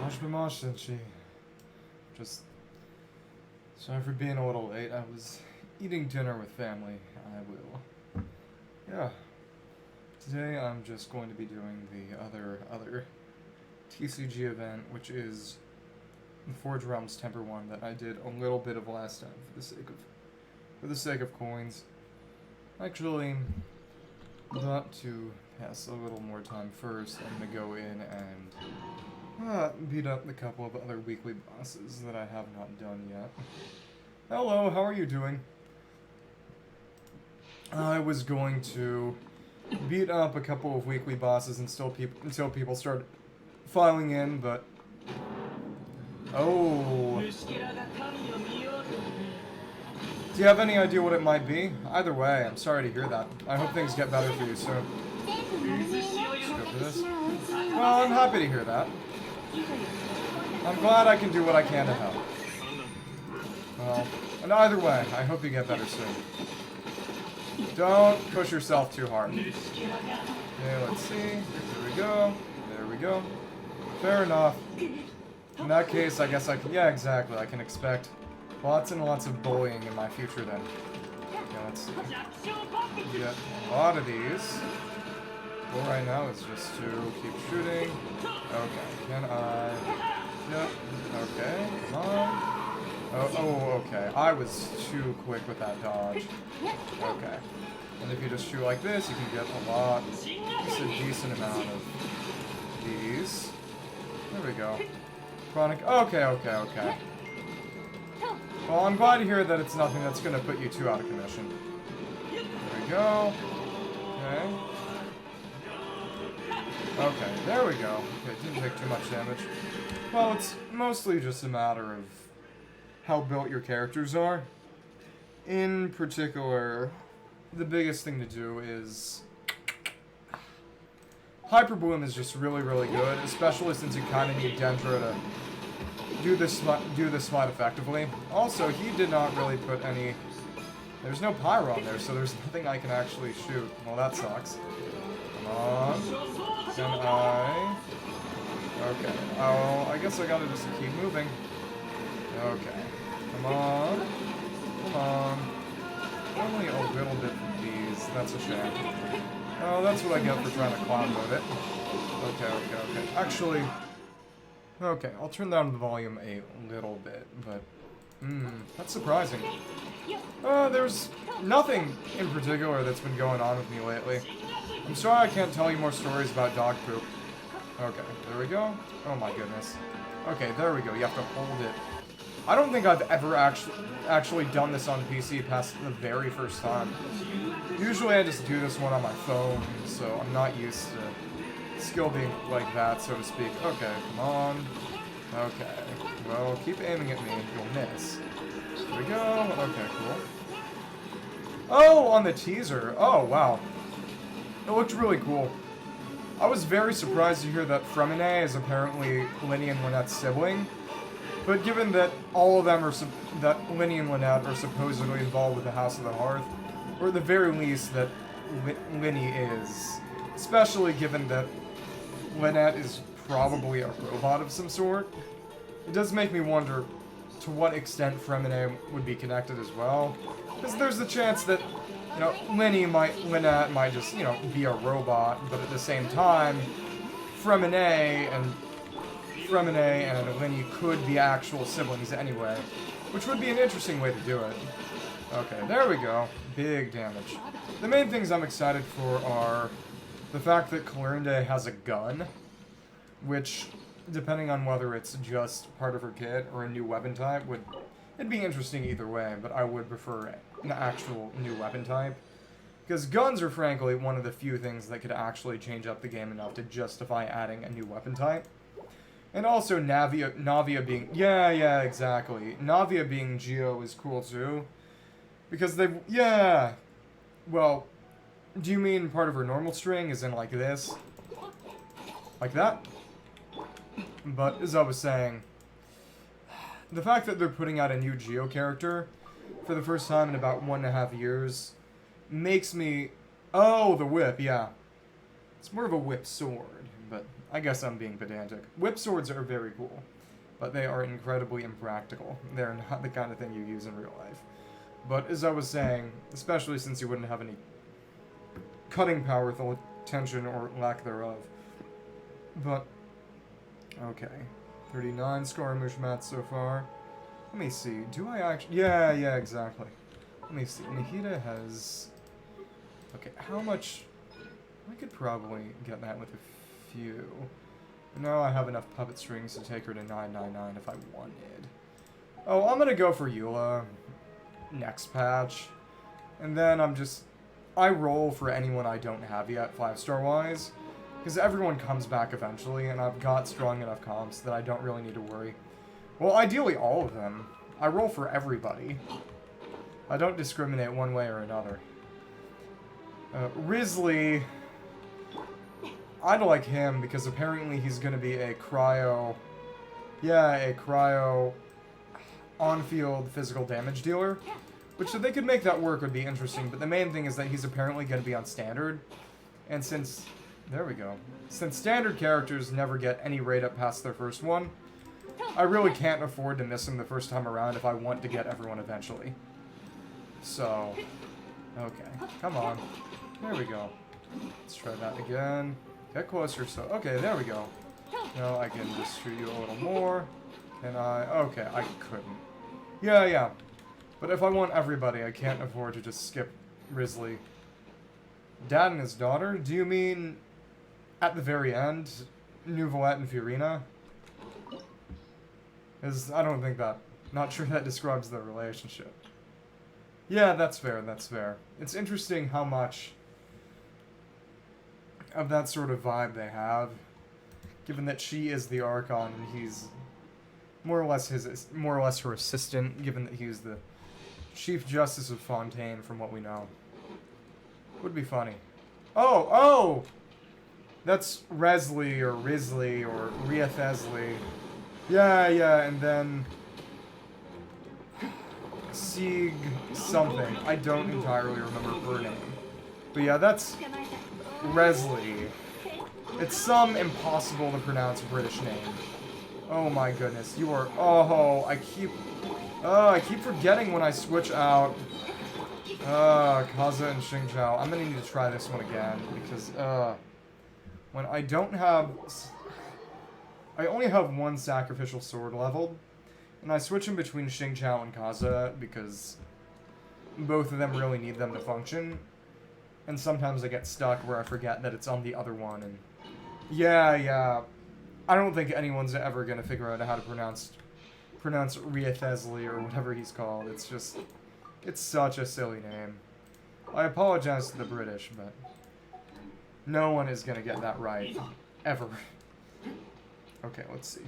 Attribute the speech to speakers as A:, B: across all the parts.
A: Senshi. Just sorry for being a little late. I was eating dinner with family. I will. Yeah. Today I'm just going to be doing the other TCG event, which is the Forge Realms Temper one that I did a little bit of last time for the sake of coins. Actually, thought to pass a little more time first. I'm gonna go in and beat up a couple of other weekly bosses that I have not done yet. Hello, how are you doing? I was going to beat up a couple of weekly bosses until people start filing in, but oh. Do you have any idea what it might be? Either way, I'm sorry to hear that. I hope things get better for you soon. Let's go for this. Well, I'm happy to hear that. I'm glad I can do what I can to help. Well, and either way, I hope you get better soon. Don't push yourself too hard. Okay, let's see. There we go. There we go. Fair enough. In that case, I guess I can... Yeah, exactly. I can expect lots and lots of bullying in my future then. Okay, let's see. Get a lot of these. Goal right now is just to keep shooting. Okay, can I... Yep. Okay, come on. Oh, okay. I was too quick with that dodge. Okay. And if you just shoot like this, you can get a lot, just a decent amount of these. There we go. Chronic. Okay. Well, I'm glad to hear that it's nothing that's going to put you too out of commission. There we go. Okay. Okay, there we go. Okay, didn't take too much damage. Well, it's mostly just a matter of how built your characters are. In particular, the biggest thing to do is... Hyper Bloom is just really, really good, especially since you kind of need Dendra to do this smite effectively. Also, he did not really put any... There's no Pyro on there, so there's nothing I can actually shoot. Well, that sucks. Come on. Can I... Okay. Oh, I guess I gotta just keep moving. Okay. Come on. Come on. Only a little bit from these. That's a shame. Oh, that's what I get for trying to cloud mode it. Okay. Actually... Okay, I'll turn down the volume a little bit, but... that's surprising. There's nothing in particular that's been going on with me lately. I'm sorry I can't tell you more stories about dog poop. Okay, there we go. Oh my goodness. Okay, there we go. You have to hold it. I don't think I've ever actually done this on PC past the very first time. Usually I just do this one on my phone, so I'm not used to skill being like that, so to speak. Okay, come on. Okay. Well, keep aiming at me. You'll miss. Here we go. Okay, cool. Oh, on the teaser. Oh, wow. It looked really cool. I was very surprised to hear that Fremine is apparently Linny and Lynette's sibling. But given that all of them are, that Linny and Lynette are supposedly involved with the House of the Hearth, or at the very least that Linny is, especially given that Lynette is probably a robot of some sort, it does make me wonder to what extent Fremine would be connected as well. Because there's the chance that, you know, Lynette might just, you know, be a robot, but at the same time, Fremine and Linny could be actual siblings anyway, which would be an interesting way to do it. Okay, there we go. Big damage. The main things I'm excited for are the fact that Kalunde has a gun, which, depending on whether it's just part of her kit or a new weapon type, it'd be interesting either way, but I would prefer an actual new weapon type. Because guns are frankly one of the few things that could actually change up the game enough to justify adding a new weapon type. And also Navia being... Yeah, exactly. Navia being Geo is cool too. Because they... Yeah! Well, do you mean part of her normal string as in like this? Like that? But as I was saying, the fact that they're putting out a new Geo character for the first time in about 1.5 years makes me... Oh, the whip, yeah. It's more of a whip sword, but I guess I'm being pedantic. Whip swords are very cool, but they are incredibly impractical. They're not the kind of thing you use in real life. But as I was saying, especially since you wouldn't have any cutting power with the tension or lack thereof. But, okay. 39 Scaramouche mats so far. Let me see. Do I actually... Yeah, exactly. Let me see. Nihita has... Okay, how much... I could probably get that with a few. No, I have enough puppet strings to take her to 999 if I wanted. Oh, I'm gonna go for Eula next patch. And then I roll for anyone I don't have yet, 5-star wise. Because everyone comes back eventually, and I've got strong enough comps that I don't really need to worry. Well, ideally all of them. I roll for everybody. I don't discriminate one way or another. Risley... I'd like him because apparently he's going to be a cryo... Yeah, a cryo on-field physical damage dealer. Which, if they could make that work, would be interesting. But the main thing is that he's apparently going to be on standard. And since... There we go. Since standard characters never get any rate up past their first one, I really can't afford to miss him the first time around if I want to get everyone eventually. So... Okay. Come on. There we go. Let's try that again. Get closer, so... Okay, there we go. Now I can just shoot you a little more. And okay, I couldn't. Yeah. But if I want everybody, I can't afford to just skip Risley. Dad and his daughter? Do you mean... at the very end? Nouvelette and Fiorina? I don't think that... Not sure that describes their relationship. Yeah, that's fair. It's interesting how much... of that sort of vibe they have, given that she is the Archon and he's more or less her assistant, given that he's the Chief Justice of Fontaine, from what we know. Would be funny. Oh! That's Resley or Risley or Riathesley. Yeah, and then Sieg something. I don't entirely remember her name. But yeah, that's Resley. It's some impossible to pronounce British name. Oh my goodness, you are... Oh, I keep forgetting when I switch out Kaza and Xingqiao. I'm gonna need to try this one again, because, when I don't have... I only have one sacrificial sword leveled, and I switch in between Xingqiao and Kaza, because both of them really need them to function. And sometimes I get stuck where I forget that it's on the other one, and... Yeah. I don't think anyone's ever gonna figure out how to pronounce Riathesley or whatever he's called. It's just... It's such a silly name. I apologize to the British, but... No one is gonna get that right. Ever. Okay, let's see.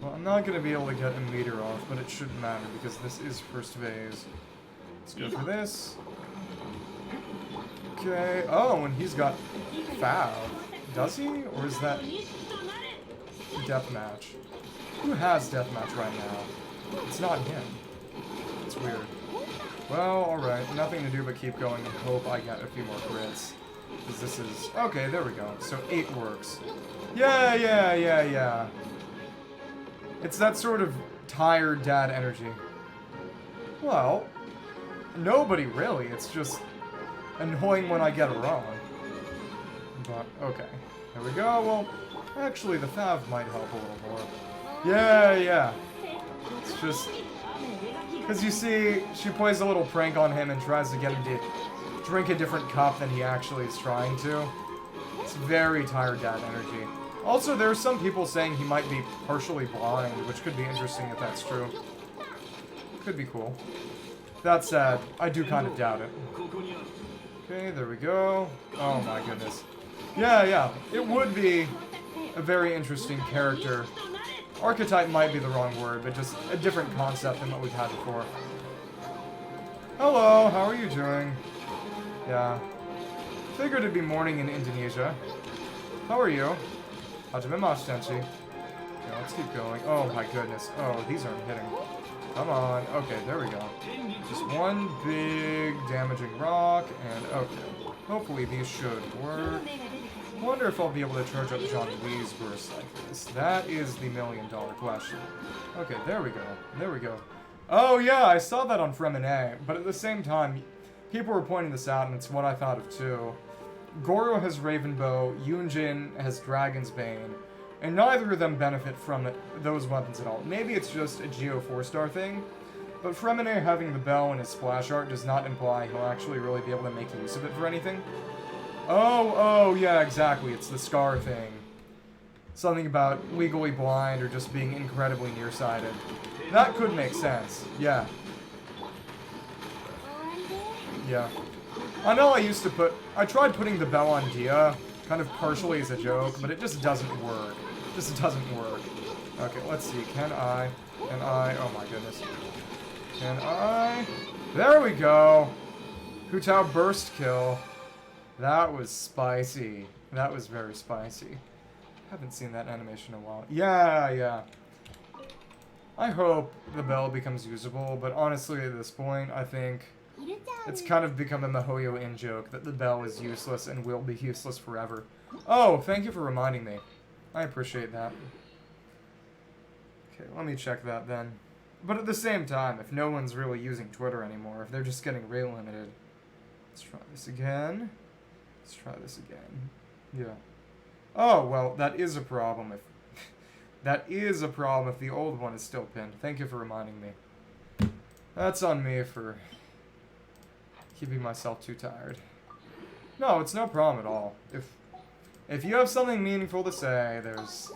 A: Well, I'm not gonna be able to get a meter off, but it shouldn't matter, because this is first phase. Let's go for this. Okay. Oh, and he's got Fav. Does he? Or is that Deathmatch? Who has Deathmatch right now? It's not him. It's weird. Well, alright. Nothing to do but keep going and hope I get a few more crits. Because this is... Okay, there we go. So 8 works. Yeah. It's that sort of tired dad energy. Well, nobody really. It's just... annoying when I get it wrong. But, okay. There we go. Well, actually, the Fav might help a little more. Yeah. It's just... because you see, she plays a little prank on him and tries to get him to drink a different cup than he actually is trying to. It's very tired dad energy. Also, there are some people saying he might be partially blind, which could be interesting if that's true. Could be cool. That said, I do kind of doubt it. Okay, there we go. Oh my goodness. Yeah. It would be a very interesting character. Archetype might be the wrong word, but just a different concept than what we've had before. Hello, how are you doing? Yeah. Figured it'd be morning in Indonesia. How are you? Hajimemasu, Tenchi. Okay, let's keep going. Oh my goodness. Oh, these aren't hitting. Come on. Okay, there we go. Just one big damaging rock, and okay. Hopefully these should work. Wonder if I'll be able to charge up Johnny Wee's burst like this. That is the $1,000,000 question. Okay, there we go. There we go. Oh yeah, I saw that on Fremine, but at the same time, people were pointing this out, and it's what I thought of too. Goro has Ravenbow, Yunjin has Dragon's Bane, and neither of them benefit from those weapons at all. Maybe it's just a Geo 4-star thing, but Fremine having the bell in his splash art does not imply he'll actually really be able to make use of it for anything. Oh, yeah, exactly. It's the Scar thing. Something about legally blind or just being incredibly nearsighted. That could make sense. Yeah. Yeah. I know I tried putting the bell on Dia, kind of partially as a joke, but it just doesn't work. It just doesn't work. Okay, let's see. Can I, oh my goodness. Can I? There we go! Hu Tao burst kill. That was spicy. That was very spicy. Haven't seen that animation in a while. Yeah. I hope the bell becomes usable, but honestly at this point, I think it's kind of become a Mihoyo in-joke that the bell is useless and will be useless forever. Oh, thank you for reminding me. I appreciate that. Okay, let me check that then. But at the same time, if no one's really using Twitter anymore, if they're just getting rate limited, let's try this again. Let's try this again. Yeah. Oh, well, that is a problem if... that is a problem if the old one is still pinned. Thank you for reminding me. That's on me for keeping myself too tired. No, it's no problem at all. If you have something meaningful to say, there's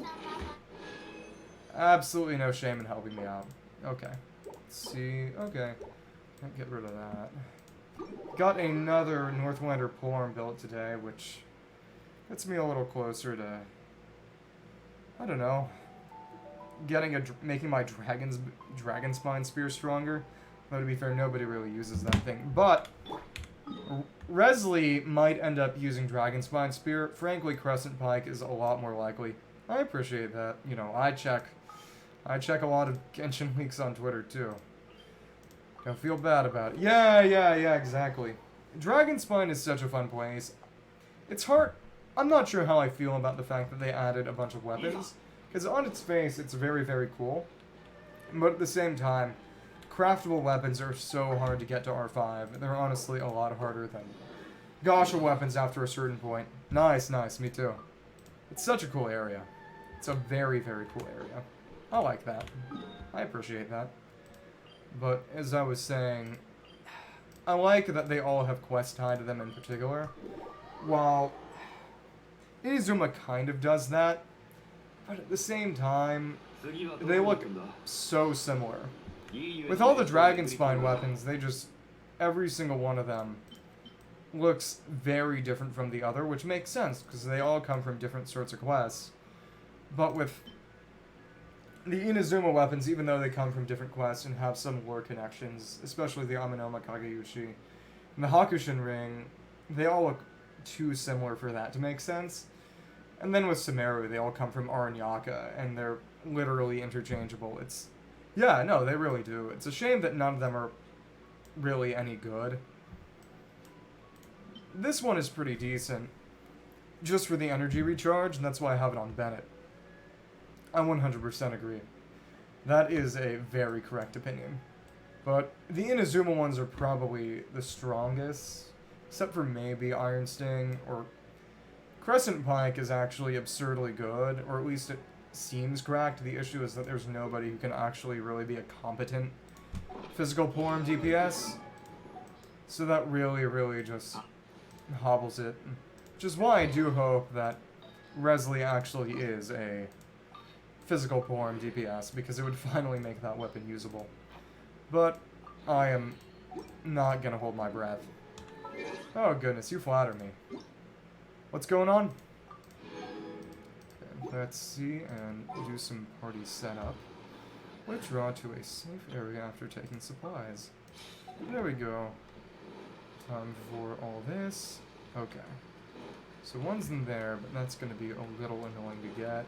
A: absolutely no shame in helping me out. Okay. Let's see. Okay. Can't get rid of that. Got another Northlander polearm built today, which gets me a little closer to, I don't know, making my dragon spine spear stronger. Though to be fair, nobody really uses that thing. But Resley might end up using dragon spine spear. Frankly, Crescent Pike is a lot more likely. I appreciate that. You know, I check a lot of Genshin leaks on Twitter too. Don't feel bad about it. Yeah, exactly. Dragonspine is such a fun place. It's hard. I'm not sure how I feel about the fact that they added a bunch of weapons. Because on its face, it's very, very cool. But at the same time, craftable weapons are so hard to get to R5. They're honestly a lot harder than Gacha weapons after a certain point. Nice, me too. It's such a cool area. It's a very, very cool area. I like that. I appreciate that. But as I was saying, I like that they all have quests tied to them in particular. While Inazuma kind of does that, but at the same time, they look so similar. With all the Dragonspine weapons, every single one of them looks very different from the other, which makes sense, because they all come from different sorts of quests. But with the Inazuma weapons, even though they come from different quests and have some lore connections, especially the Aminoma Kageyushi and the Hakushin Ring, they all look too similar for that to make sense. And then with Sumeru, they all come from Aranyaka, and they're literally interchangeable. Yeah, no, they really do. It's a shame that none of them are really any good. This one is pretty decent, just for the energy recharge, and that's why I have it on Bennett. I 100% agree. That is a very correct opinion. But the Inazuma ones are probably the strongest, except for maybe Iron Sting, or Crescent Pike is actually absurdly good, or at least it seems cracked. The issue is that there's nobody who can actually really be a competent physical polearm DPS. So that really, really just hobbles it. Which is why I do hope that Resley actually is a physical polearm DPS, because it would finally make that weapon usable. But I am not gonna hold my breath. Oh goodness, you flatter me. What's going on? Okay, let's see and do some party setup. Withdraw to a safe area after taking supplies. There we go. Time for all this. Okay. So one's in there, but that's gonna be a little annoying to get.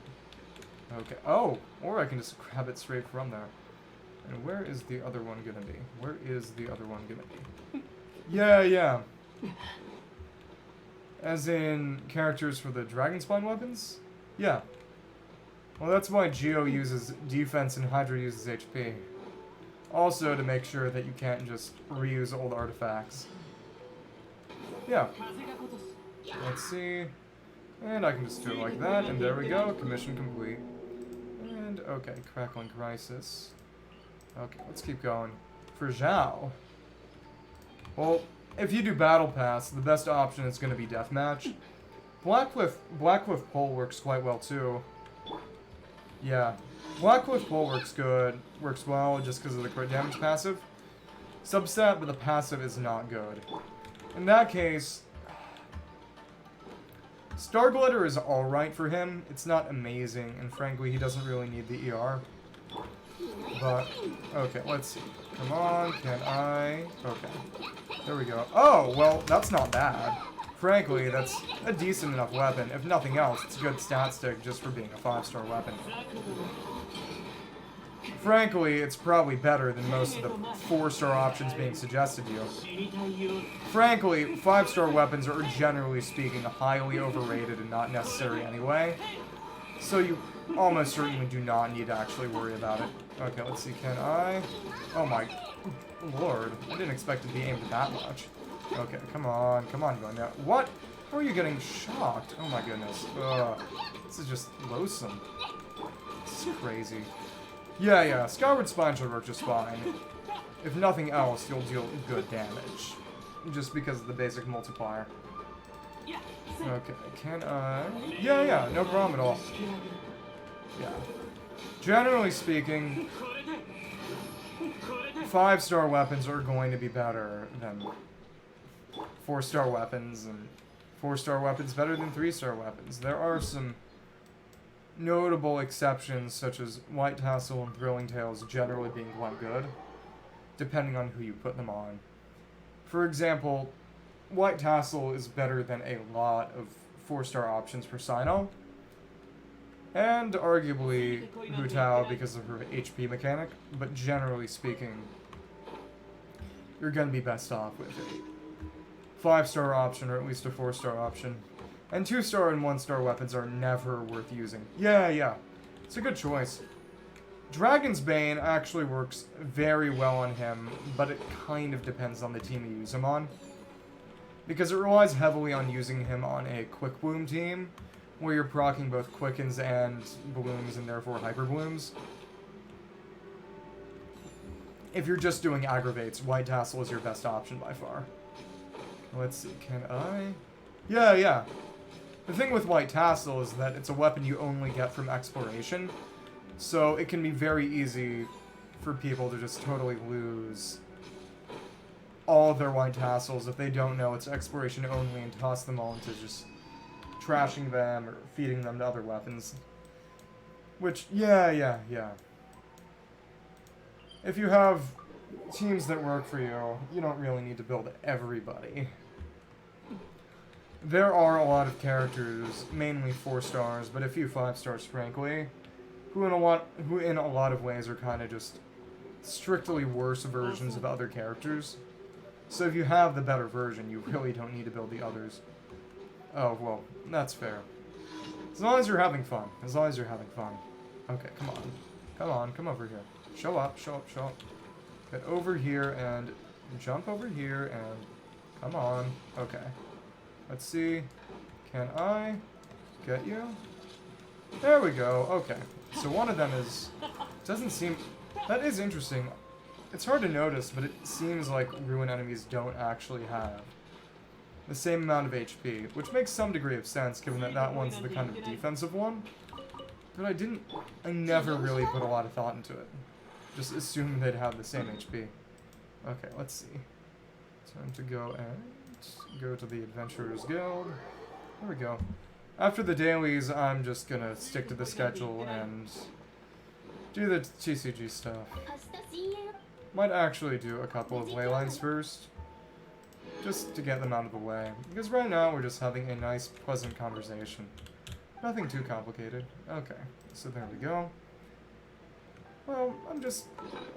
A: Okay. Oh! Or I can just grab it straight from there. And where is the other one gonna be? Where is the other one gonna be? Yeah. As in characters for the Dragon Spine weapons? Yeah. Well, that's why Geo uses defense and Hydra uses HP. Also to make sure that you can't just reuse old artifacts. Yeah. Let's see. And I can just do it like that, and there we go. Commission complete. And, okay, Crackling Crisis. Okay, let's keep going. For Zhao. Well, if you do Battle Pass, the best option is going to be Deathmatch. Blackcliff Pole works quite well, too. Yeah. Blackcliff Pole works good. Works well just because of the crit damage passive. Substat, but the passive is not good. In that case, Starglitter is alright for him. It's not amazing, and frankly, he doesn't really need the ER. But, okay, let's see. Come on, can I? Okay. There we go. Oh, well, that's not bad. Frankly, that's a decent enough weapon. If nothing else, it's a good stat stick just for being a 5-star weapon. Frankly, it's probably better than most of the 4-star options being suggested to you. Frankly, 5-star weapons are, generally speaking, highly overrated and not necessary anyway. So you almost certainly do not need to actually worry about it. Okay, let's see, can I? Oh my lord, I didn't expect it to be aimed that much. Okay, come on, going down. What? How are you getting shocked? Oh my goodness. This is just loathsome. This is crazy. Yeah, Skyward Spine should work just fine. If nothing else, you'll deal good damage. Just because of the basic multiplier. Okay, can I? Yeah, no problem at all. Yeah. Generally speaking, 5-star weapons are going to be better than 4-star weapons, and 4-star weapons better than 3-star weapons. There are some notable exceptions, such as White Tassel and Thrilling Tales generally being quite good, depending on who you put them on. For example, White Tassel is better than a lot of 4-star options for Sino, and arguably Hu Tao because of her HP mechanic, but generally speaking, you're going to be best off with a 5-star option, or at least a 4-star option. And 2-star and 1-star weapons are never worth using. Yeah. It's a good choice. Dragon's Bane actually works very well on him, but it kind of depends on the team you use him on. Because it relies heavily on using him on a Quick Bloom team, where you're proccing both Quickens and Blooms, and therefore Hyper Blooms. If you're just doing Aggravates, White Tassel is your best option by far. Let's see, can I? Yeah. The thing with White Tassel is that it's a weapon you only get from exploration, so it can be very easy for people to just totally lose all of their White Tassels if they don't know it's exploration only and toss them all into just trashing them or feeding them to other weapons. Which, yeah. If you have teams that work for you, you don't really need to build everybody. There are a lot of characters, mainly 4-stars, but a few 5-stars, frankly, who in a lot of ways are kind of just strictly worse versions of other characters. So if you have the better version, you really don't need to build the others. Oh, well, that's fair. As long as you're having fun. Okay, come over here. Show up. Get over here and jump over here and come on. Okay. Let's see. Can I get you? There we go. Okay. So one of them doesn't seem... That is interesting. It's hard to notice, but it seems like Ruin enemies don't actually have the same amount of HP, which makes some degree of sense, given that that one's the kind of defensive one. But I never really put a lot of thought into it. Just assumed they'd have the same HP. Okay, let's see. Time to go to the Adventurers Guild. There we go. After the dailies, I'm just gonna stick to the schedule and do the TCG stuff. Might actually do a couple of ley lines first, just to get them out of the way. Because right now we're just having a nice, pleasant conversation. Nothing too complicated. Okay, so there we go. Well, I'm just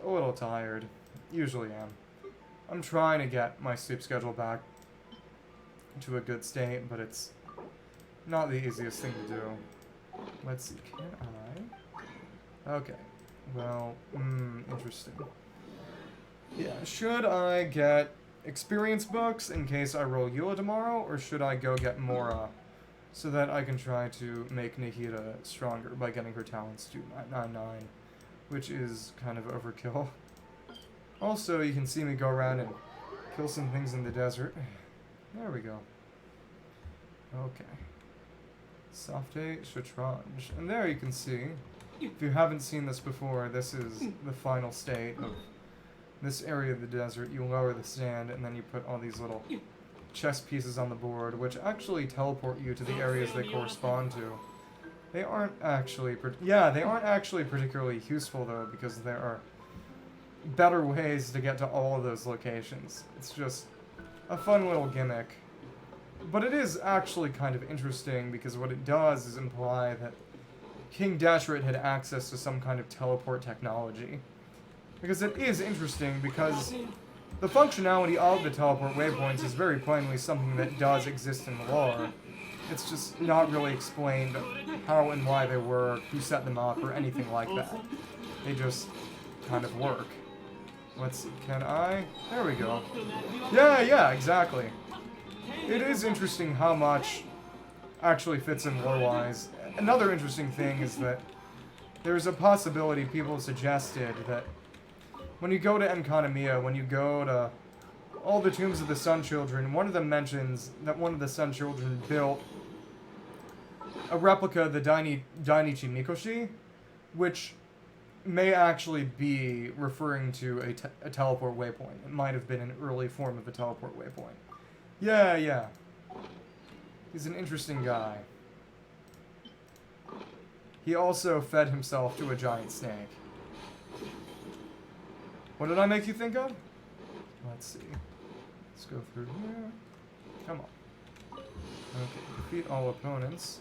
A: a little tired. Usually am. I'm trying to get my sleep schedule back to a good state, but it's not the easiest thing to do. Let's see, can I? Okay, well, interesting. Yeah, should I get experience books in case I roll Eula tomorrow, or should I go get Mora so that I can try to make Nahida stronger by getting her talents to 999, which is kind of overkill. Also, you can see me go around and kill some things in the desert. There we go. Okay. Softe Shatranj. And there you can see, if you haven't seen this before, this is the final state of this area of the desert. You lower the stand, and then you put all these little chess pieces on the board, which actually teleport you to the areas they correspond to. They aren't actually... they aren't actually particularly useful, though, because there are better ways to get to all of those locations. It's just a fun little gimmick. But it is actually kind of interesting, because what it does is imply that King Dashret had access to some kind of teleport technology. Because it is interesting, because the functionality of the teleport waypoints is very plainly something that does exist in the lore. It's just not really explained how and why they work, who set them up, or anything like that. They just kind of work. Let's see, can I? There we go. Yeah, exactly. It is interesting how much actually fits in lore-wise. Another interesting thing is that there's a possibility people suggested that when you go to Enkanomiya, when you go to all the tombs of the Sun Children, one of them mentions that one of the Sun Children built a replica of the Dainichi Mikoshi, which may actually be referring to a teleport waypoint. It might have been an early form of a teleport waypoint. Yeah. He's an interesting guy. He also fed himself to a giant snake. What did I make you think of? Let's see. Let's go through here. Come on. Okay, defeat all opponents.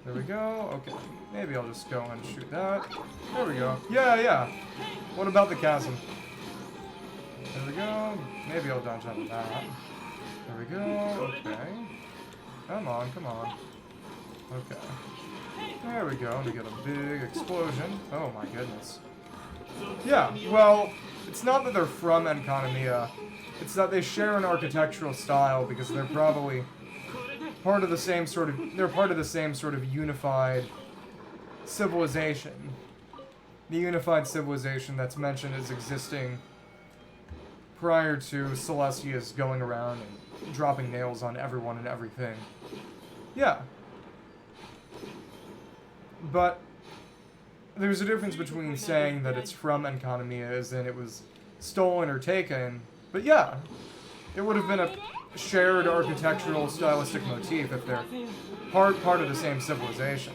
A: There we go. Okay, maybe I'll just go and shoot that. There we go. Yeah. What about the chasm? There we go. Maybe I'll dodge out of that. There we go. Okay. Come on. Okay. There we go. We get a big explosion. Oh my goodness. Yeah, well, it's not that they're from Enkanomiya. It's that they share an architectural style because they're probably part of the same sort of unified civilization. The unified civilization that's mentioned as existing prior to Celestia's going around and dropping nails on everyone and everything. Yeah. But there's a difference between saying that it's from Enkanomiya as in it was stolen or taken, but yeah, it would have been a shared architectural stylistic motif if they're part of the same civilization.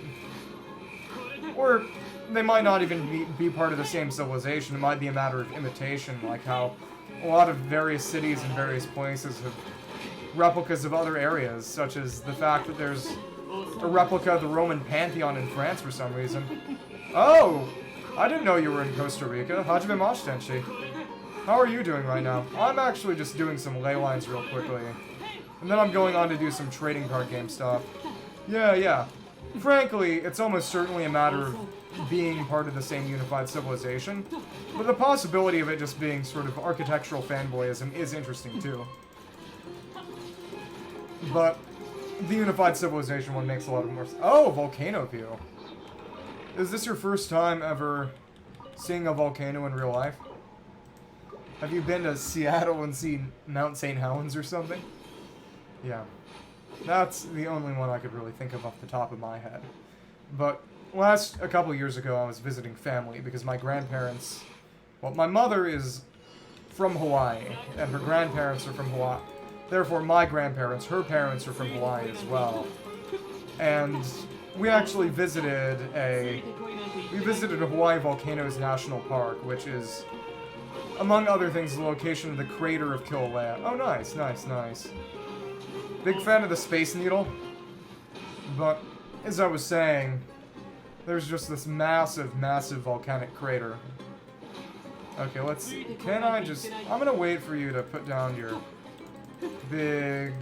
A: Or they might not even be part of the same civilization. It might be a matter of imitation, like how a lot of various cities and various places have replicas of other areas, such as the fact that there's a replica of the Roman Pantheon in France for some reason. Oh! I didn't know you were in Costa Rica. Hajime Mashitenshi. How are you doing right now? I'm actually just doing some ley lines real quickly. And then I'm going on to do some trading card game stuff. Yeah. Frankly, it's almost certainly a matter of being part of the same unified civilization. But the possibility of it just being sort of architectural fanboyism is interesting too. But the unified civilization one makes a lot of more sense. Oh, volcano view. Is this your first time ever seeing a volcano in real life? Have you been to Seattle and seen Mount St. Helens or something? Yeah. That's the only one I could really think of off the top of my head. But a couple years ago, I was visiting family because my grandparents... Well, my mother is from Hawaii, and her grandparents are from Hawaii. Therefore, my grandparents, her parents are from Hawaii as well. And we actually visited a Hawaii Volcanoes National Park, which is, among other things, the location of the crater of Kilauea. Oh, nice. Big fan of the Space Needle. But, as I was saying, there's just this massive volcanic crater. Okay, let's see. I'm gonna wait for you to put down your big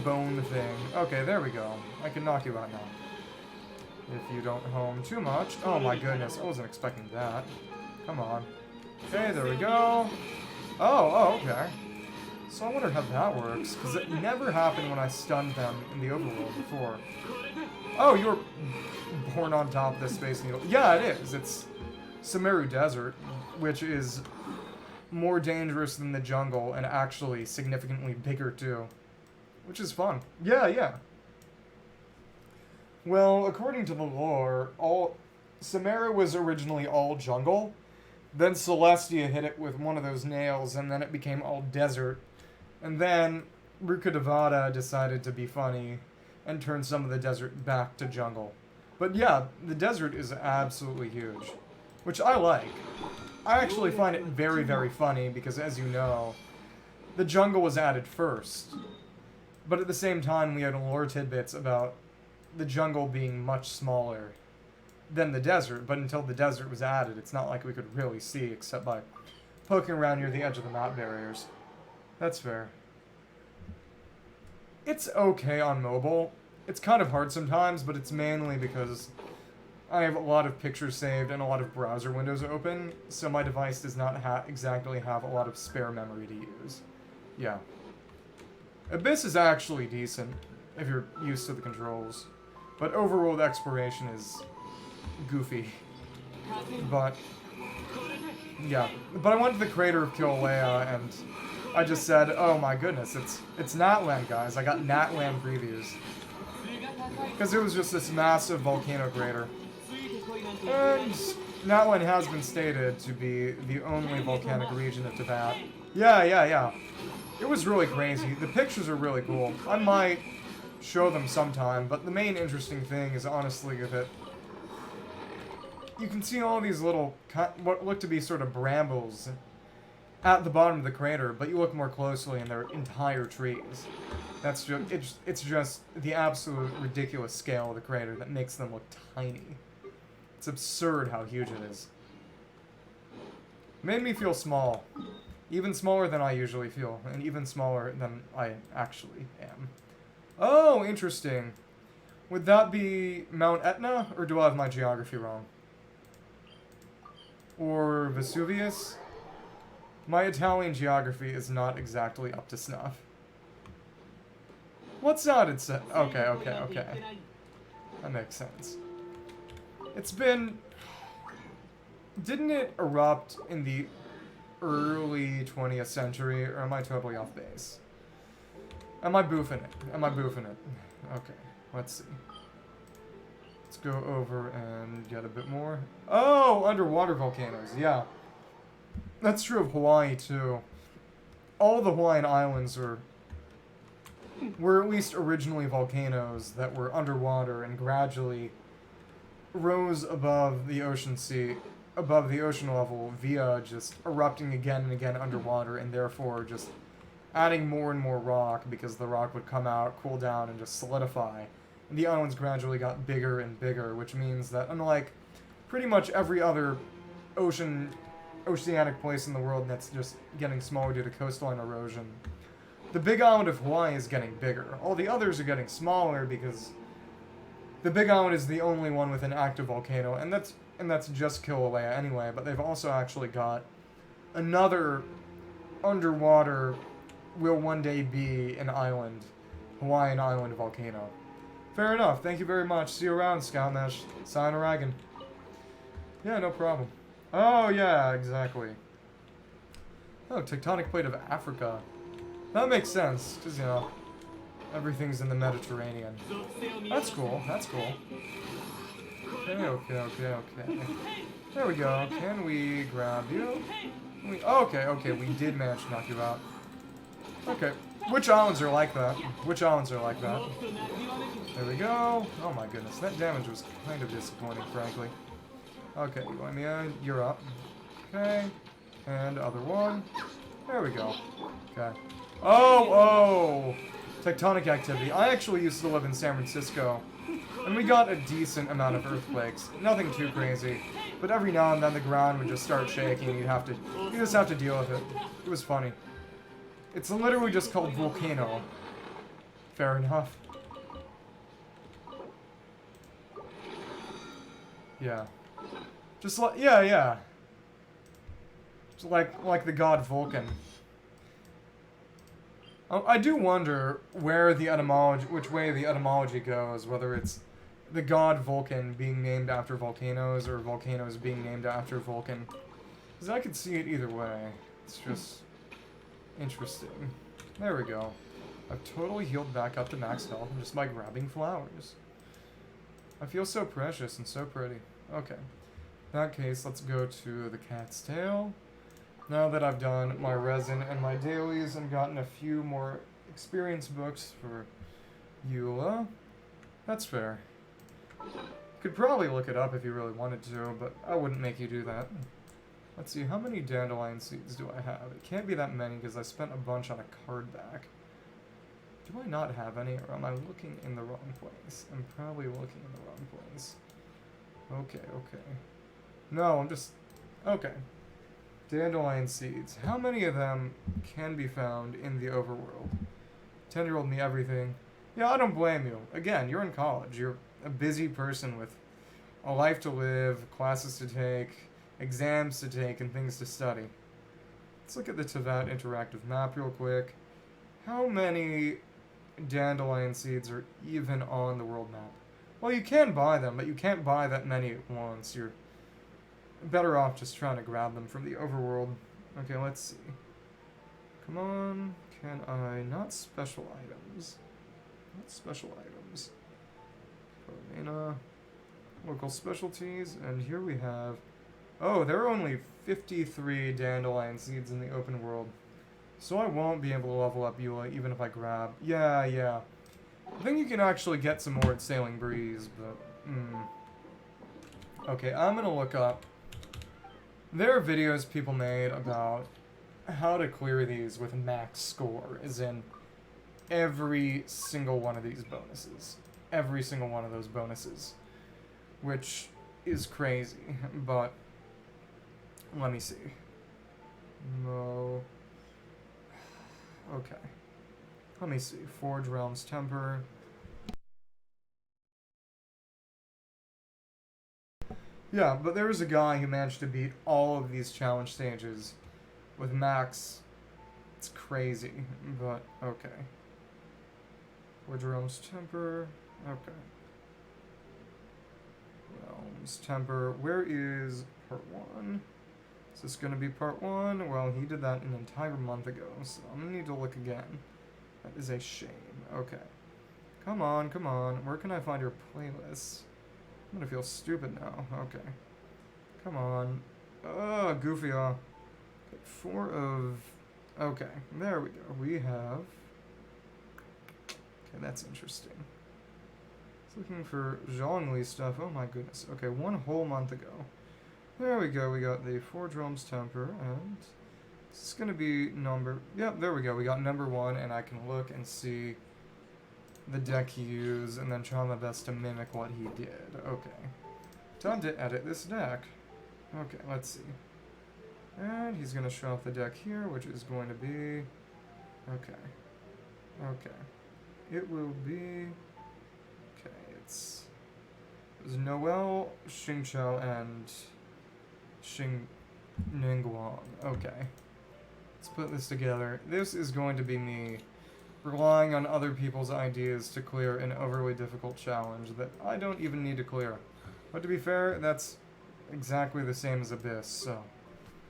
A: bone thing. Okay, there we go. I can knock you out now. If you don't home too much. Oh my goodness, I wasn't expecting that. Come on. Okay, there we go. Oh, okay. So I wonder how that works, because it never happened when I stunned them in the overworld before. Oh, you were born on top of this Space Needle. Yeah, it is. It's Sumeru Desert, which is more dangerous than the jungle and actually significantly bigger too. Which is fun. Yeah, yeah. Well, according to the lore, Sumeru was originally all jungle. Then Celestia hit it with one of those nails, and then it became all desert. And then Rukkhadevata decided to be funny and turn some of the desert back to jungle. But yeah, the desert is absolutely huge, which I like. I actually find it very, very funny because, as you know, the jungle was added first. But at the same time, we had lore tidbits about the jungle being much smaller than the desert, but until the desert was added, it's not like we could really see except by poking around near the edge of the map barriers. That's fair. It's okay on mobile. It's kind of hard sometimes, but it's mainly because I have a lot of pictures saved and a lot of browser windows open, so my device does not exactly have a lot of spare memory to use. Yeah. Abyss is actually decent if you're used to the controls, but overworld exploration is goofy. But yeah, but I went to the crater of Kilauea and I just said, oh my goodness, it's Natlan, guys. I got Natlan previews. Because it was just this massive volcano crater. And Natlan has been stated to be the only volcanic region of Tibet. Yeah. It was really crazy. The pictures are really cool. I might show them sometime, but the main interesting thing is honestly that you can see all these little, what look to be sort of brambles at the bottom of the crater, but you look more closely and they're entire trees. That's just, it's just the absolute ridiculous scale of the crater that makes them look tiny. It's absurd how huge it is. Made me feel small. Even smaller than I usually feel, and even smaller than I actually am. Oh, interesting. Would that be Mount Etna, or do I have my geography wrong? Or Vesuvius? My Italian geography is not exactly up to snuff. What's that it said? Okay. That makes sense. It's been... Didn't it erupt in the early 20th century, or am I totally off base? Am I boofing it? Okay, let's see. Let's go over and get a bit more. Oh, underwater volcanoes, yeah. That's true of Hawaii, too. All the Hawaiian islands were at least originally volcanoes that were underwater and gradually rose above the ocean level via just erupting again and again underwater, and therefore just adding more and more rock because the rock would come out, cool down, and just solidify. And the islands gradually got bigger and bigger, which means that unlike pretty much every other oceanic place in the world that's just getting smaller due to coastline erosion, the big island of Hawaii is getting bigger. All the others are getting smaller because the big island is the only one with an active volcano, and that's just Kilauea anyway, but they've also actually got another underwater, will one day be an island, Hawaiian island volcano. Fair enough, thank you very much. See you around, Scout Mesh. Sayonaragan. Yeah, no problem. Oh, yeah, exactly. Oh, tectonic plate of Africa. That makes sense, because, you know, everything's in the Mediterranean. That's cool, that's cool. Okay. There we go. Can we grab you? Okay, we did manage to knock you out. Okay. Which islands are like that? There we go. Oh my goodness, that damage was kind of disappointing, frankly. Okay, Yoimiya, you're up. Okay. And other one. There we go. Okay. Oh! Tectonic activity. I actually used to live in San Francisco, and we got a decent amount of earthquakes. Nothing too crazy, but every now and then the ground would just start shaking. You just have to deal with it. It was funny. It's literally just called volcano. Fair enough. Yeah. Just like, yeah. Just like the god Vulcan. I do wonder where the etymology, which way the etymology goes, whether it's the god Vulcan being named after volcanoes or volcanoes being named after Vulcan. Because I could see it either way. It's just interesting. There we go. I've totally healed back up to max health just by grabbing flowers. I feel so precious and so pretty. Okay. In that case, let's go to the cat's tail. Now that I've done my resin and my dailies and gotten a few more experience books for Eula, that's fair. Could probably look it up if you really wanted to, but I wouldn't make you do that. Let's see, how many dandelion seeds do I have? It can't be that many because I spent a bunch on a card back. Do I not have any, or am I looking in the wrong place? I'm probably looking in the wrong place. Okay. No, I'm just... Okay. Dandelion seeds. How many of them can be found in the overworld? 10-year-old me everything. Yeah, I don't blame you. Again, you're in college. You're a busy person with a life to live, classes to take, exams to take, and things to study. Let's look at the Tevat interactive map real quick. How many dandelion seeds are even on the world map? Well, you can buy them, but you can't buy that many at once. You're better off just trying to grab them from the overworld. Okay, let's see. Come on. Can I... Not special items. Not special items. Arena. Local specialties. And here we have... Oh, there are only 53 dandelion seeds in the open world. So I won't be able to level up Eula even if I grab... Yeah. I think you can actually get some more at Sailing Breeze, but... Okay, I'm gonna look up... There are videos people made about how to clear these with max score, as in every single one of these bonuses. Every single one of those bonuses. Which is crazy, but let me see. No. Okay. Let me see. Forge Realms Temper. Yeah, but there was a guy who managed to beat all of these challenge stages with max. It's crazy, but okay. Forge Realms Temper. Okay. Realms Temper. Where is part 1? Is this going to be part 1? Well, he did that an entire month ago, so I'm going to need to look again. That is a shame. Okay. Come on. Where can I find your playlist? I'm gonna feel stupid now. Okay. Come on. Goofy off. Okay, 4 of... Okay, there we go. We have... Okay, that's interesting. It's looking for Zhongli stuff. Oh my goodness. Okay, 1 whole month ago. There we go. We got the Forge Realms Temper, and... This is gonna be number... Yep, there we go. We got number 1, and I can look and see... the deck he used, and then try my best to mimic what he did. Okay. Time to edit this deck. Okay, let's see. And he's going to show off the deck here, which is going to be... Okay. It will be... Okay, it's Noel, Xingqiao, and Xing Ningguang. Okay. Let's put this together. This is going to be me relying on other people's ideas to clear an overly difficult challenge that I don't even need to clear. But to be fair, that's exactly the same as Abyss, so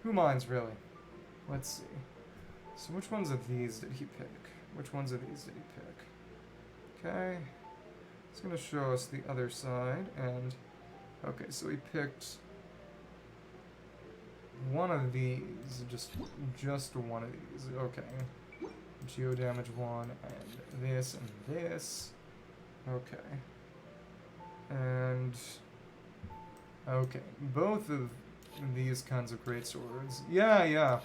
A: who minds, really? Let's see. So which ones of these did he pick? Okay. It's going to show us the other side, and... Okay, so he picked... one of these. Just one of these. Okay. Geo damage 1, and this. Okay. And... Okay, both of these kinds of great swords. Yeah.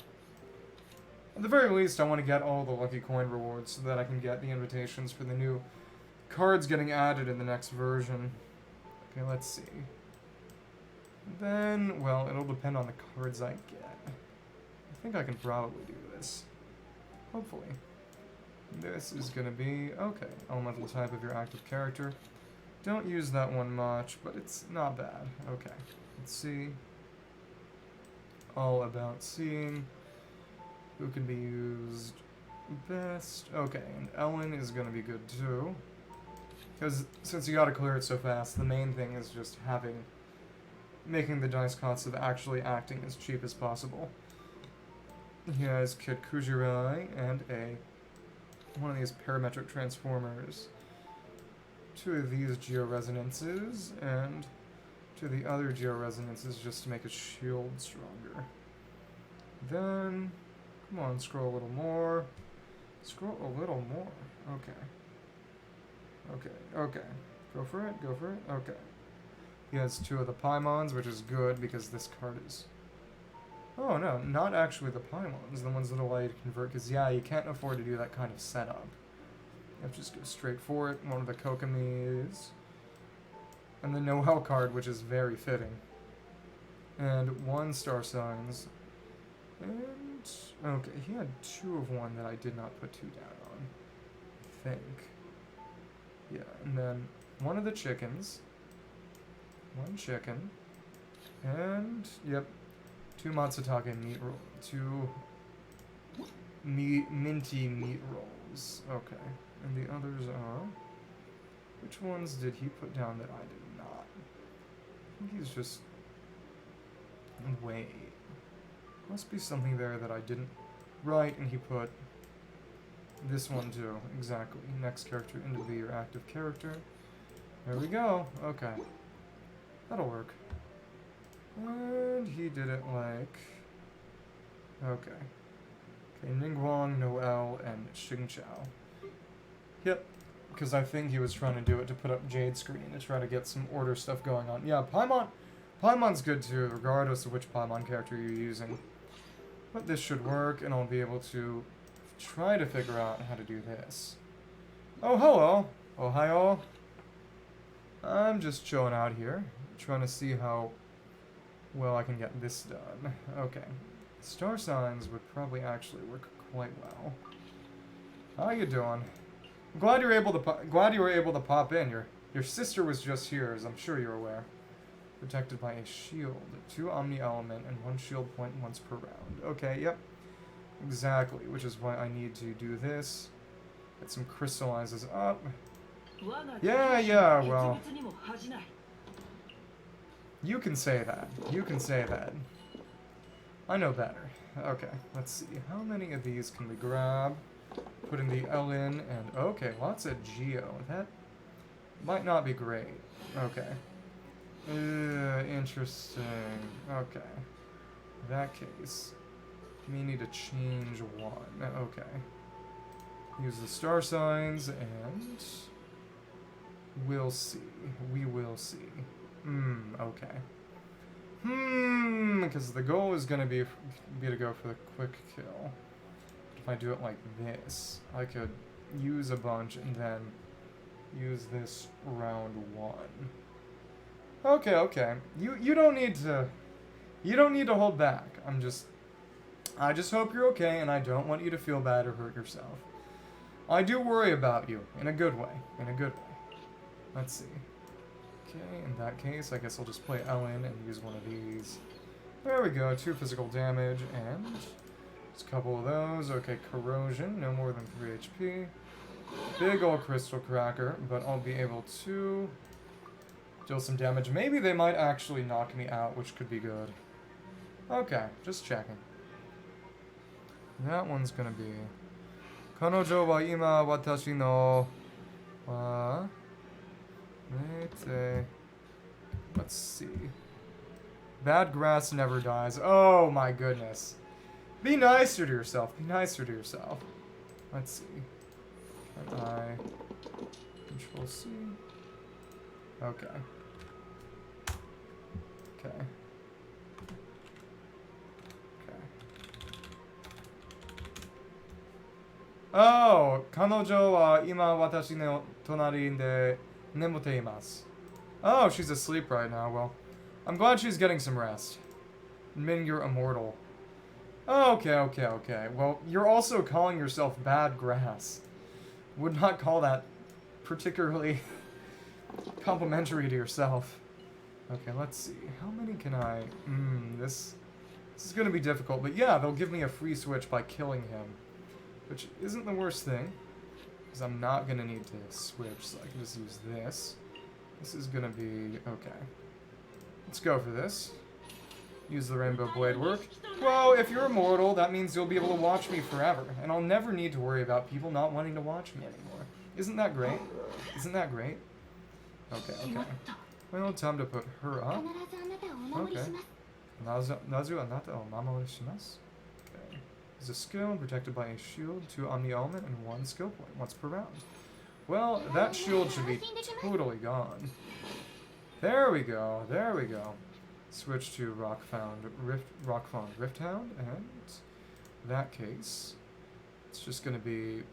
A: At the very least, I want to get all the lucky coin rewards so that I can get the invitations for the new cards getting added in the next version. Okay, let's see. Then, well, it'll depend on the cards I get. I think I can probably do this. Hopefully. This is gonna be, okay, elemental type of your active character. Don't use that one much, but it's not bad. Okay, let's see. All about seeing who can be used best. Okay, and Ellen is gonna be good too. Because since you gotta clear it so fast, the main thing is just making the dice cost of actually acting as cheap as possible. He has Kid Kujirai and one of these parametric transformers. 2 of these georesonances, and 2 of the other georesonances just to make his shield stronger. Then, come on, scroll a little more. Scroll a little more. Okay. Okay. Go for it, okay. He has 2 of the Paimons, which is good because this card is... Oh no, not actually the Paimons, the ones that allow you to convert, because yeah, you can't afford to do that kind of setup. You have to just go straight for it. One of the Kokomis. And the Noel card, which is very fitting. And 1 Star Signs. And... okay, he had 2 of one that I did not put 2 down on. I think. Yeah, and then 1 of the chickens. 1 chicken. And, yep, 2 Matsutake meat roll. 2 minty meat rolls. Okay. And the others are... which ones did he put down that I did not? I think he's just... wait. Must be something there that I didn't write, and he put this one too. Exactly. Next character into be your active character. There we go. Okay. That'll work. And he did it like... okay. Okay, Ningguang, Noel, and Xingqiao. Yep. Because I think he was trying to do it to put up Jade Screen to try to get some order stuff going on. Yeah, Paimon's good too, regardless of which Paimon character you're using. But this should work, and I'll be able to try to figure out how to do this. Oh, hello. Ohio. I'm just chilling out here, trying to see how well I can get this done. Okay. Star signs would probably actually work quite well. How you doing? I'm glad you were able to pop in. Your sister was just here, as I'm sure you're aware. Protected by a shield, 2 Omni Element, and 1 shield point once per round. Okay, yep. Exactly, which is why I need to do this. Get some crystallizes up. Yeah, well. You can say that. You can say that. I know better. Okay, let's see. How many of these can we grab? Putting the L in, and okay, lots of Geo. That might not be great. Okay. Interesting. Okay. In that case, we need to change 1. Okay. Use the star signs, and we'll see. We will see. Okay. Because the goal is going to be to go for the quick kill. If I do it like this, I could use a bunch and then use this round 1. Okay. You don't need to hold back. I just hope you're okay, and I don't want you to feel bad or hurt yourself. I do worry about you in a good way. Let's see. Okay, in that case, I guess I'll just play Ellen and use one of these. There we go, 2 physical damage, and just a couple of those. Okay, corrosion, no more than 3 HP. Big old crystal cracker, but I'll be able to deal some damage. Maybe they might actually knock me out, which could be good. Okay, just checking. That one's gonna be... Kanojo wa ima watashi no wa... Let's see. Bad grass never dies. Oh my goodness. Be nicer to yourself. Let's see. Can I... Control C? Okay. Oh! Kanojo wa ima watashi no tonari de nemute imasu. Oh, she's asleep right now. Well, I'm glad she's getting some rest. Min, you're immortal. Okay. Well, you're also calling yourself bad grass. Would not call that particularly complimentary to yourself. Okay, let's see. How many can I... this is going to be difficult. But yeah, they'll give me a free switch by killing him. Which isn't the worst thing. Because I'm not going to need to switch, so I can just use this. This is going to be... okay. Let's go for this. Use the Rainbow Blade work. Well, if you're immortal, that means you'll be able to watch me forever. And I'll never need to worry about people not wanting to watch me anymore. Isn't that great? Isn't that great? Okay, okay. Well, time to put her up. Okay. Nazu anata o mamori shimasu. Okay. Is a skill protected by a shield, 2 Omni Element, and 1 skill point once per round. Well, that shield should be totally gone. There we go, there we go. Switch to Rockfound Rift Hound, and in that case, it's just gonna be,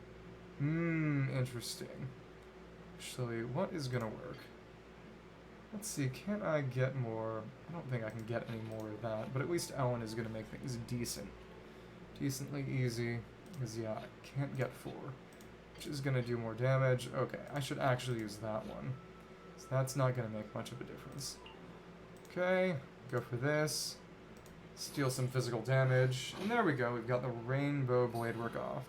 A: interesting. Actually, what is gonna work? Let's see, can I get more? I don't think I can get any more of that, but at least Ellen is gonna make things decently easy, because yeah, I can't get 4, which is gonna do more damage. Okay, I should actually use that one, so that's not gonna make much of a difference. Okay. Go for this. Steal some physical damage. And there we go. We've got the Rainbow Blade work off.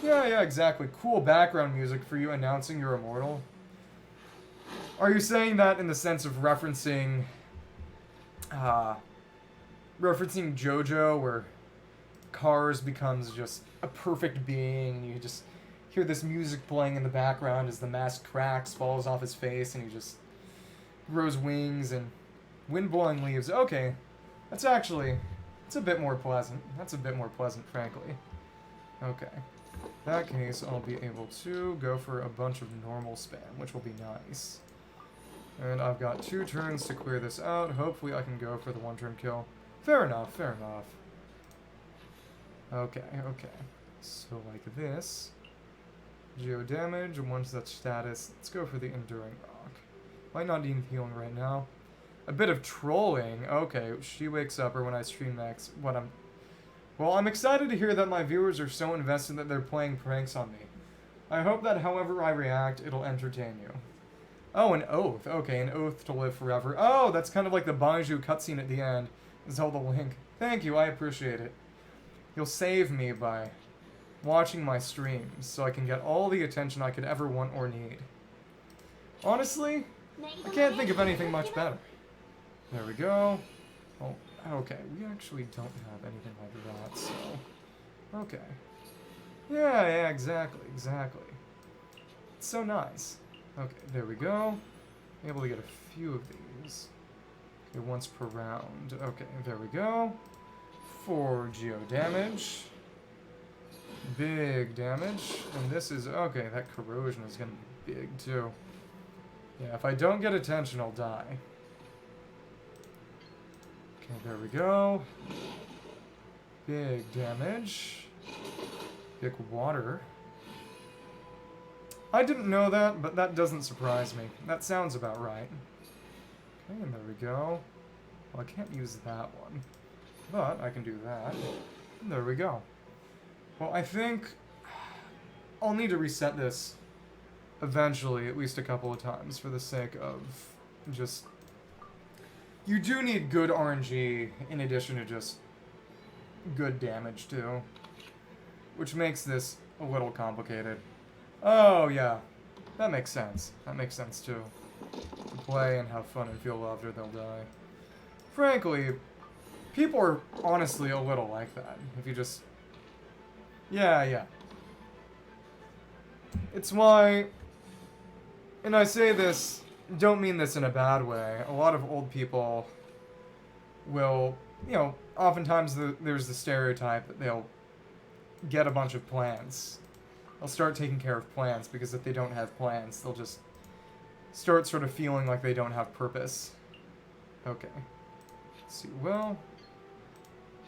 A: Yeah, exactly. Cool background music for you announcing you're immortal. Are you saying that in the sense of referencing JoJo, where Cars becomes just a perfect being, and you just hear this music playing in the background as the mask cracks, falls off his face, and he just grows wings and wind blowing leaves. Okay, it's a bit more pleasant. That's a bit more pleasant, frankly. Okay. In that case, I'll be able to go for a bunch of normal spam, which will be nice. And I've got 2 turns to clear this out. Hopefully I can go for the 1-turn kill. Fair enough, fair enough. Okay, okay. So like this. Geo damage, and once that's status, let's go for the Enduring Rock. Might not need healing right now. A bit of trolling. Okay, she wakes up, or when I stream next, well, I'm excited to hear that my viewers are so invested that they're playing pranks on me. I hope that however I react, it'll entertain you. Oh, an oath. Okay, an oath to live forever. Oh, that's kind of like the Banju cutscene at the end. Zelda Link. Thank you, I appreciate it. You'll save me by watching my streams, so I can get all the attention I could ever want or need. Honestly, I can't think of anything much better. There we go. Oh, okay. We actually don't have anything like that, so... okay. Yeah, exactly. It's so nice. Okay, there we go. Able to get a few of these. Okay, once per round. Okay, there we go. 4 geo damage. Big damage. And this is... okay, that corrosion is gonna be big, too. Yeah, if I don't get attention, I'll die. Okay, there we go. Big damage. Big water. I didn't know that, but that doesn't surprise me. That sounds about right. Okay, and there we go. Well, I can't use that one, but I can do that. And there we go. Well, I think I'll need to reset this eventually, at least a couple of times, for the sake of just... you do need good RNG in addition to just good damage, too. Which makes this a little complicated. Oh, yeah. That makes sense. That makes sense, too. To play and have fun and feel loved or they'll die. Frankly, people are honestly a little like that. If you just... yeah. It's why... and I say this, don't mean this in a bad way. A lot of old people will, you know, oftentimes there's the stereotype that they'll get a bunch of plants. They'll start taking care of plants because if they don't have plants, they'll just start sort of feeling like they don't have purpose. Okay. Let's see, well,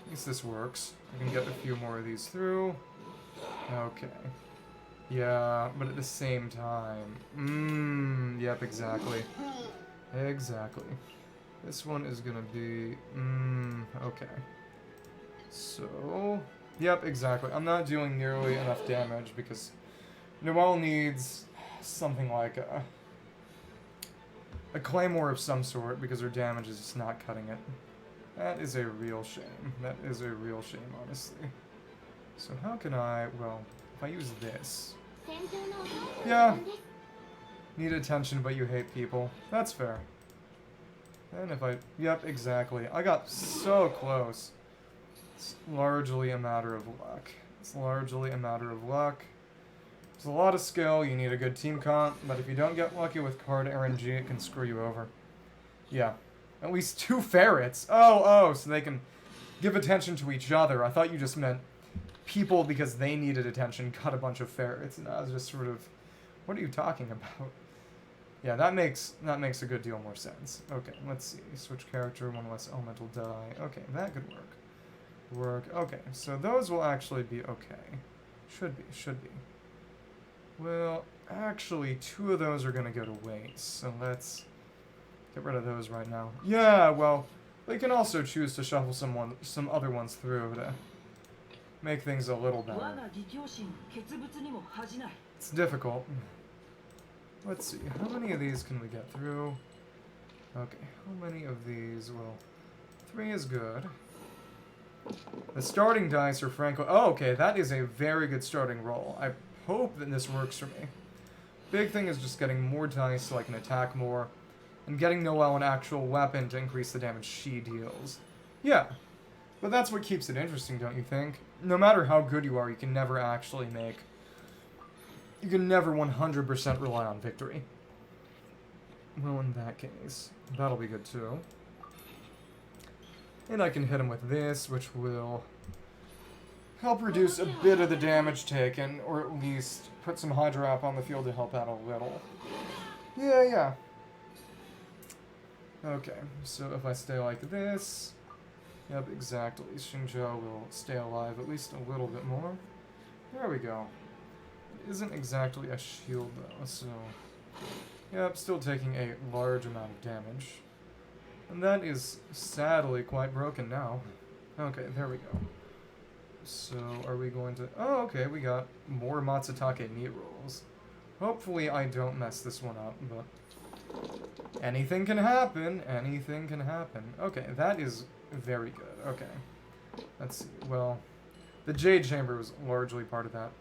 A: at least this works. I can get a few more of these through. Okay. Yeah, but at the same time... yep, exactly. Exactly. This one is gonna be... okay. So... yep, exactly. I'm not doing nearly enough damage because Noelle needs something like a claymore of some sort because her damage is just not cutting it. That is a real shame. That is a real shame, honestly. So how can I... Well, if I use this... Yeah. Need attention, but you hate people. That's fair. And if I... Yep, exactly. I got so close. It's largely a matter of luck. It's largely a matter of luck. There's a lot of skill, you need a good team comp, but if you don't get lucky with card RNG, it can screw you over. Yeah. At least 2 ferrets. Oh, so they can give attention to each other. I thought you just meant people because they needed attention cut a bunch of ferrets, and I was just sort of, what are you talking about? Yeah, that makes a good deal more sense. Okay, let's see. Switch character, 1 less elemental die. Okay, that could work. Okay, so those will actually be okay. Should be. Well, actually, 2 of those are going to go to waste, so let's get rid of those right now. Yeah, well, they can also choose to shuffle some other ones through to make things a little better. It's difficult. Let's see, how many of these can we get through? Okay, how many of these? Well, 3 is good. The starting dice are Franco. Oh, okay, that is a very good starting roll. I hope that this works for me. Big thing is just getting more dice so I can attack more, and getting Noelle an actual weapon to increase the damage she deals. Yeah, but that's what keeps it interesting, don't you think? No matter how good you are, you can never actually make... You can never 100% rely on victory. Well, in that case, that'll be good too. And I can hit him with this, which will help reduce a bit of the damage taken, or at least put some Hydra on the field to help out a little. Yeah. Okay, so if I stay like this... Yep, exactly. Xingqiu will stay alive at least a little bit more. There we go. It isn't exactly a shield, though, so... Yep, still taking a large amount of damage. And that is sadly quite broken now. Okay, there we go. So, are we going to... Oh, okay, we got more Matsutake meat rolls. Hopefully I don't mess this one up, but... Anything can happen. Anything can happen. Okay, that is very good. Okay. Let's see. Well, the Jade Chamber was largely part of that.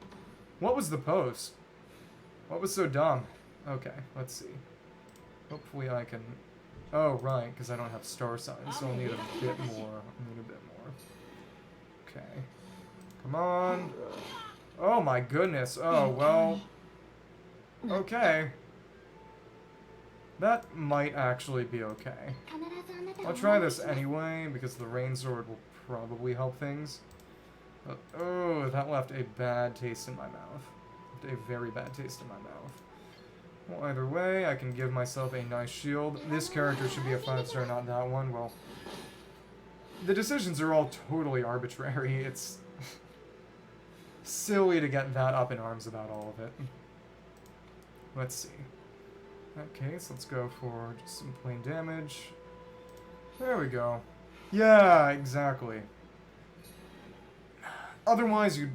A: What was the post? What was so dumb? Okay, let's see. Hopefully I can... Oh, right, because I don't have star signs, so I'll need a bit more. Okay. Come on. Oh my goodness. Oh, well. Okay. That might actually be okay. I'll try this anyway, because the Rain Sword will probably help things. But, oh, that left a bad taste in my mouth. A very bad taste in my mouth. Well, either way, I can give myself a nice shield. This character should be a 5-star, not that one. Well, the decisions are all totally arbitrary. It's silly to get that up in arms about all of it. Let's see. In that case, let's go for just some plain damage. There we go. Yeah, exactly. Otherwise, you'd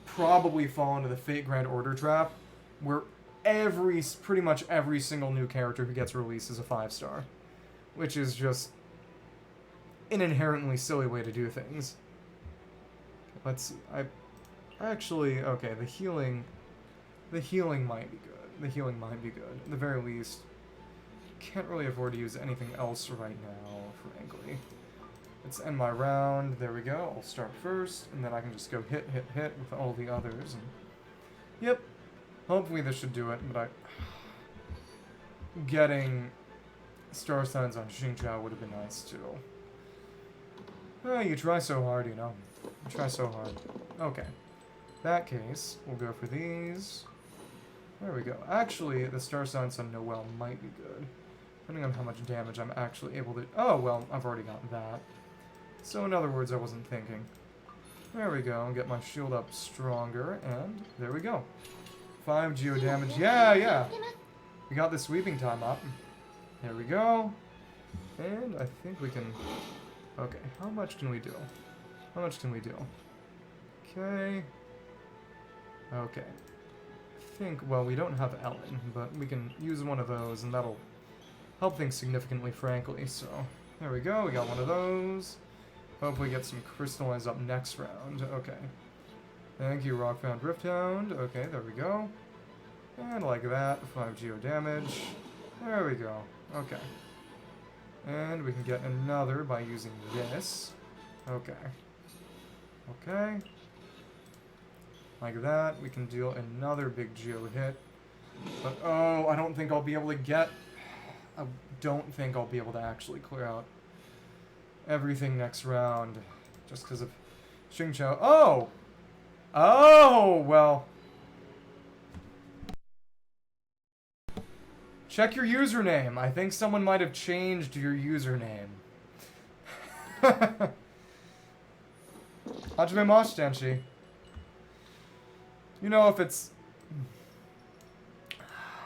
A: probably fall into the Fate Grand Order trap, where pretty much every single new character who gets released is a 5-star. Which is just an inherently silly way to do things. Let's see. Okay, the healing might be good. The healing might be good. At the very least, can't really afford to use anything else right now, frankly. Let's end my round. There we go. I'll start first, and then I can just go hit with all the others. And yep. Hopefully this should do it, but getting star signs on Xingqiu would have been nice, too. Oh, you try so hard, you know. You try so hard. Okay. In that case, we'll go for these. There we go. Actually, the star signs on Noelle might be good. Depending on how much damage I'm actually able to... Oh, well, I've already got that. So, in other words, I wasn't thinking. There we go. Get my shield up stronger, and there we go. 5 geo damage. Yeah. We got the sweeping time up. There we go. And I think we can... Okay, how much can we do? Okay. think, well, we don't have Ellen, but we can use one of those, and that'll help things significantly, frankly. So, there we go. We got one of those. Hopefully get some crystallized up next round. Okay. Thank you, Rockbound Rifthound. Okay, there we go. And like that, 5 geo damage. There we go. Okay. And we can get another by using this. Okay. Okay. Like that, we can deal another big geo hit. But, oh, I don't think I'll be able to get... I don't think I'll be able to actually clear out everything next round. Just because of Xingqiu. Oh! Oh, well. Check your username. I think someone might have changed your username. Hajimemasu, Tenshi. You know, if it's...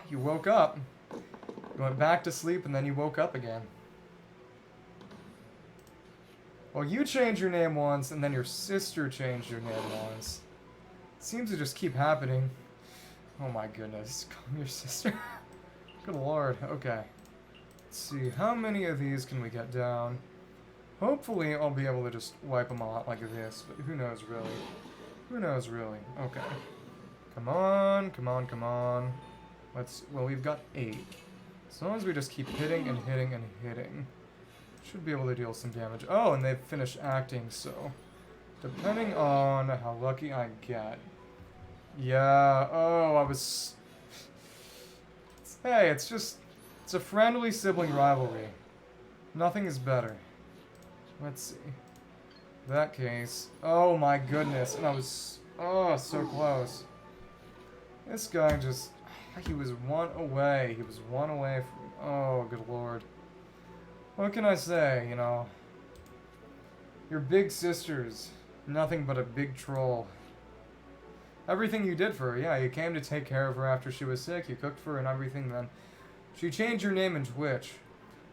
A: You woke up. You went back to sleep and then you woke up again. Well, you changed your name once and then your sister changed your name once. It seems to just keep happening. Oh my goodness. Call your sister. Good lord. Okay. Let's see. How many of these can we get down? Hopefully I'll be able to just wipe them all out like this, but who knows really. Who knows really. Okay. Come on, come on, come on. Well, we've got 8. As long as we just keep hitting and hitting and hitting, should be able to deal some damage. Oh, and they've finished acting, so depending on how lucky I get. Yeah, oh, I was... Hey, it's a friendly sibling rivalry. Nothing is better. Let's see. In that case, oh my goodness, and I was, oh, so close. This guy just, he was one away. He was one away from, oh, good lord. What can I say, you know? Your big sister's nothing but a big troll. Everything you did for her, yeah, you came to take care of her after she was sick, you cooked for her and everything, then she changed your name in Twitch.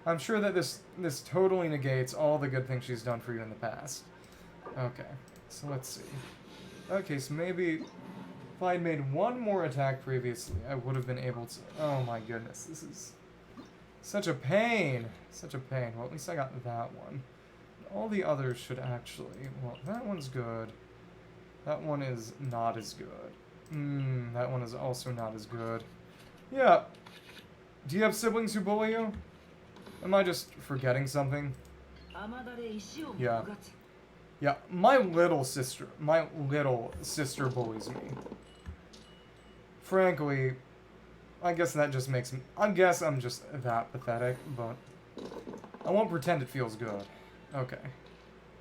A: I'm sure that this totally negates all the good things she's done for you in the past. Okay, so let's see. Okay, so maybe if I had made one more attack previously, I would have been able to... Oh my goodness, this is such a pain. Such a pain. Well, at least I got that one. All the others should actually... Well, that one's good. That one is not as good. That one is also not as good. Yeah. Do you have siblings who bully you? Am I just forgetting something? Yeah. Yeah, my little sister bullies me. Frankly, I guess that just makes me... I guess I'm just that pathetic, but I won't pretend it feels good. Okay.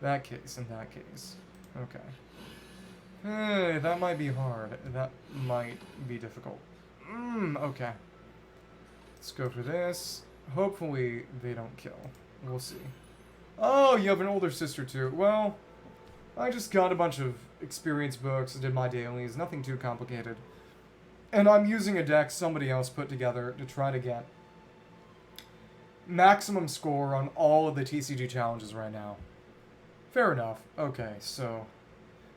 A: That case, in that case. Okay. Hey, that might be hard. That might be difficult. Okay. Let's go for this. Hopefully they don't kill. We'll see. Oh, you have an older sister too. Well, I just got a bunch of experience books, did my dailies, nothing too complicated. And I'm using a deck somebody else put together to try to get maximum score on all of the TCG challenges right now. Fair enough. Okay, so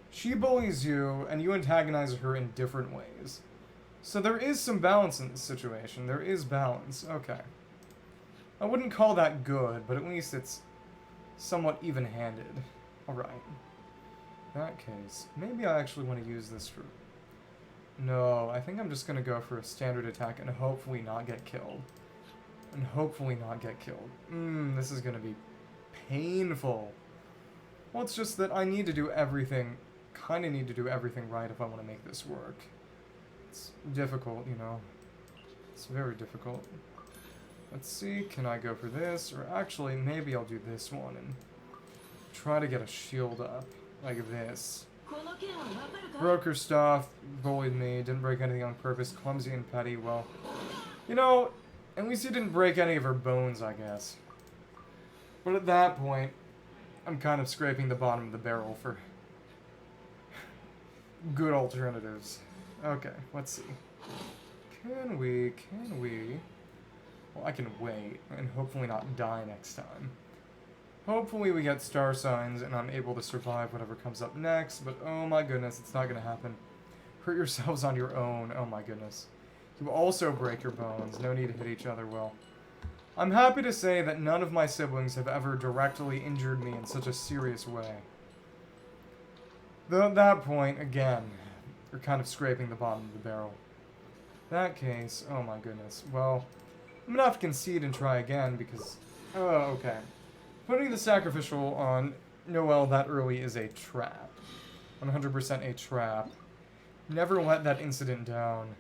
A: she bullies you, and you antagonize her in different ways. So there is some balance in this situation. There is balance. Okay. I wouldn't call that good, but at least it's somewhat even-handed. Alright. In that case, maybe I actually want to use this for... No, I think I'm just going to go for a standard attack and hopefully not get killed. And hopefully not get killed. This is going to be painful. Well, it's just that I need to do everything... Kind of need to do everything right if I want to make this work. It's difficult, you know. It's very difficult. Let's see, can I go for this? Or actually, maybe I'll do this one and try to get a shield up, like this. Broke her stuff, bullied me, didn't break anything on purpose, clumsy and petty. Well, you know, at least he didn't break any of her bones, I guess. But at that point, I'm kind of scraping the bottom of the barrel for good alternatives. Okay, let's see. Can we... Well, I can wait, and hopefully not die next time. Hopefully we get star signs, and I'm able to survive whatever comes up next, but oh my goodness, it's not gonna happen. Hurt yourselves on your own. Oh my goodness. You will also break your bones. No need to hit each other, Will. I'm happy to say that none of my siblings have ever directly injured me in such a serious way. Though at that point, again, you're kind of scraping the bottom of the barrel. In that case, oh my goodness. Well, I'm gonna have to concede and try again because... Oh, okay. Putting the sacrificial on Noelle that early is a trap. 100% a trap. Never let that incident down.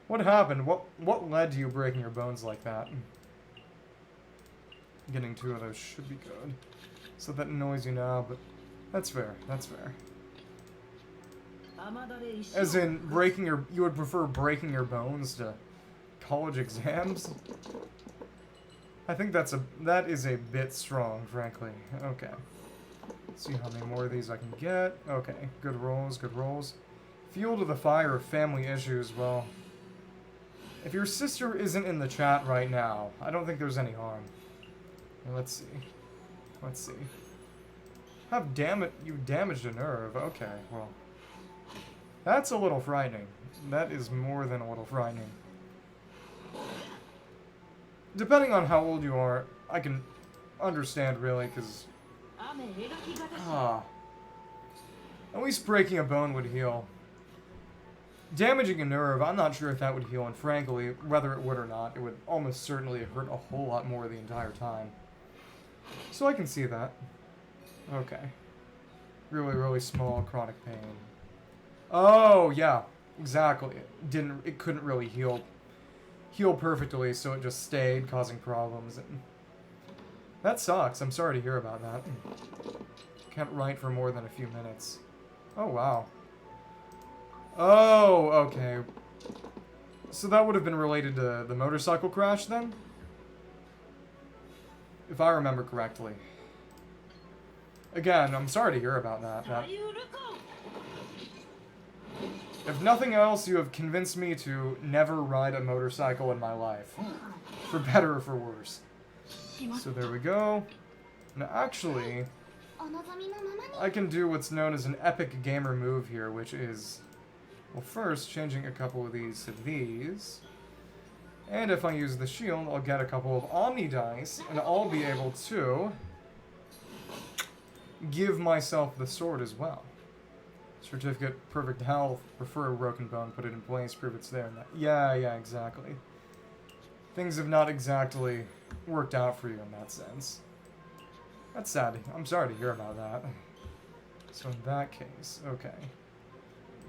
A: What happened? What led to you breaking your bones like that? Getting 2 of those should be good. So that annoys you now, but that's fair. That's fair. As in, breaking your... You would prefer breaking your bones to college exams? I think that is a bit strong, frankly. Okay. Let's see how many more of these I can get. Okay. Good rolls, good rolls. Fuel to the fire of family issues, well... If your sister isn't in the chat right now, I don't think there's any harm. Let's see. Let's see. You damaged a nerve. Okay, well. That's a little frightening. That is more than a little frightening. Depending on how old you are, I can understand, really, because... At least breaking a bone would heal. Damaging a nerve, I'm not sure if that would heal, and frankly, whether it would or not, it would almost certainly hurt a whole lot more the entire time. So I can see that. Okay. Really, really small chronic pain. Oh, yeah, exactly. It couldn't really heal perfectly, so it just stayed, causing problems. And that sucks. I'm sorry to hear about that. Can't write for more than a few minutes. Oh, wow. Oh, okay. So that would have been related to the motorcycle crash, then? If I remember correctly. Again, I'm sorry to hear about that. If nothing else, you have convinced me to never ride a motorcycle in my life. For better or for worse. So there we go. Now, actually, I can do what's known as an epic gamer move here, which is... Well, first, changing a couple of these to these. And if I use the shield, I'll get a couple of Omni dice, and I'll be able to give myself the sword as well. Certificate, perfect health, refer a broken bone, put it in place, prove it's there. Yeah, exactly. Things have not exactly worked out for you in that sense. That's sad. I'm sorry to hear about that. So in that case, okay.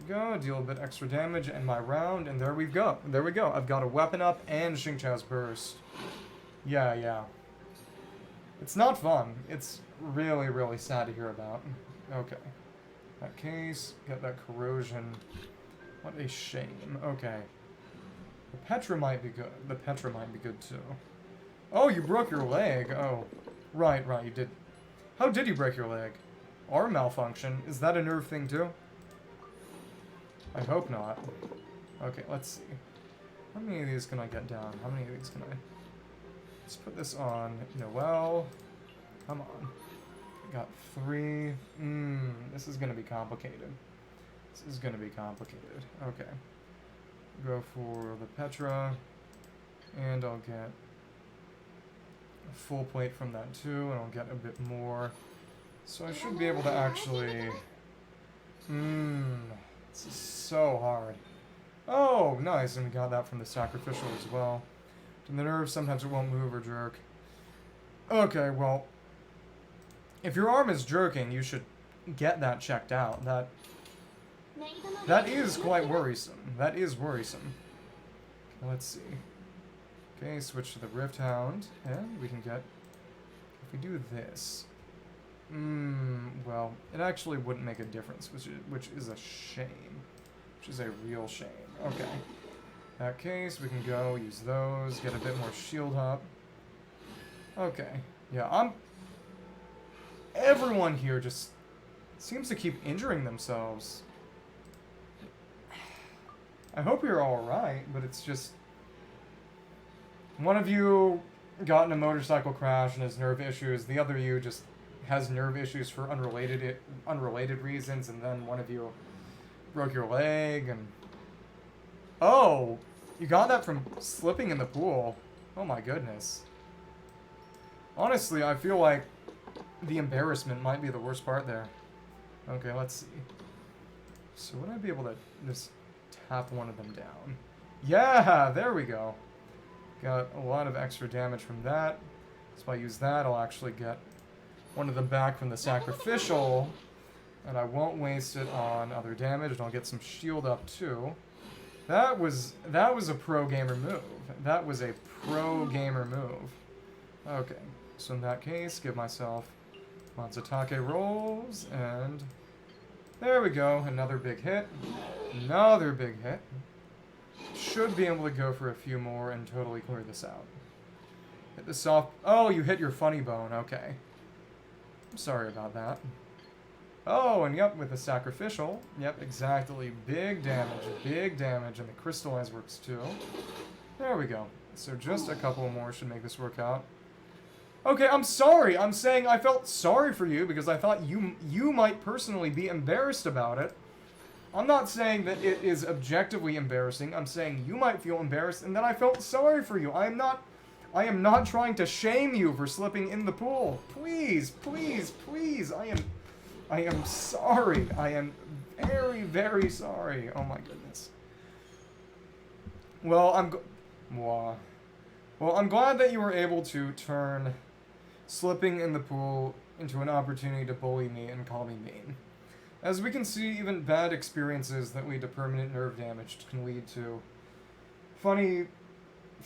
A: Go, deal a bit extra damage, and my round, and there we go. There we go. I've got a weapon up and Xingqiao's burst. Yeah. It's not fun. It's really, really sad to hear about. Okay. That case, get that corrosion. What a shame. Okay. The Petra might be good. The Petra might be good, too. Oh, you broke your leg. Oh. Right, you did. How did you break your leg? Arm malfunction. Is that a nerve thing, too? I hope not. Okay, let's see. How many of these can I get down? How many of these can I... Let's put this on Noelle. Come on. I got 3. This is going to be complicated. This is going to be complicated. Okay. Go for the Petra. And I'll get a full plate from that too, and I'll get a bit more. So I should be able to actually... This is so hard. Oh, nice, and we got that from the sacrificial as well. And the nerve, sometimes it won't move or jerk. Okay, well, if your arm is jerking, you should get that checked out. That is quite worrisome. That is worrisome. Okay, let's see. Okay, switch to the Rift Hound, and we can get... If we do this... well, it actually wouldn't make a difference, which is a shame. Which is a real shame. Okay. In that case, we can go, use those, get a bit more shield up. Okay. Yeah, everyone here just seems to keep injuring themselves. I hope you're alright, but it's just... One of you got in a motorcycle crash and has nerve issues, the other you just has nerve issues for unrelated reasons, and then one of you broke your leg and... Oh! You got that from slipping in the pool. Oh my goodness. Honestly, I feel like the embarrassment might be the worst part there. Okay, let's see. So would I be able to just tap one of them down? Yeah, there we go. Got a lot of extra damage from that. So if I use that, I'll actually get one of them back from the sacrificial. And I won't waste it on other damage, and I'll get some shield up too. That was a pro gamer move. That was a pro gamer move. Okay, so in that case, give myself Matsutake rolls, and there we go. Another big hit. Another big hit. Should be able to go for a few more and totally clear this out. Hit the soft... Oh, you hit your funny bone. Okay. I'm sorry about that. Oh, and yep, with the sacrificial. Yep, exactly. Big damage. Big damage. And the crystallize works too. There we go. So just a couple more should make this work out. Okay, I'm sorry. I'm saying I felt sorry for you because I thought you might personally be embarrassed about it. I'm not saying that it is objectively embarrassing. I'm saying you might feel embarrassed and that I felt sorry for you. I am not trying to shame you for slipping in the pool. Please, please, please. I am sorry. I am very, very sorry. Oh my goodness. Well, I'm glad that you were able to turn slipping in the pool into an opportunity to bully me and call me mean. As we can see, even bad experiences that lead to permanent nerve damage can lead to funny,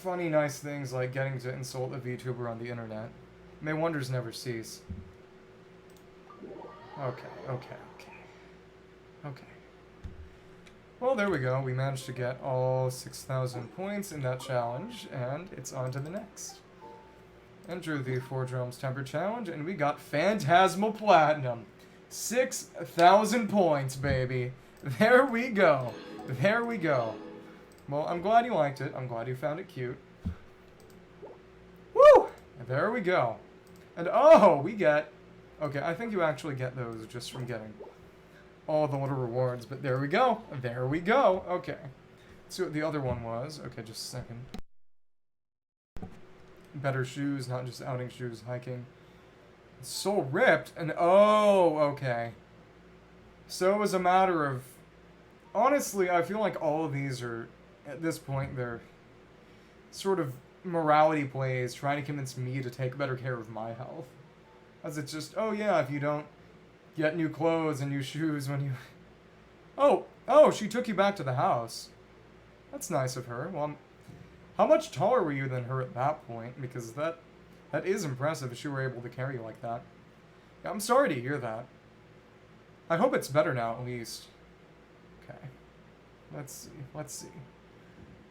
A: nice things like getting to insult a VTuber on the internet. May wonders never cease. Okay. Well, there we go. We managed to get all 6,000 points in that challenge, and it's on to the next. Enter the Forge Realms Temper Challenge, and we got Phantasmal Platinum. 6,000 points, baby. There we go. There we go. Well, I'm glad you liked it. I'm glad you found it cute. Woo! There we go. And oh, we get... Okay, I think you actually get those just from getting all the little rewards, but there we go. There we go. Okay. Let's see what the other one was. Okay, just a second. Better shoes, not just outing shoes, hiking. Soul ripped, and oh, okay. So it was a matter of... Honestly, I feel like all of these are, at this point, they're sort of morality plays, trying to convince me to take better care of my health. As it's just, oh yeah, if you don't get new clothes and new shoes when you... Oh, she took you back to the house. That's nice of her. Well, how much taller were you than her at that point? Because that is impressive if she were able to carry you like that. Yeah, I'm sorry to hear that. I hope it's better now, at least. Okay. Let's see.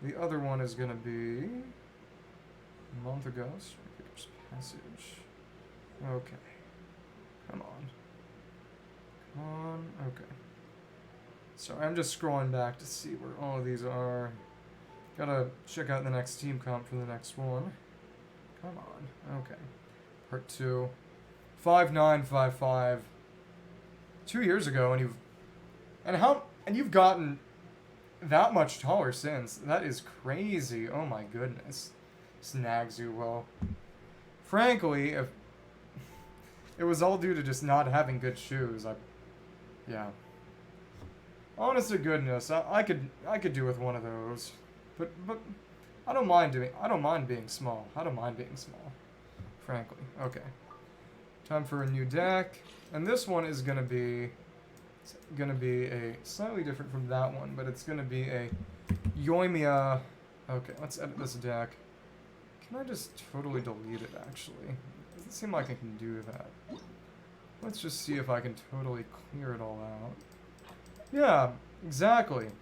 A: The other one is gonna be... A month ago, Strike's Passage. Okay. Come on. Okay. Sorry, I'm just scrolling back to see where all of these are. Gotta check out the next team comp for the next one. Come on. Okay. Part 2. 5955. 2 years ago, and you've gotten that much taller since. That is crazy. Oh my goodness. Snagzu, well, frankly, if it was all due to just not having good shoes, yeah. Honest to goodness, I could do with one of those, but I don't mind being small. Frankly. Okay. Time for a new deck, and this one is gonna be a slightly different from that one, but it's gonna be a Yoimiya. Okay, let's edit this deck. Can I just totally delete it, actually? Doesn't seem like I can do that. Let's just see if I can totally clear it all out. Yeah, exactly.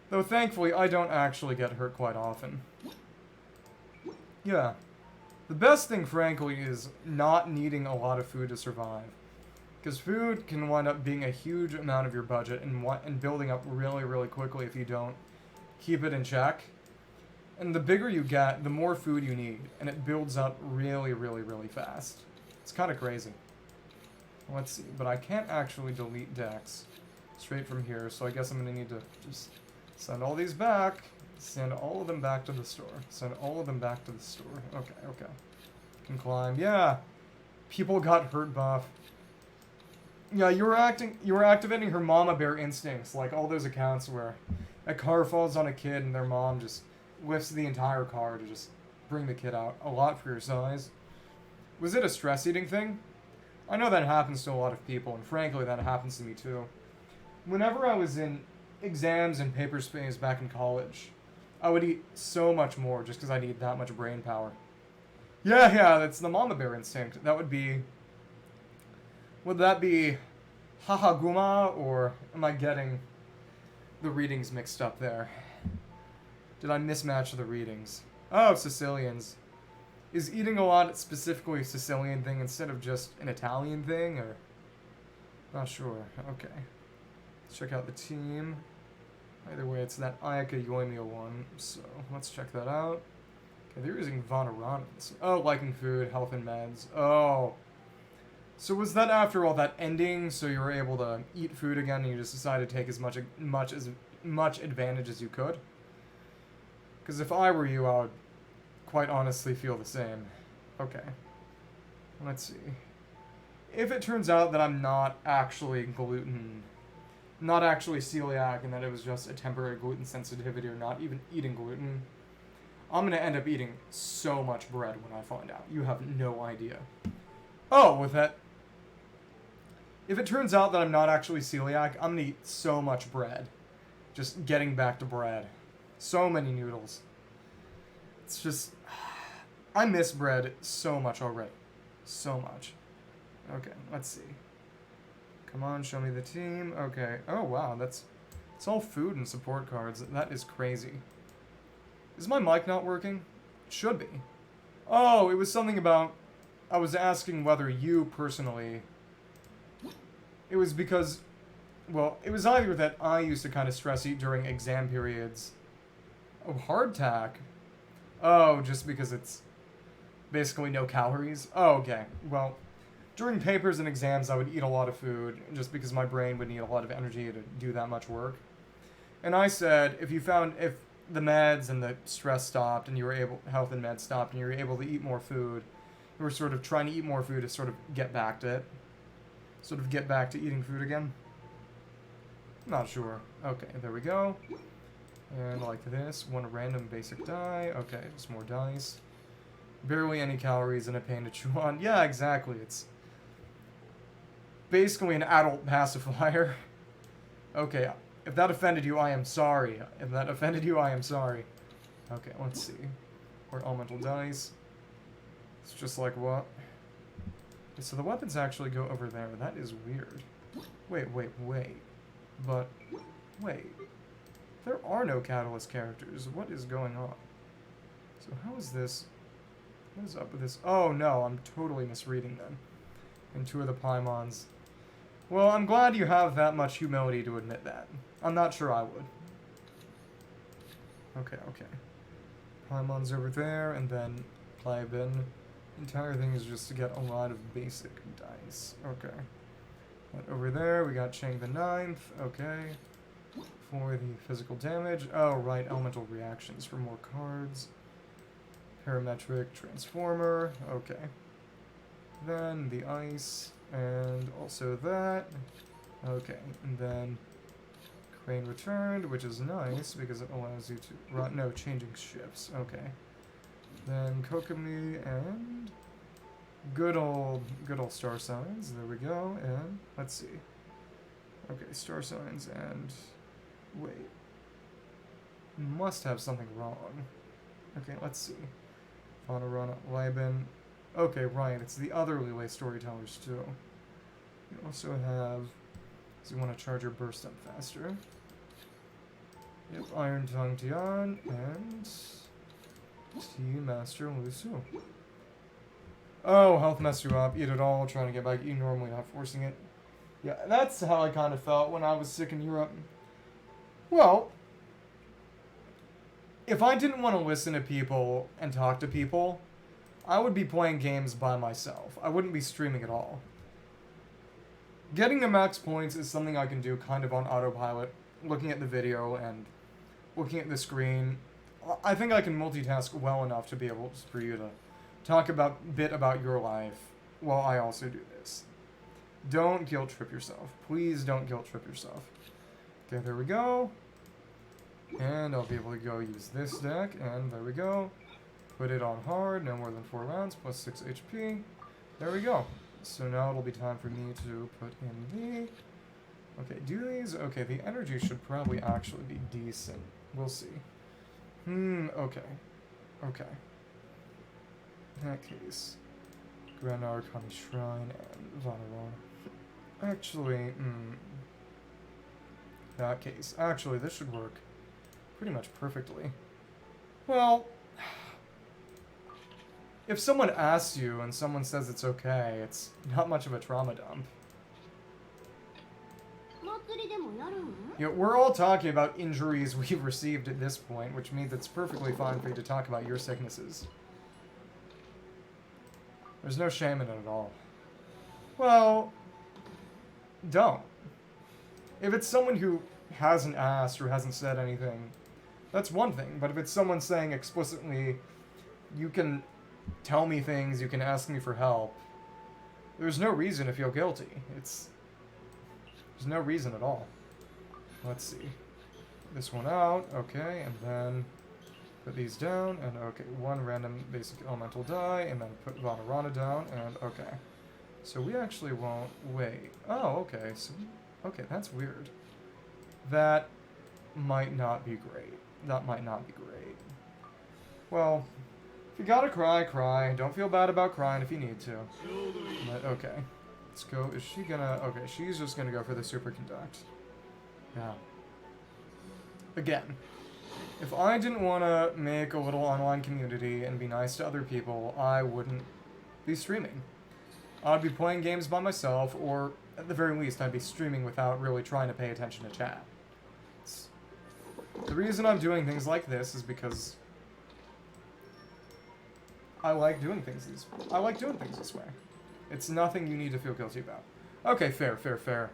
A: Though thankfully, I don't actually get hurt quite often. Yeah. The best thing, frankly, is not needing a lot of food to survive. Because food can wind up being a huge amount of your budget and building up really, really quickly if you don't keep it in check. And the bigger you get, the more food you need, and it builds up really, really, really fast. It's kind of crazy. Let's see, but I can't actually delete decks. straight from here. So I guess I'm gonna need to just send all these back. Send all of them back to the store. Send all of them back to the store. Okay, okay. Can climb. Yeah. People got hurt buff. Yeah, you were activating her mama bear instincts, like all those accounts where a car falls on a kid and their mom just lifts the entire car to just bring the kid out. A lot for your size. Was it a stress eating thing? I know that happens to a lot of people, and frankly, that happens to me too. Whenever I was in exams and paper space back in college, I would eat so much more just because I need that much brain power. Yeah, that's the mama bear instinct. That would be... Would that be Hahaguma, or am I getting the readings mixed up there? Did I mismatch the readings? Oh, Sicilians. Is eating a lot specifically a Sicilian thing instead of just an Italian thing, or? Not sure. Okay. Let's check out the team. Either way, it's that Ayaka Yoimiya one, so let's check that out. Okay, they're using Vanarans. Oh, liking food, health and meds. Oh. So was that after all that ending, so you were able to eat food again and you just decided to take as much advantage as you could? Because if I were you, I would quite honestly feel the same. Okay. Let's see. If it turns out that I'm not actually not actually celiac, and that it was just a temporary gluten sensitivity or not even eating gluten, I'm going to end up eating so much bread when I find out. You have no idea. Oh, with that... If it turns out that I'm not actually celiac, I'm going to eat so much bread. Just getting back to bread. So many noodles. It's just... I miss bread so much already. So much. Okay, let's see. Come on, show me the team. Okay. Oh, wow, it's all food and support cards. That is crazy. Is my mic not working? It should be. Oh, it was something about... I was asking whether you personally... It was because... Well, it was either that I used to kind of stress eat during exam periods. Oh, hardtack. Oh, just because it's basically no calories? Oh, okay. Well, during papers and exams, I would eat a lot of food just because my brain would need a lot of energy to do that much work. And I said, if the meds and the stress stopped and you were able, health and meds stopped and you were able to eat more food, you were sort of trying to eat more food to sort of get back to it. Sort of get back to eating food again. Not sure. Okay, there we go. And like this, one random basic die. Okay, just more dice. Barely any calories and a pain to chew on. Yeah, exactly. It's basically an adult pacifier. Okay, if that offended you, I am sorry. If that offended you, I am sorry. Okay, let's see. More elemental dice. It's just like what? Okay, so the weapons actually go over there. That is weird. Wait. But, wait. There are no Catalyst characters. What is going on? So how is this? What is up with this? Oh no, I'm totally misreading them. And two of the Paimons. Well, I'm glad you have that much humility to admit that. I'm not sure I would. Okay. Paimon's over there, and then Plaibin. Entire thing is just to get a lot of basic dice. Okay. And over there, we got Chang the Ninth. Okay. For the physical damage. Oh, right, elemental reactions for more cards. Parametric transformer. Okay. Then the ice, and also that. Okay, and then Crane returned, which is nice because it allows you to... No, changing ships. Okay. Then Kokomi and good old star signs. There we go. And let's see. Okay, star signs and wait. Must have something wrong. Okay, let's see. Vanarana, Liben. Okay, right. It's the other Lele storytellers too. You also have. So you want to charge your burst up faster. Yep, Iron Tongue Tian and Tea Master Lusu. Oh, health messed you up. Eat it all. Trying to get back. You normally not forcing it. Yeah, that's how I kind of felt when I was sick in Europe. Well, if I didn't want to listen to people and talk to people, I would be playing games by myself. I wouldn't be streaming at all. Getting the max points is something I can do kind of on autopilot, looking at the video and looking at the screen. I think I can multitask well enough to be able for you to talk bit about your life while I also do this. Don't guilt trip yourself. Please don't guilt trip yourself. Okay, there we go. And I'll be able to go use this deck, and there we go. Put it on hard, no more than 4 rounds, plus 6 HP. There we go. So now it'll be time for me to put in the... Okay, do these? Okay, the energy should probably actually be decent. We'll see. Okay. Okay. In that case, Grand Arcani Shrine and Vanarana. Actually, that case. Actually, this should work pretty much perfectly. Well, if someone asks you and someone says it's okay, it's not much of a trauma dump. You know, we're all talking about injuries we've received at this point, which means it's perfectly fine for you to talk about your sicknesses. There's no shame in it at all. Well, don't. If it's someone who hasn't asked or hasn't said anything, that's one thing. But if it's someone saying explicitly, you can tell me things, you can ask me for help, there's no reason to feel guilty. There's no reason at all. Let's see. This one out, okay, and then put these down, and okay, one random basic elemental die, and then put Vanarana down, and okay. So we actually won't wait. Oh, okay, so, okay, that's weird. That might not be great. That might not be great. Well, if you gotta cry, cry. Don't feel bad about crying if you need to. But, okay. Let's go. Is she gonna... Okay, she's just gonna go for the superconduct. Yeah. Again, if I didn't want to make a little online community and be nice to other people, I wouldn't be streaming. I'd be playing games by myself, or at the very least, I'd be streaming without really trying to pay attention to chat. The reason I'm doing things like this is because I like doing things this way. It's nothing you need to feel guilty about. Okay, fair, fair, fair.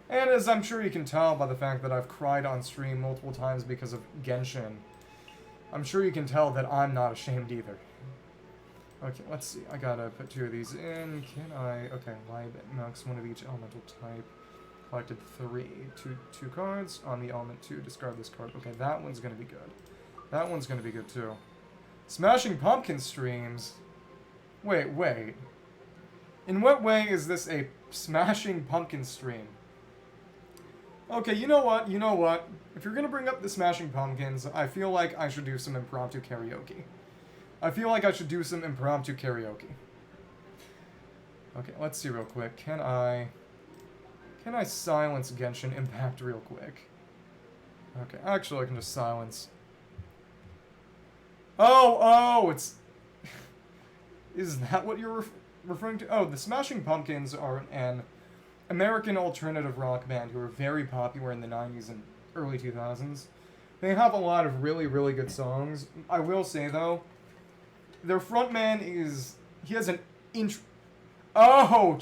A: And as I'm sure you can tell by the fact that I've cried on stream multiple times because of Genshin, I'm sure you can tell that I'm not ashamed either. Okay, let's see. I gotta put 2 of these in. Can I... Okay, live max 1 of each elemental type. Collected 3. Two cards. On the element 2, discard this card. Okay, that one's gonna be good. That one's gonna be good too. Smashing Pumpkin streams. Wait. In what way is this a Smashing Pumpkin stream? Okay, you know what? If you're gonna bring up the Smashing Pumpkins, I feel like I should do some impromptu karaoke. Okay, let's see real quick. Can I silence Genshin Impact real quick? Okay, actually I can just silence. Oh, it's... Is that what you're referring to? Oh, the Smashing Pumpkins are an American alternative rock band who were very popular in the 90s and early 2000s. They have a lot of really, really good songs. I will say, though, their frontman is... He has an Oh!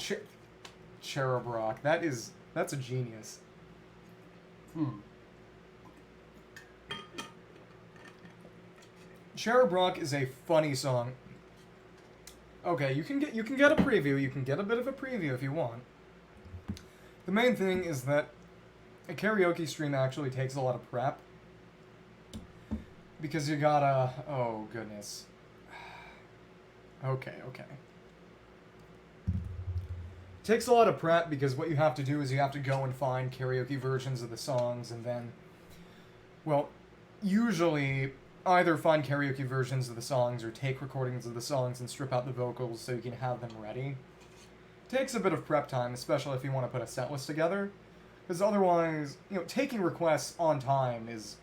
A: Cherub Rock. That's a genius. Cherub Rock is a funny song. Okay, you can get a preview. You can get a bit of a preview if you want. The main thing is that a karaoke stream actually takes a lot of prep. Because you gotta... Oh, goodness. Okay. Takes a lot of prep because what you have to do is you have to go and find karaoke versions of the songs and then... Well, usually either find karaoke versions of the songs or take recordings of the songs and strip out the vocals so you can have them ready. Takes a bit of prep time, especially if you want to put a set list together. Because otherwise, taking requests in time is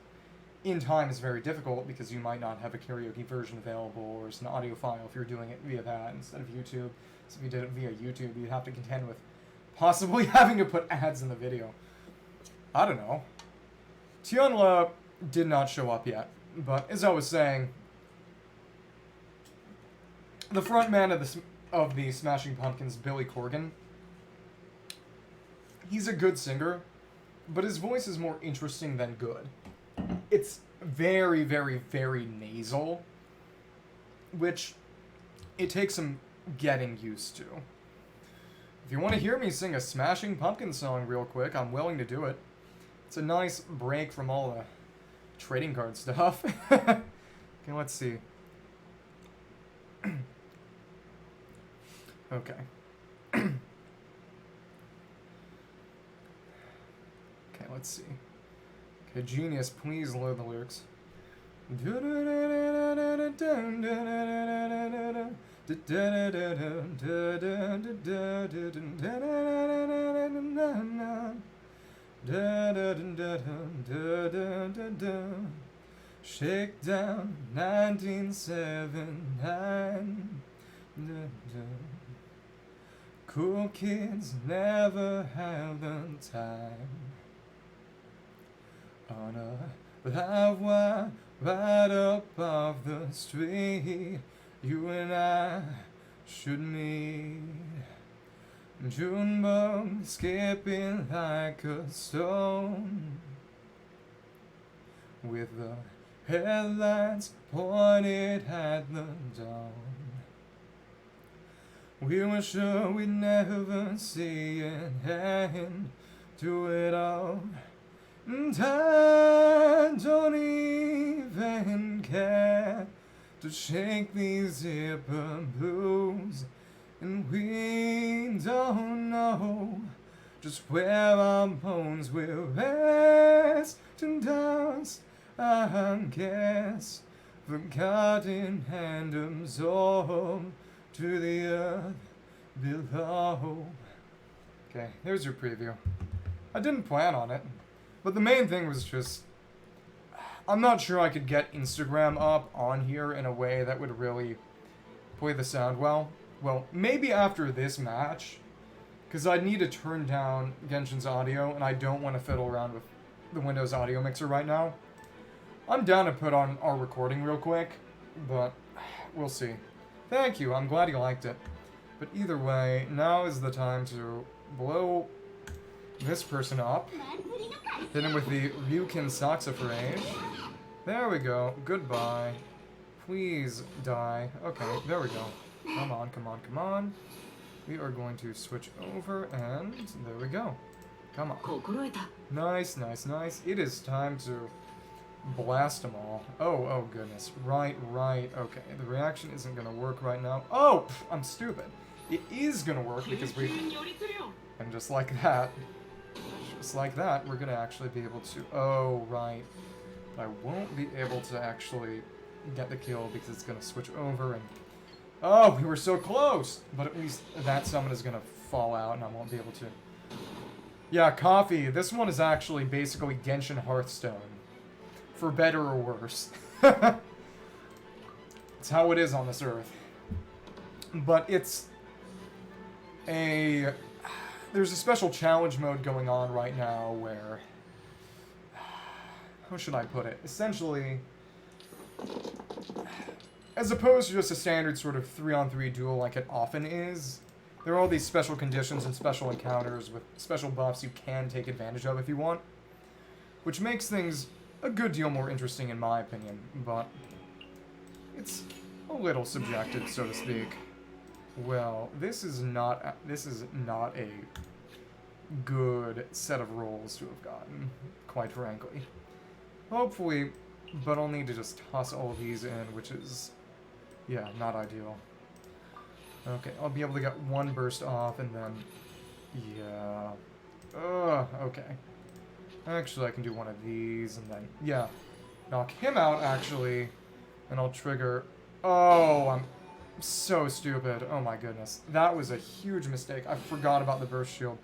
A: very difficult because you might not have a karaoke version available or it's an audio file if you're doing it via that instead of YouTube. So if you did it via YouTube, you'd have to contend with possibly having to put ads in the video. I don't know. Tianla did not show up yet, but as I was saying, the frontman of the Smashing Pumpkins, Billy Corgan, He's a good singer, but his voice is more interesting than good. It's very, very, very nasal, which it takes some getting used to. If you want to hear me sing a Smashing Pumpkins song real quick, I'm willing to do it. It's a nice break from all the trading card stuff. Okay, let's see. Okay. Okay, let's see. Okay, Genius, please load the lyrics. Shakedown 1979. Cool kids never have the time. On a live wire right up off the street, you and I should meet. Junebug skipping like a stone, with the headlights pointed at the dawn. We were sure we'd never see an end to it all. And I don't even care to shake these zipper blues. And we don't know just where our bones will rest in dust, I guess, forgotten and absorbed to the earth below. Okay, here's your preview. I didn't plan on it, but the main thing was just, I'm not sure I could get Instagram up on here in a way that would really play the sound well. Well, maybe after this match, because I'd need to turn down Genshin's audio, and I don't want to fiddle around with the Windows audio mixer right now. I'm down to put on our recording real quick, but we'll see. Thank you, I'm glad you liked it. But either way, now is the time to blow this person up. Hit him with the Ryukin Saxifrage. There we go. Goodbye. Please die. Okay, there we go. Come on, come on, come on. We are going to switch over, and there we go. Come on. Nice, nice, nice. It is time to blast them all. Oh, oh goodness. Right, right. Okay, the reaction isn't going to work right now. Oh, I'm stupid. It is going to work because we... And just like that, we're going to actually be able to... Oh, right. I won't be able to actually get the kill because it's going to switch over and... Oh, we were so close! But at least that summon is going to fall out and I won't be able to... Yeah, coffee. This one is actually basically Genshin Hearthstone. For better or worse. It's how it is on this earth. But it's a... There's a special challenge mode going on right now where... How should I put it? Essentially... As opposed to just a standard sort of 3-on-3 duel like it often is, there are all these special conditions and special encounters with special buffs you can take advantage of if you want. Which makes things a good deal more interesting in my opinion, but it's a little subjective, so to speak. Well, this is not a good set of roles to have gotten, quite frankly. Hopefully, but I'll need to just toss all these in, which is, yeah, not ideal. Okay, I'll be able to get one burst off, and then, yeah. Okay. Actually, I can do one of these, and then, yeah. Knock him out, actually, and I'll trigger... Oh, I'm so stupid. Oh my goodness. That was a huge mistake. I forgot about the burst shield.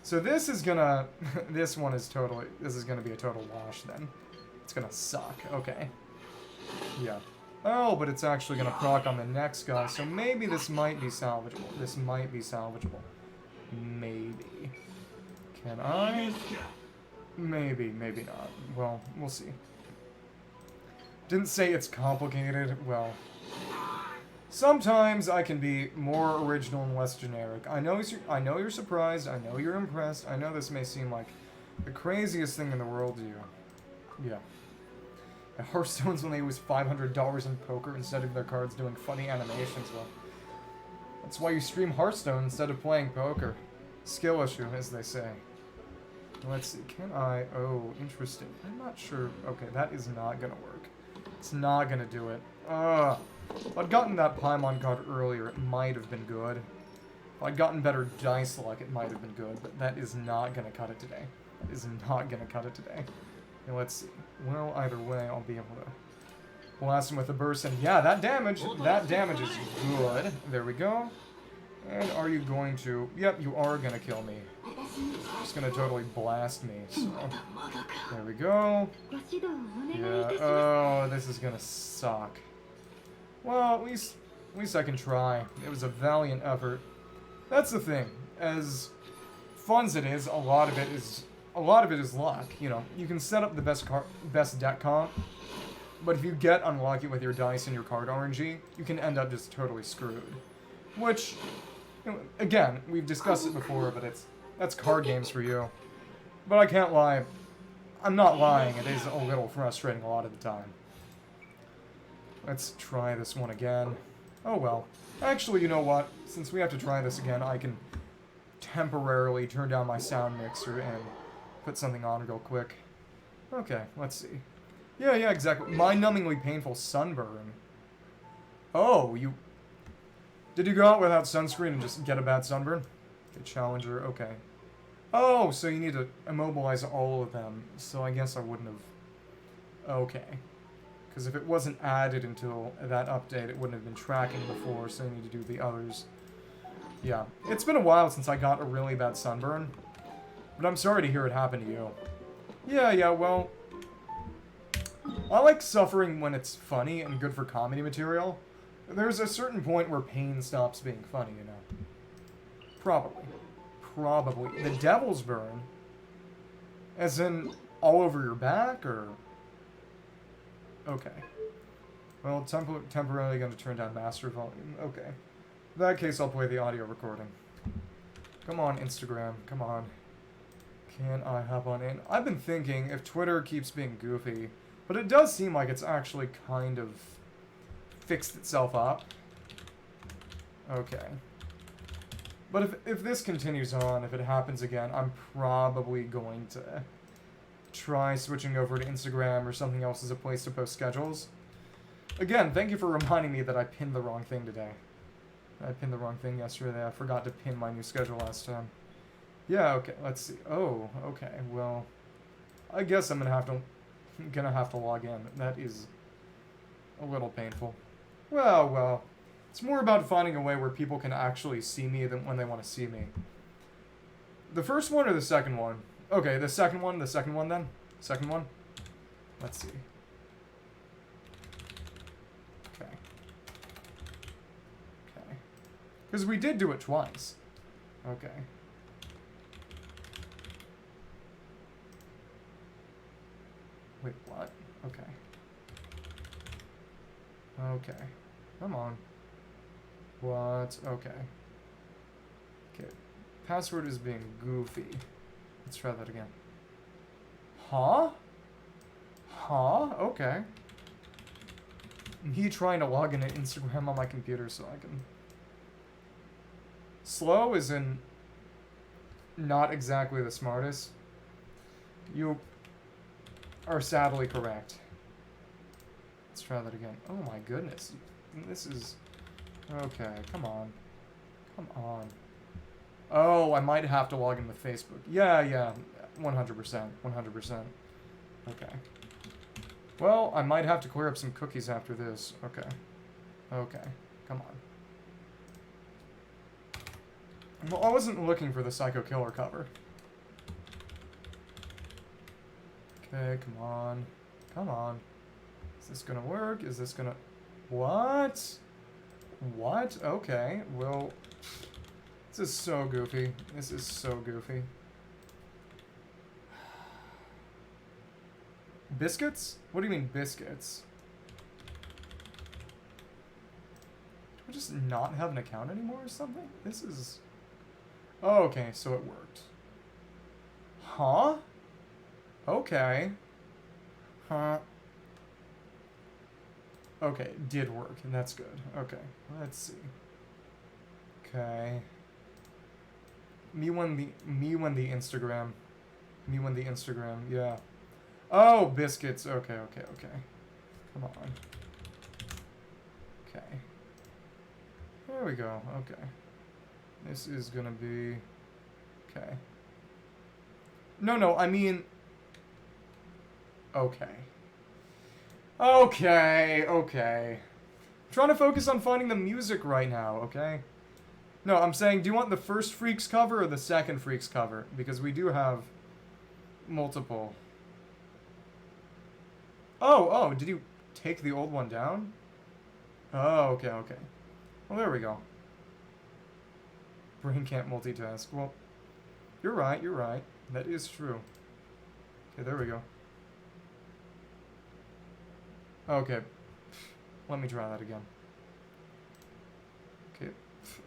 A: So this is gonna... This one is totally... This is gonna be a total wash, then. It's gonna suck. Okay. Yeah. Oh, but it's actually gonna proc on the next guy, so maybe this might be salvageable. This might be salvageable. Maybe. Can I? Maybe, maybe not. Well, we'll see. Didn't say it's complicated. Well, Sometimes I can be more original and less generic. I know you're surprised. I know you're impressed. I know this may seem like the craziest thing in the world to you. Yeah. At Hearthstone's when they use $500 in poker instead of their cards doing funny animations. Well, that's why you stream Hearthstone instead of playing poker. Skill issue, as they say. Let's see. Can I? Oh, interesting. I'm not sure. Okay, that is not gonna work. It's not gonna do it. Ugh. If I'd gotten that Paimon card earlier, it might have been good. If I'd gotten better dice luck, it might have been good, but that is not gonna cut it today. That is not gonna cut it today. Okay, let's see. Well, either way, I'll be able to blast him with a burst, and yeah, that damage is good. There we go. And are you going to... Yep, you are gonna kill me. Just gonna totally blast me, so... There we go. Yeah, oh, this is gonna suck. Well, at least I can try. It was a valiant effort. That's the thing. As fun as it is, a lot of it is luck. You know, you can set up the best deck comp, but if you get unlucky with your dice and your card RNG, you can end up just totally screwed. Which, you know, again, we've discussed it before, but that's card games for you. But I can't lie. I'm not lying. It is a little frustrating a lot of the time. Let's try this one again. Oh well. Actually, you know what? Since we have to try this again, I can temporarily turn down my sound mixer and put something on real quick. Okay, let's see. Yeah, exactly. Mind-numbingly painful sunburn. Oh, you... Did you go out without sunscreen and just get a bad sunburn? Okay, Challenger, okay. Oh, so you need to immobilize all of them. So I guess I wouldn't have... Okay. Because if it wasn't added until that update, it wouldn't have been tracking before, so you need to do the others. Yeah. It's been a while since I got a really bad sunburn. But I'm sorry to hear it happen to you. Yeah, well... I like suffering when it's funny and good for comedy material. There's a certain point where pain stops being funny, you know. Probably. The Devil's Burn? As in, all over your back, or... Okay. Well, temporarily going to turn down master volume. Okay. In that case, I'll play the audio recording. Come on, Instagram. Come on. Can I hop on in? I've been thinking, if Twitter keeps being goofy, but it does seem like it's actually kind of fixed itself up. Okay. But if this continues on, if it happens again, I'm probably going to try switching over to Instagram or something else as a place to post schedules. Again, thank you for reminding me that I pinned the wrong thing today. I pinned the wrong thing yesterday. I forgot to pin my new schedule last time. Yeah, okay, let's see. Oh, okay, well, I guess I'm gonna have to log in. That is a little painful. Well, it's more about finding a way where people can actually see me than when they want to see me. The first one or the second one? Okay, the second one then? Second one? Let's see. Okay. Because we did do it twice. Okay. Wait, what? Okay. Okay. Come on. What? Okay. Okay. Password is being goofy. Let's try that again. Huh? Okay. Me trying to log into Instagram on my computer so I can... Slow is in... not exactly the smartest. You are sadly correct. Let's try that again. Oh my goodness. This is... Okay, come on. Come on. Oh, I might have to log in with Facebook. Yeah, 100%. Okay. Well, I might have to clear up some cookies after this. Okay, come on. Well, I wasn't looking for the Psycho Killer cover. Okay, come on. Is this gonna work? Is this gonna... What? Okay, well... This is so goofy. Biscuits? What do you mean, biscuits? I just not have an account anymore or something? This is... Oh, okay, so it worked. Huh? Okay. Huh. Okay, it did work, and that's good. Okay, let's see. Okay. Me when the Instagram. Me when the Instagram, yeah. Oh, biscuits. Okay. Come on. Okay. There we go. Okay. This is gonna be... Okay. No, I mean... Okay. Okay. I'm trying to focus on finding the music right now, okay? No, I'm saying, do you want the first Freaks cover or the second Freaks cover? Because we do have multiple. Oh, did you take the old one down? Oh, okay. Well, there we go. Brain can't multitask. Well, you're right. That is true. Okay, there we go. Okay. Let me try that again. Okay,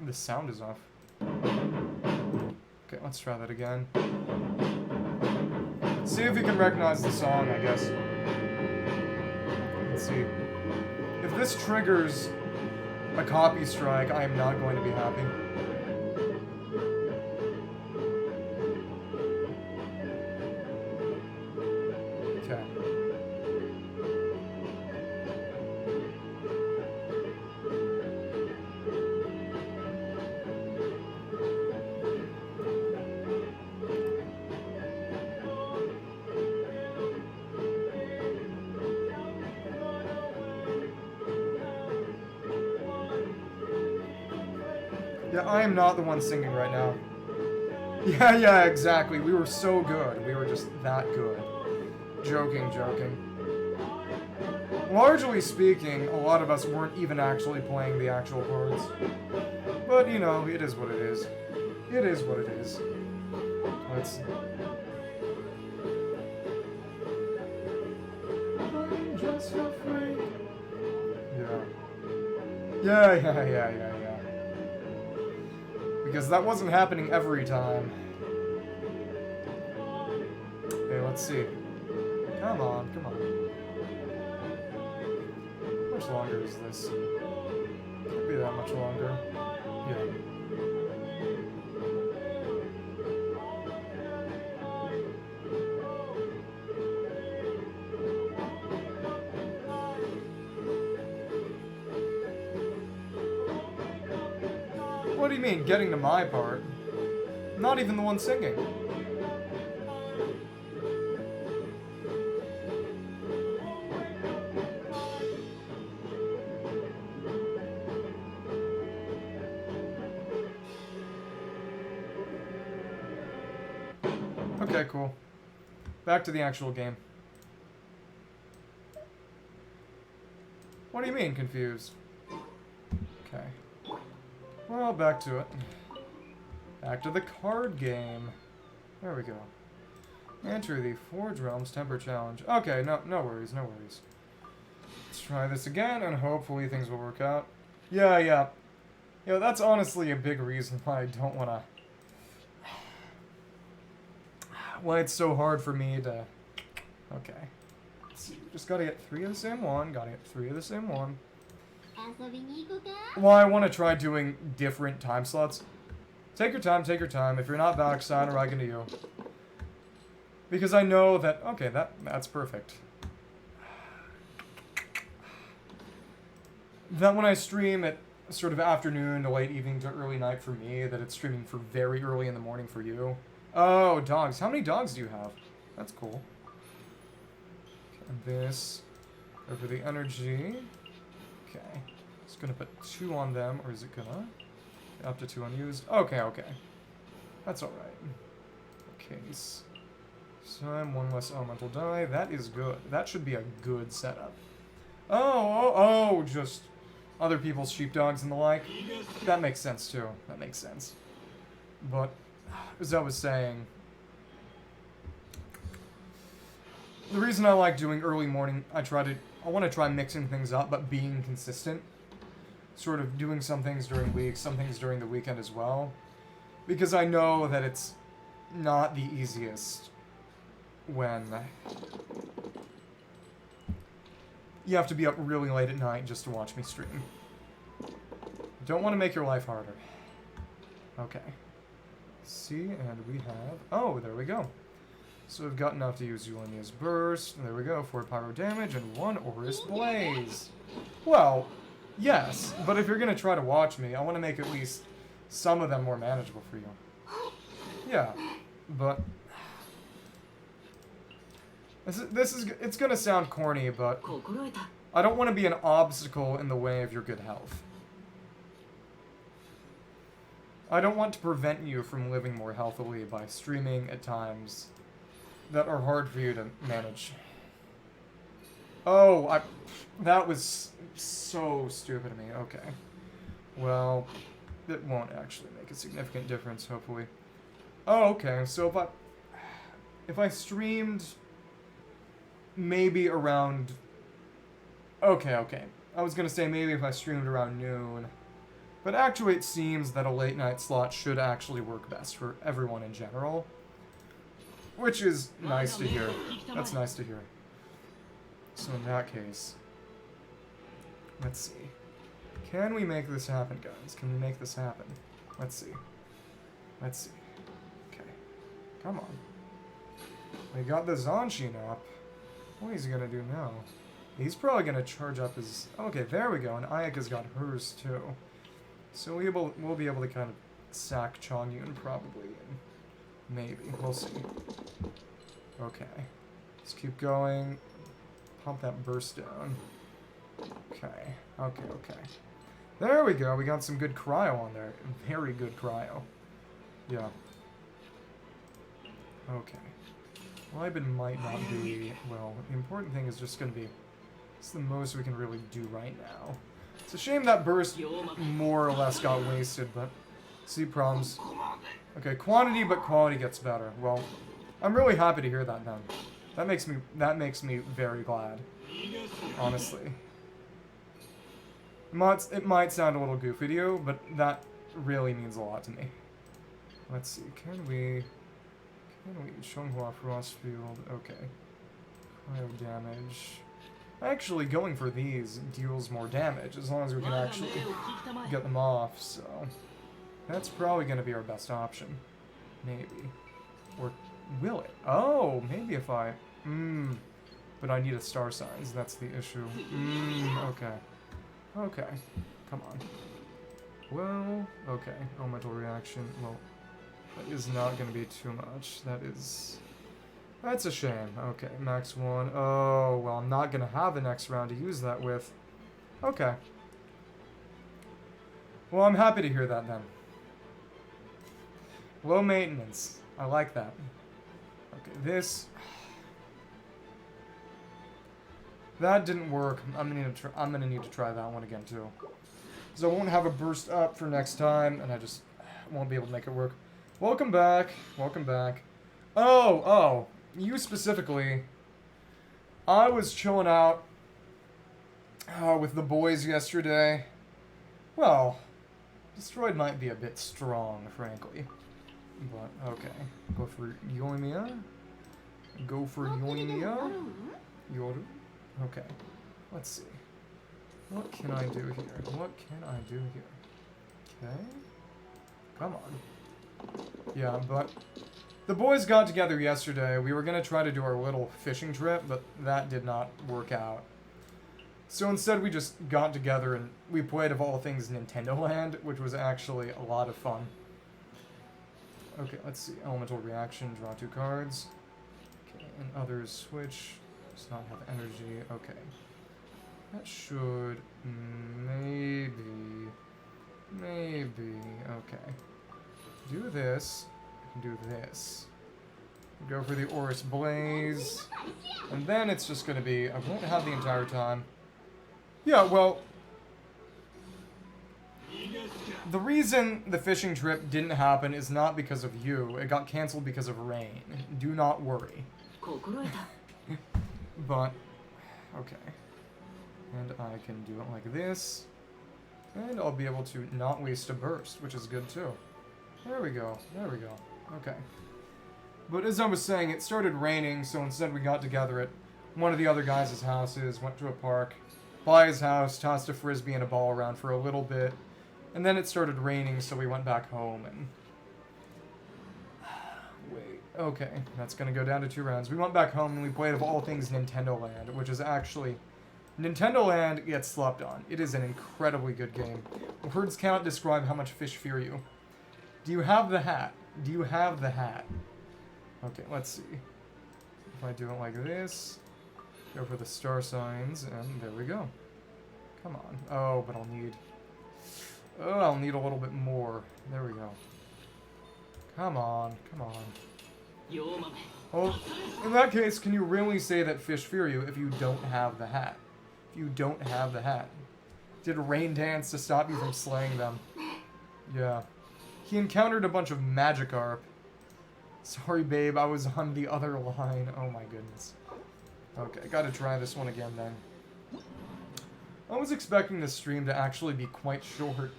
A: the sound is off. Okay, let's try that again. See if you can recognize the song, I guess. Let's see. If this triggers a copy strike, I am not going to be happy. Okay. Yeah, I am not the one singing right now. Yeah, exactly. We were so good. We were just that good. Joking. Largely speaking, a lot of us weren't even actually playing the actual cards. But, you know, it is what it is. Let's see. I'm just a freak. Yeah. Because that wasn't happening every time. Okay, let's see. Come on. How much longer is this? Can't be that much longer. Yeah. What do you mean, getting to my part? Not even the one singing. Okay, cool. Back to the actual game. What do you mean, confused? Okay. Well, back to it. Back to the card game. There we go. Enter the Forge Realms Temper Challenge. Okay, no worries. Let's try this again, and hopefully things will work out. Yeah. You know, that's honestly a big reason why I don't want to... Why it's so hard for me to... Okay. Let's see. Just gotta get 3 of the same one. Well, I want to try doing different time slots. Take your time. If you're not back, sign or I can do you. Because I know that... Okay, that's perfect. That when I stream at sort of afternoon to late evening to early night for me, that it's streaming for very early in the morning for you. Oh, dogs. How many dogs do you have? That's cool. And this over the energy. Okay. It's gonna put 2 on them, or is it gonna? Up to 2 unused. Okay. That's alright. Case. Time, 1 less elemental die. That is good. That should be a good setup. Oh, just other people's sheepdogs and the like. That makes sense, too. But, as I was saying, the reason I like doing early morning, I want to try mixing things up, but being consistent. sort of doing some things during week, some things during the weekend as well. Because I know that it's not the easiest when you have to be up really late at night just to watch me stream. Don't want to make your life harder. Okay. See, and we have... Oh, there we go. So we've got enough to use Eulemia's Burst. There we go, 4 pyro damage and 1 Aurus Blaze. Well, yes, but if you're going to try to watch me, I want to make at least some of them more manageable for you. Yeah, but... It's going to sound corny, but I don't want to be an obstacle in the way of your good health. I don't want to prevent you from living more healthily by streaming at times that are hard for you to manage. Oh, that was so stupid of me. Okay. Well, it won't actually make a significant difference, hopefully. Oh, okay. So if I streamed maybe around... Okay. I was gonna say maybe if I streamed around noon. But actually it seems that a late night slot should actually work best for everyone in general. Which is nice to hear. That's nice to hear. So in that case, let's see. Can we make this happen, guys? Can we make this happen? Let's see. Okay. Come on. We got the Zanshin up. What is he gonna do now? He's probably gonna charge up his... Okay, there we go. And Ayaka's got hers too. So we'll be able to kind of sack Chongyun probably. And maybe. We'll see. Okay. Let's keep going. Pump that burst down. Okay. There we go. We got some good cryo on there. Very good cryo. Yeah. Okay. Libin might not be... Well, the important thing is just going to be... It's the most we can really do right now. It's a shame that burst more or less got wasted, but... See problems. Okay, quantity but quality gets better. Well, I'm really happy to hear that then. That makes me very glad. Honestly. It might sound a little goofy to you, but that really means a lot to me. Let's see, can we Shonghua Frost Field, okay. Cryo damage. Actually, going for these deals more damage, as long as we can actually get them off, so... That's probably going to be our best option. Maybe. Or will it? Oh, maybe if I... But I need a star signs, that's the issue. Okay. Come on. Well, okay. Elemental reaction. Well, that is not going to be too much. That's a shame. Okay, max 1. Oh, well, I'm not going to have the next round to use that with. Okay. Well, I'm happy to hear that then. Low maintenance. I like that. Okay, this... That didn't work. I'm gonna need to try that one again too. Because I won't have a burst up for next time, and I just won't be able to make it work. Welcome back. Oh, you specifically. I was chilling out with the boys yesterday. Well, destroyed might be a bit strong, frankly. But, okay. Go for Yoimiya. Yoru. Okay. Let's see. What can I do here? Okay. Come on. Yeah, but the boys got together yesterday. We were going to try to do our little fishing trip, but that did not work out. So instead we just got together and we played, of all things, Nintendo Land, which was actually a lot of fun. Okay, let's see. Elemental reaction, draw 2 cards. Okay, and others switch. Does not have energy. Okay. That should... Maybe... Okay. Do this. Do this. Go for the Aurus Blaze. And then it's just going to be... I won't have the entire time. Yeah, well... The reason the fishing trip didn't happen is not because of you. It got canceled because of rain. Do not worry. But, okay. And I can do it like this. And I'll be able to not waste a burst, which is good too. There we go. There we go. Okay. But as I was saying, it started raining, so instead we got together at one of the other guys' houses, went to a park, by his house, tossed a frisbee and a ball around for a little bit, and then it started raining, so we went back home and... Wait, okay, that's gonna go down to 2 rounds. We went back home and we played, of all things, Nintendo Land, which is actually... Nintendo Land gets slept on. It is an incredibly good game. Words cannot describe how much fish fear you. Do you have the hat? Do you have the hat? Okay, let's see. If I do it like this, go for the star signs, and there we go. Come on. Oh, but I'll need... Oh, I'll need a little bit more. There we go. Come on, come on. Well, in that case, can you really say that fish fear you if you don't have the hat? If you don't have the hat. Did rain dance to stop you from slaying them? Yeah. He encountered a bunch of Magikarp. Sorry, babe, I was on the other line. Oh my goodness. Okay, gotta try this one again then. I was expecting this stream to actually be quite short,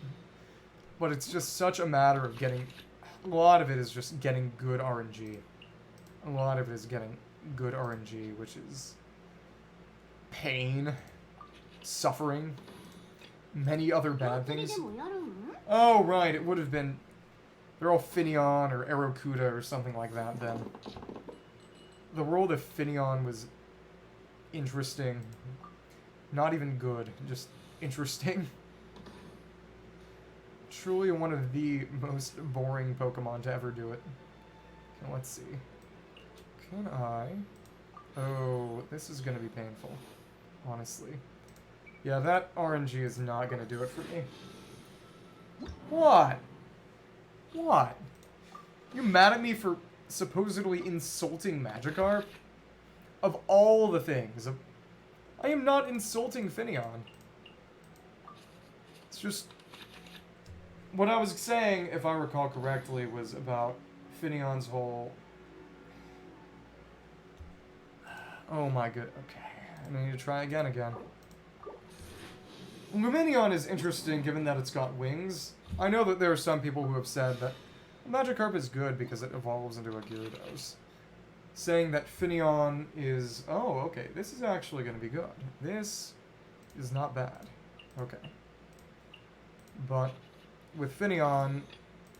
A: but it's just such a matter of getting... A lot of it is just getting good RNG. A lot of it is getting good RNG, which is... pain, suffering, many other bad things. Oh, right, it would have been... They're all Finneon or Aerocuda or something like that then. The world of Finneon was interesting. Not even good, just interesting. Truly one of the most boring Pokemon to ever do it. Okay, let's see. Can I... Oh, this is going to be painful. Honestly. Yeah, that RNG is not going to do it for me. What? What? You mad at me for supposedly insulting Magikarp? Of all the things. I am not insulting Finneon. It's just... What I was saying, if I recall correctly, was about Finneon's whole... Oh my god, okay. I need to try again. Luminion is interesting given that it's got wings. I know that there are some people who have said that Magikarp is good because it evolves into a Gyarados. Saying that Finneon is... Oh, okay, this is actually going to be good. This is not bad. Okay. But with Finneon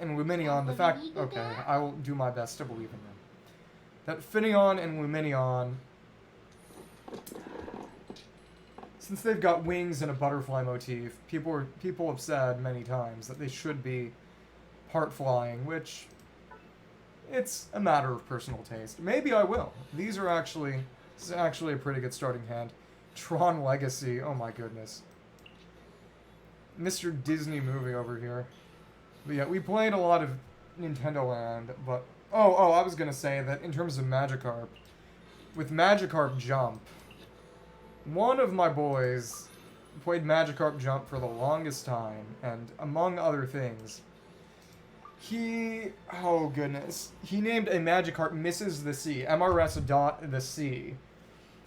A: and Luminion, the fact... Okay, I will do my best to believe in them. That Finneon and Luminion... Since they've got wings and a butterfly motif, people have said many times that they should be part flying, which it's a matter of personal taste. Maybe I will. This is actually a pretty good starting hand. Tron Legacy, oh my goodness. Mr. Disney movie over here. But yeah, we played a lot of Nintendo Land, but oh, I was gonna say that in terms of Magikarp, with Magikarp Jump, one of my boys played Magikarp Jump for the longest time, and among other things, he named a Magikarp Mrs. the Sea, MRS. C.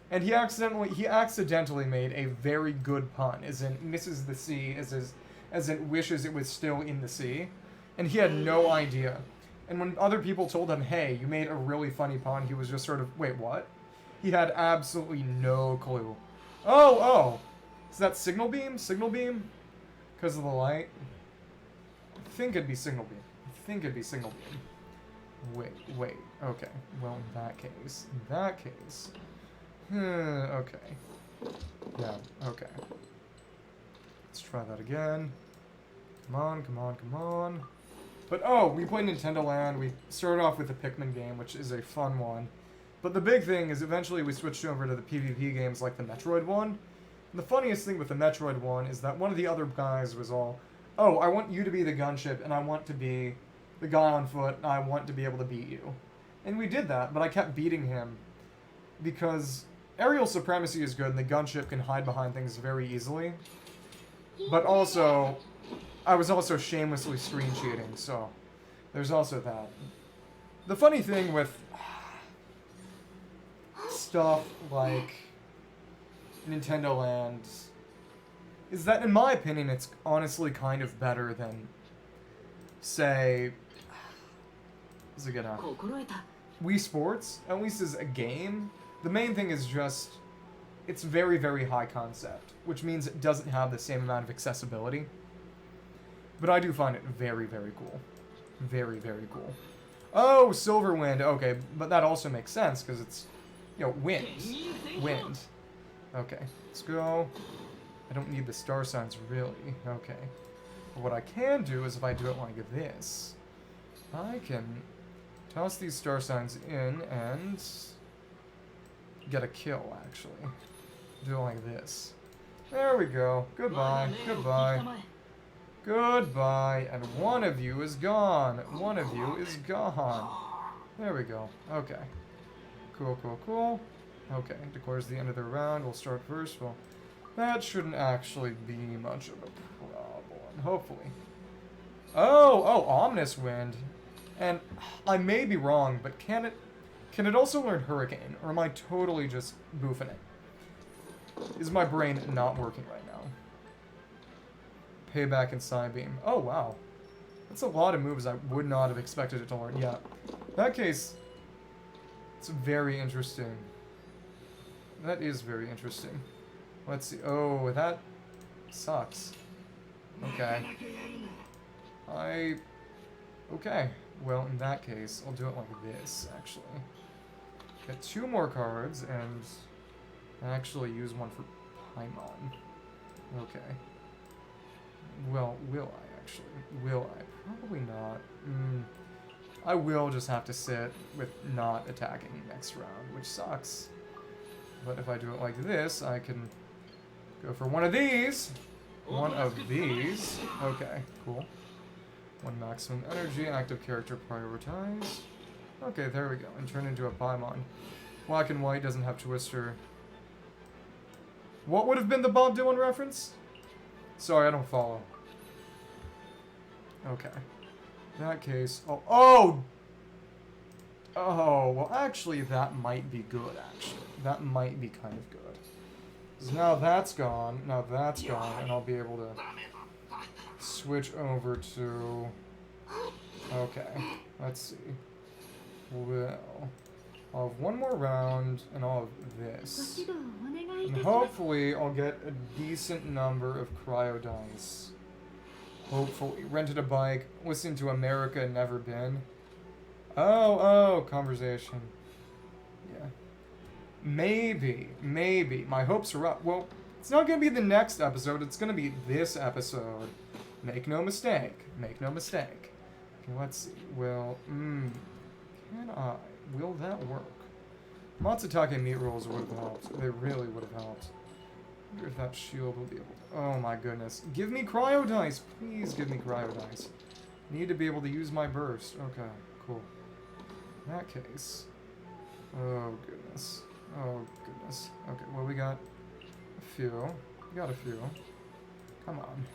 A: And he accidentally made a very good pun, as in Mrs. the Sea, as in wishes it was still in the sea. And he had no idea. And when other people told him, hey, you made a really funny pun, he was just sort of, wait, what? He had absolutely no clue. Oh! Is that Signal Beam? Signal Beam? Because of the light? I think it'd be Signal Beam. Wait. Okay. Well, in that case. Okay. Yeah, okay. Let's try that again. Come on. But, oh, we played Nintendo Land. We started off with the Pikmin game, which is a fun one. But the big thing is eventually we switched over to the PvP games like the Metroid one. And the funniest thing with the Metroid one is that one of the other guys was all, oh, I want you to be the gunship, and I want to be the guy on foot, and I want to be able to beat you. And we did that, but I kept beating him because aerial supremacy is good, and the gunship can hide behind things very easily. But also, I was also shamelessly screen cheating, so there's also that. The funny thing with stuff like Nintendo Land is that, in my opinion, it's honestly kind of better than, say, is it gonna... Wii Sports, at least as a game, the main thing is just, it's very, very high concept, which means it doesn't have the same amount of accessibility. But I do find it very, very cool. Very, very cool. Oh, Silverwind. Okay, but that also makes sense because it's, you know, wind. Wind. Okay, let's go. I don't need the star signs, really. Okay. But what I can do is if I do it like this, I can toss these star signs in and get a kill, actually. Do it like this. There we go. Goodbye. Goodbye. Goodbye. And one of you is gone. One of you is gone. There we go. Okay. Cool, cool, cool. Okay. Declares the end of the round. We'll start first. Well, that shouldn't actually be much of a problem. Hopefully. Oh, Ominous Wind. And I may be wrong, but can it also learn Hurricane? Or am I totally just boofing it? Is my brain not working right now? Payback and Psybeam. Oh, wow. That's a lot of moves I would not have expected it to learn. Yeah. In that case, it's very interesting. That is very interesting. Let's see. Oh, that sucks. Okay. Okay. Well, in that case, I'll do it like this, actually. Get 2 more cards, and actually use one for Paimon. Okay. Well, will I, actually? Will I? Probably not. I will just have to sit with not attacking next round, which sucks. But if I do it like this, I can go for one of these. One of these. Okay, cool. 1 maximum energy, active character prioritize. Okay, there we go. And turn into a Paimon. Black and white doesn't have Twister. What would have been the Bob Dylan reference? Sorry, I don't follow. Okay. In that case... Oh, well, actually, that might be good, actually. That might be kind of good. Because now that's gone, and I'll be able to switch over to... Okay, let's see. Well, I'll have 1 more round, and I'll have this. And hopefully, I'll get a decent number of cryo dice. Hopefully. Rented a bike, listened to America Never Been. Oh, conversation. Yeah. Maybe. My hopes are up. Well, it's not going to be the next episode, it's going to be this episode. Make no mistake. Make no mistake. Okay, let's see. Well, will that work? Matsutake meat rolls would have helped. They really would have helped. I wonder if that shield will be able to... Oh my goodness. Give me cryo dice! Please give me cryo dice. Need to be able to use my burst. Okay, cool. In that case... Oh goodness. Oh goodness. Okay, well we got a few. We got a few. Come on.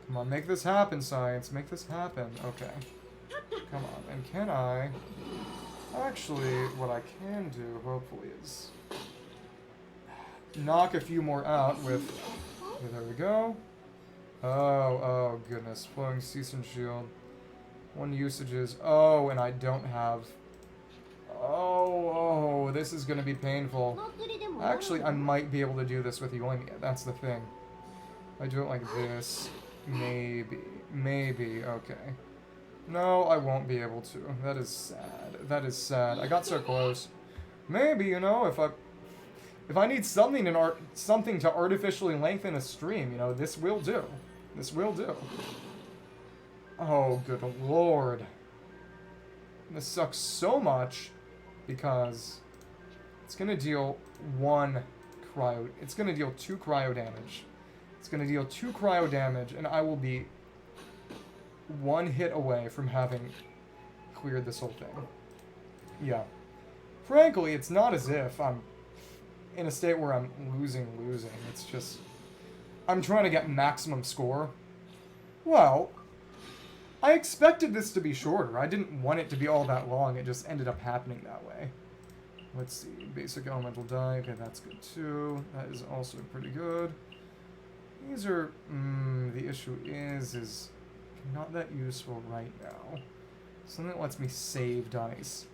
A: Come on, make this happen, science. Make this happen. Okay. Come on. And can I... Actually, what I can do, hopefully, is... knock a few more out with... Okay, there we go. Oh, goodness. Flowing Season Shield. 1 usages. Oh, and I don't have... Oh, this is going to be painful. Actually, I might be able to do this with Yoimiya. That's the thing. If I do it like this, maybe, okay. No, I won't be able to. That is sad. That is sad. I got so close. Maybe, you know, if I need something to artificially lengthen a stream, you know, this will do. This will do. Oh, good lord. This sucks so much because it's gonna deal 1 cryo. It's gonna deal 2 cryo damage. It's gonna deal 2 cryo damage, and I will be 1 hit away from having cleared this whole thing. Yeah. Frankly, it's not as if I'm in a state where I'm losing. It's just... I'm trying to get maximum score. Well, I expected this to be shorter. I didn't want it to be all that long. It just ended up happening that way. Let's see. Basic elemental die. Okay, that's good too. That is also pretty good. These are, the issue is not that useful right now. Something that lets me save dice.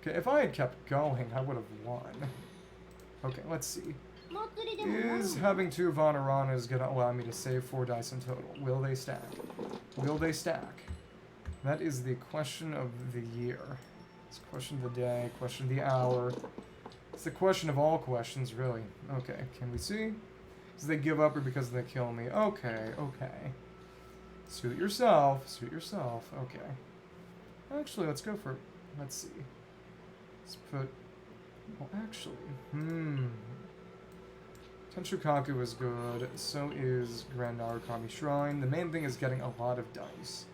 A: Okay, if I had kept going, I would have won. Okay, let's see. Is having 2 Vanaranas going to allow me to save 4 dice in total? Will they stack? Will they stack? That is the question of the year. It's the question of the day, question of the hour. It's the question of all questions, really. Okay, can we see? Because they give up or because they kill me? Okay, okay. Suit yourself, suit yourself. Okay. Actually, let's go for... Let's see. Let's put... Well, actually... Tenshukaku is good. So is Grand Narukami Shrine. The main thing is getting a lot of dice.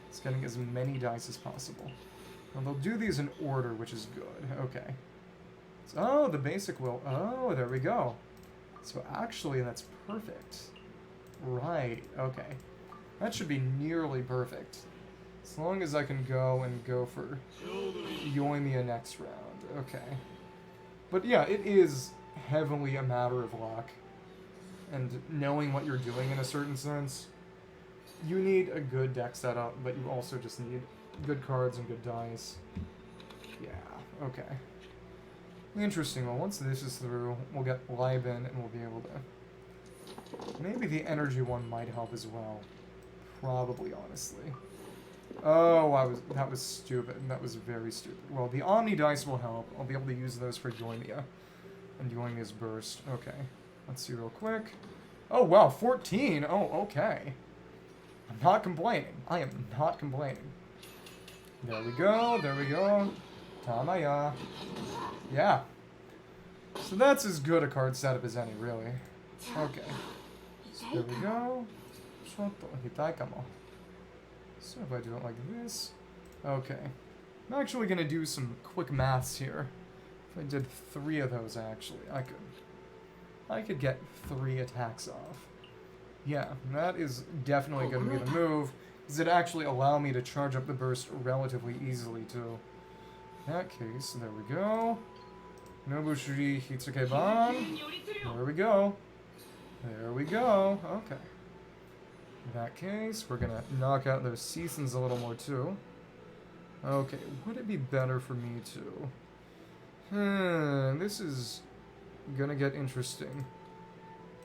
A: It's getting as many dice as possible. And they'll do these in order, which is good. Okay. So, oh, the basic will... Oh, there we go. So actually, that's perfect. Right, okay. That should be nearly perfect. As long as I can go for Yoimiya next round. Okay. But yeah, it is heavily a matter of luck. And knowing what you're doing in a certain sense. You need a good deck setup, but you also just need good cards and good dice. Yeah, okay. Interesting. Well, once this is through, we'll get Liben and we'll be able to... Maybe the energy one might help as well. Probably, honestly. Oh, that was stupid. That was very stupid. Well, the Omni dice will help. I'll be able to use those for Yoimiya. And Yoimiya's burst. Okay. Let's see real quick. Oh, wow, 14. Oh, okay. I'm not complaining. I am not complaining. There we go. There we go. Tamaya. Yeah. So that's as good a card setup as any, really. Okay. So there we go. So if I do it like this. Okay. I'm actually going to do some quick maths here. If I did 3 of those, actually, I could get 3 attacks off. Yeah, that is definitely going to be the move. Does it actually allow me to charge up the burst relatively easily, too? In that case, there we go. Nobushiri Hitsukeban. There we go. There we go. Okay. In that case, we're going to knock out those seasons a little more, too. Okay, would it be better for me to... this is going to get interesting.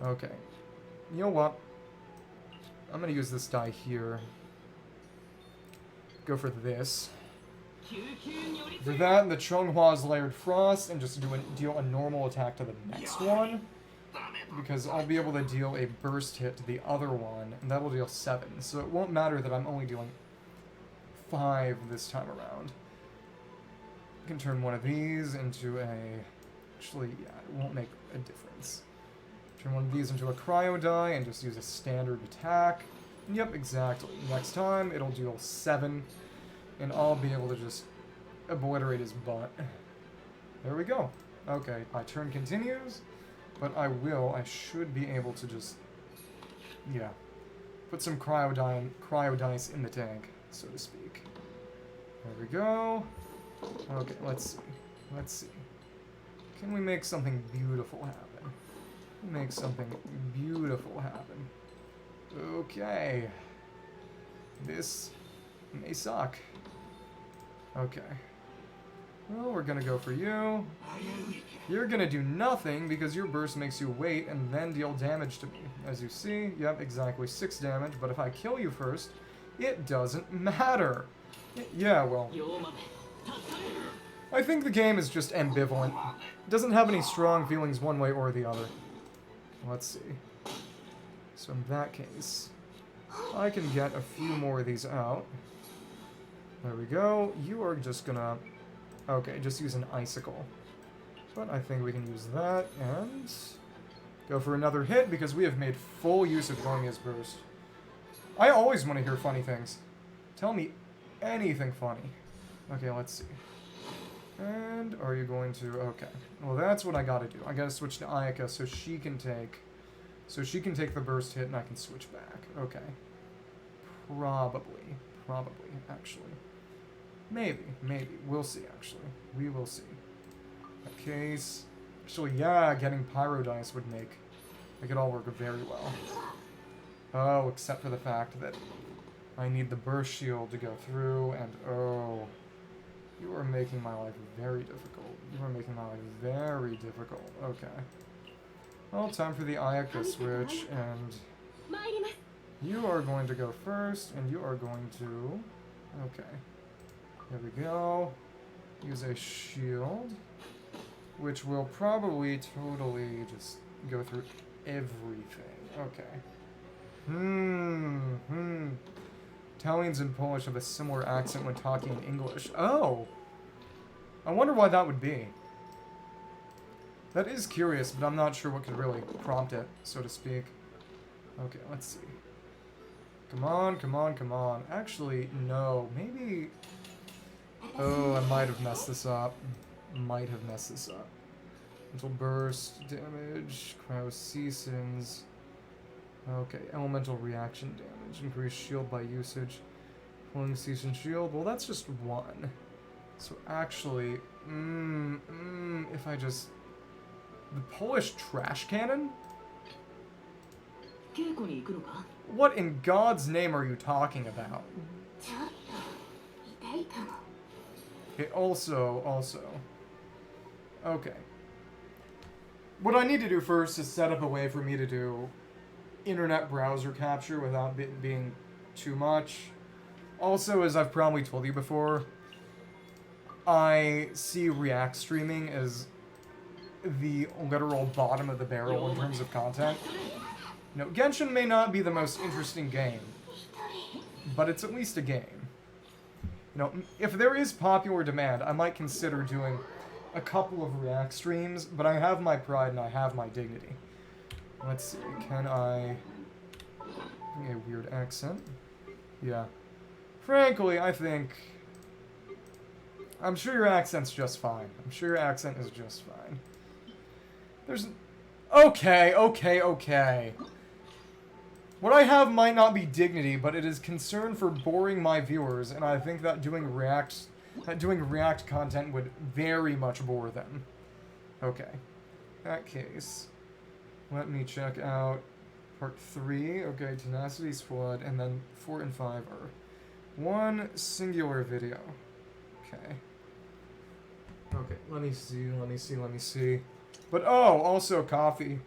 A: Okay. You know what? I'm going to use this die here. Go for this. For that, the Chonghua's Layered Frost, and just deal a normal attack to the next one. Because I'll be able to deal a burst hit to the other one, and that'll deal 7. So it won't matter that I'm only dealing 5 this time around. I can turn one of these into a... Actually, yeah, it won't make a difference. Turn one of these into a cryo die and just use a standard attack. Yep, exactly. Next time, it'll deal 7, and I'll be able to just obliterate his butt. There we go. Okay, my turn continues, but I should be able to just, yeah, put some cryo dice in the tank, so to speak. There we go. Okay, let's see. Let's see. Can we make something beautiful happen? Make something beautiful happen. Okay. This may suck. Okay. Well, we're gonna go for you. You're gonna do nothing because your burst makes you wait and then deal damage to me. As you see, yep, exactly 6 damage, but if I kill you first, it doesn't matter. Yeah, well... I think the game is just ambivalent. It doesn't have any strong feelings one way or the other. Let's see. So in that case, I can get a few more of these out. There we go. You are just gonna... Okay, just use an icicle. But I think we can use that and go for another hit because we have made full use of Yoimiya's burst. I always want to hear funny things. Tell me anything funny. Okay, let's see. And are you going to... Okay. Well, that's what I gotta do. I gotta switch to Ayaka so she can take the burst hit and I can switch back. Okay. Probably, actually. Maybe. We'll see, actually. We will see. In that case... Actually, yeah, getting Pyro Dice would make Make it all work very well. Oh, except for the fact that I need the burst shield to go through, and oh, you are making my life very difficult. You are making my life very difficult. Okay. Well, time for the Ayaka switch, and you are going to go first, and you are going to... Okay. There we go. Use a shield, which will probably totally just go through everything. Okay. Italians and Polish have a similar accent when talking in English. Oh! I wonder why that would be. That is curious, but I'm not sure what could really prompt it, so to speak. Okay, let's see. Come on, come on, come on. Actually, no. Maybe... Oh, I might have messed this up. Might have messed this up. Mental burst, damage, cryo seasons. Okay, elemental reaction damage. Increase shield by usage. Pulling season shield. Well, that's just one. So actually, if I just... The Polish trash cannon? What in God's name are you talking about? Okay, also. Okay. What I need to do first is set up a way for me to do internet browser capture without it being too much. Also, as I've probably told you before, I see React streaming as the literal bottom of the barrel in terms of content. You know, Genshin may not be the most interesting game, but it's at least a game. You know, if there is popular demand, I might consider doing a couple of React streams, but I have my pride and I have my dignity. Let's see, can I... A weird accent? Yeah. Frankly, I think... I'm sure your accent's just fine. I'm sure your accent is just fine. There's... Okay. What I have might not be dignity, but it is concern for boring my viewers, and I think that doing React content would very much bore them. Okay. In that case, let me check out part 3. Okay, Tenacity's Flood, and then 4 and 5 are one singular video. Okay. Okay, let me see. But oh, also coffee.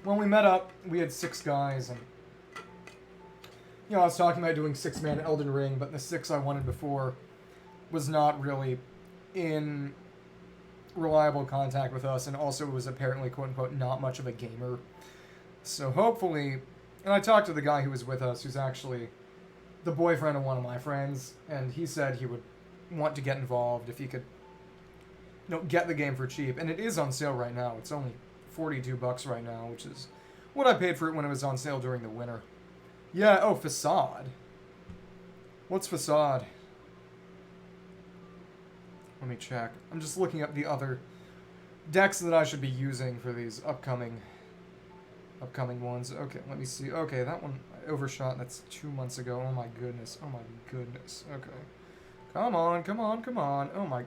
A: When we met up, we had 6 guys, and you know, I was talking about doing 6-man Elden Ring, but the 6 I wanted before was not really in reliable contact with us, and also was apparently, quote-unquote, not much of a gamer. So hopefully, and I talked to the guy who was with us, who's actually the boyfriend of one of my friends, and he said he would want to get involved if he could, you know, get the game for cheap. And it is on sale right now. It's only $42 right now, which is what I paid for it when it was on sale during the winter. Yeah, oh, Facade. What's Facade? Let me check. I'm just looking up the other decks that I should be using for these upcoming ones. Okay, let me see. Okay, that one I overshot. That's 2 months ago. Oh my goodness. Okay. Come on. Oh my...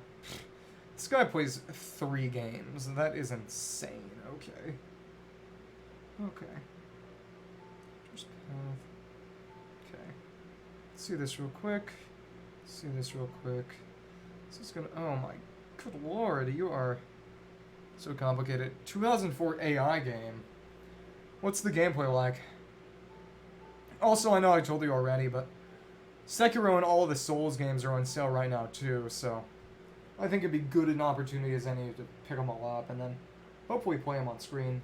A: This guy plays 3 games. That is insane. Okay. Just path. Okay. Let's see this real quick. This is gonna... Oh my... Good lord, you are so complicated. 2004 AI game. What's the gameplay like? Also, I know I told you already, but Sekiro and all of the Souls games are on sale right now too, so I think it'd be good an opportunity as any to pick them all up and then hopefully play them on stream.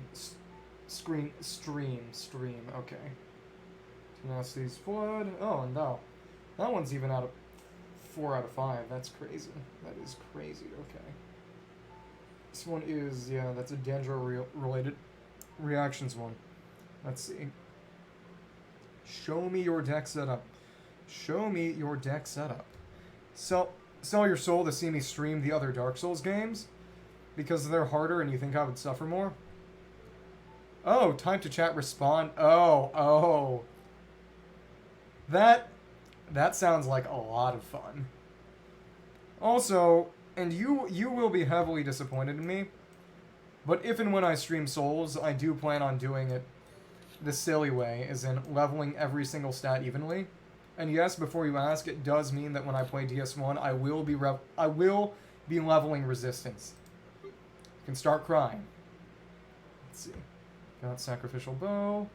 A: Okay. Tenacity's Flood. Oh no, that one's even out of 4 out of 5. That's crazy. That is crazy. Okay. This one is, yeah, that's a Dendro related reactions one. Let's see. Show me your deck setup. Sell your soul to see me stream the other Dark Souls games because they're harder and you think I would suffer more? Oh, time to chat respond. Oh. That sounds like a lot of fun. Also, And you will be heavily disappointed in me. But if and when I stream Souls, I do plan on doing it the silly way, as in leveling every single stat evenly. And yes, before you ask, it does mean that when I play DS1, I will be leveling resistance. You can start crying. Let's see. Got sacrificial bow.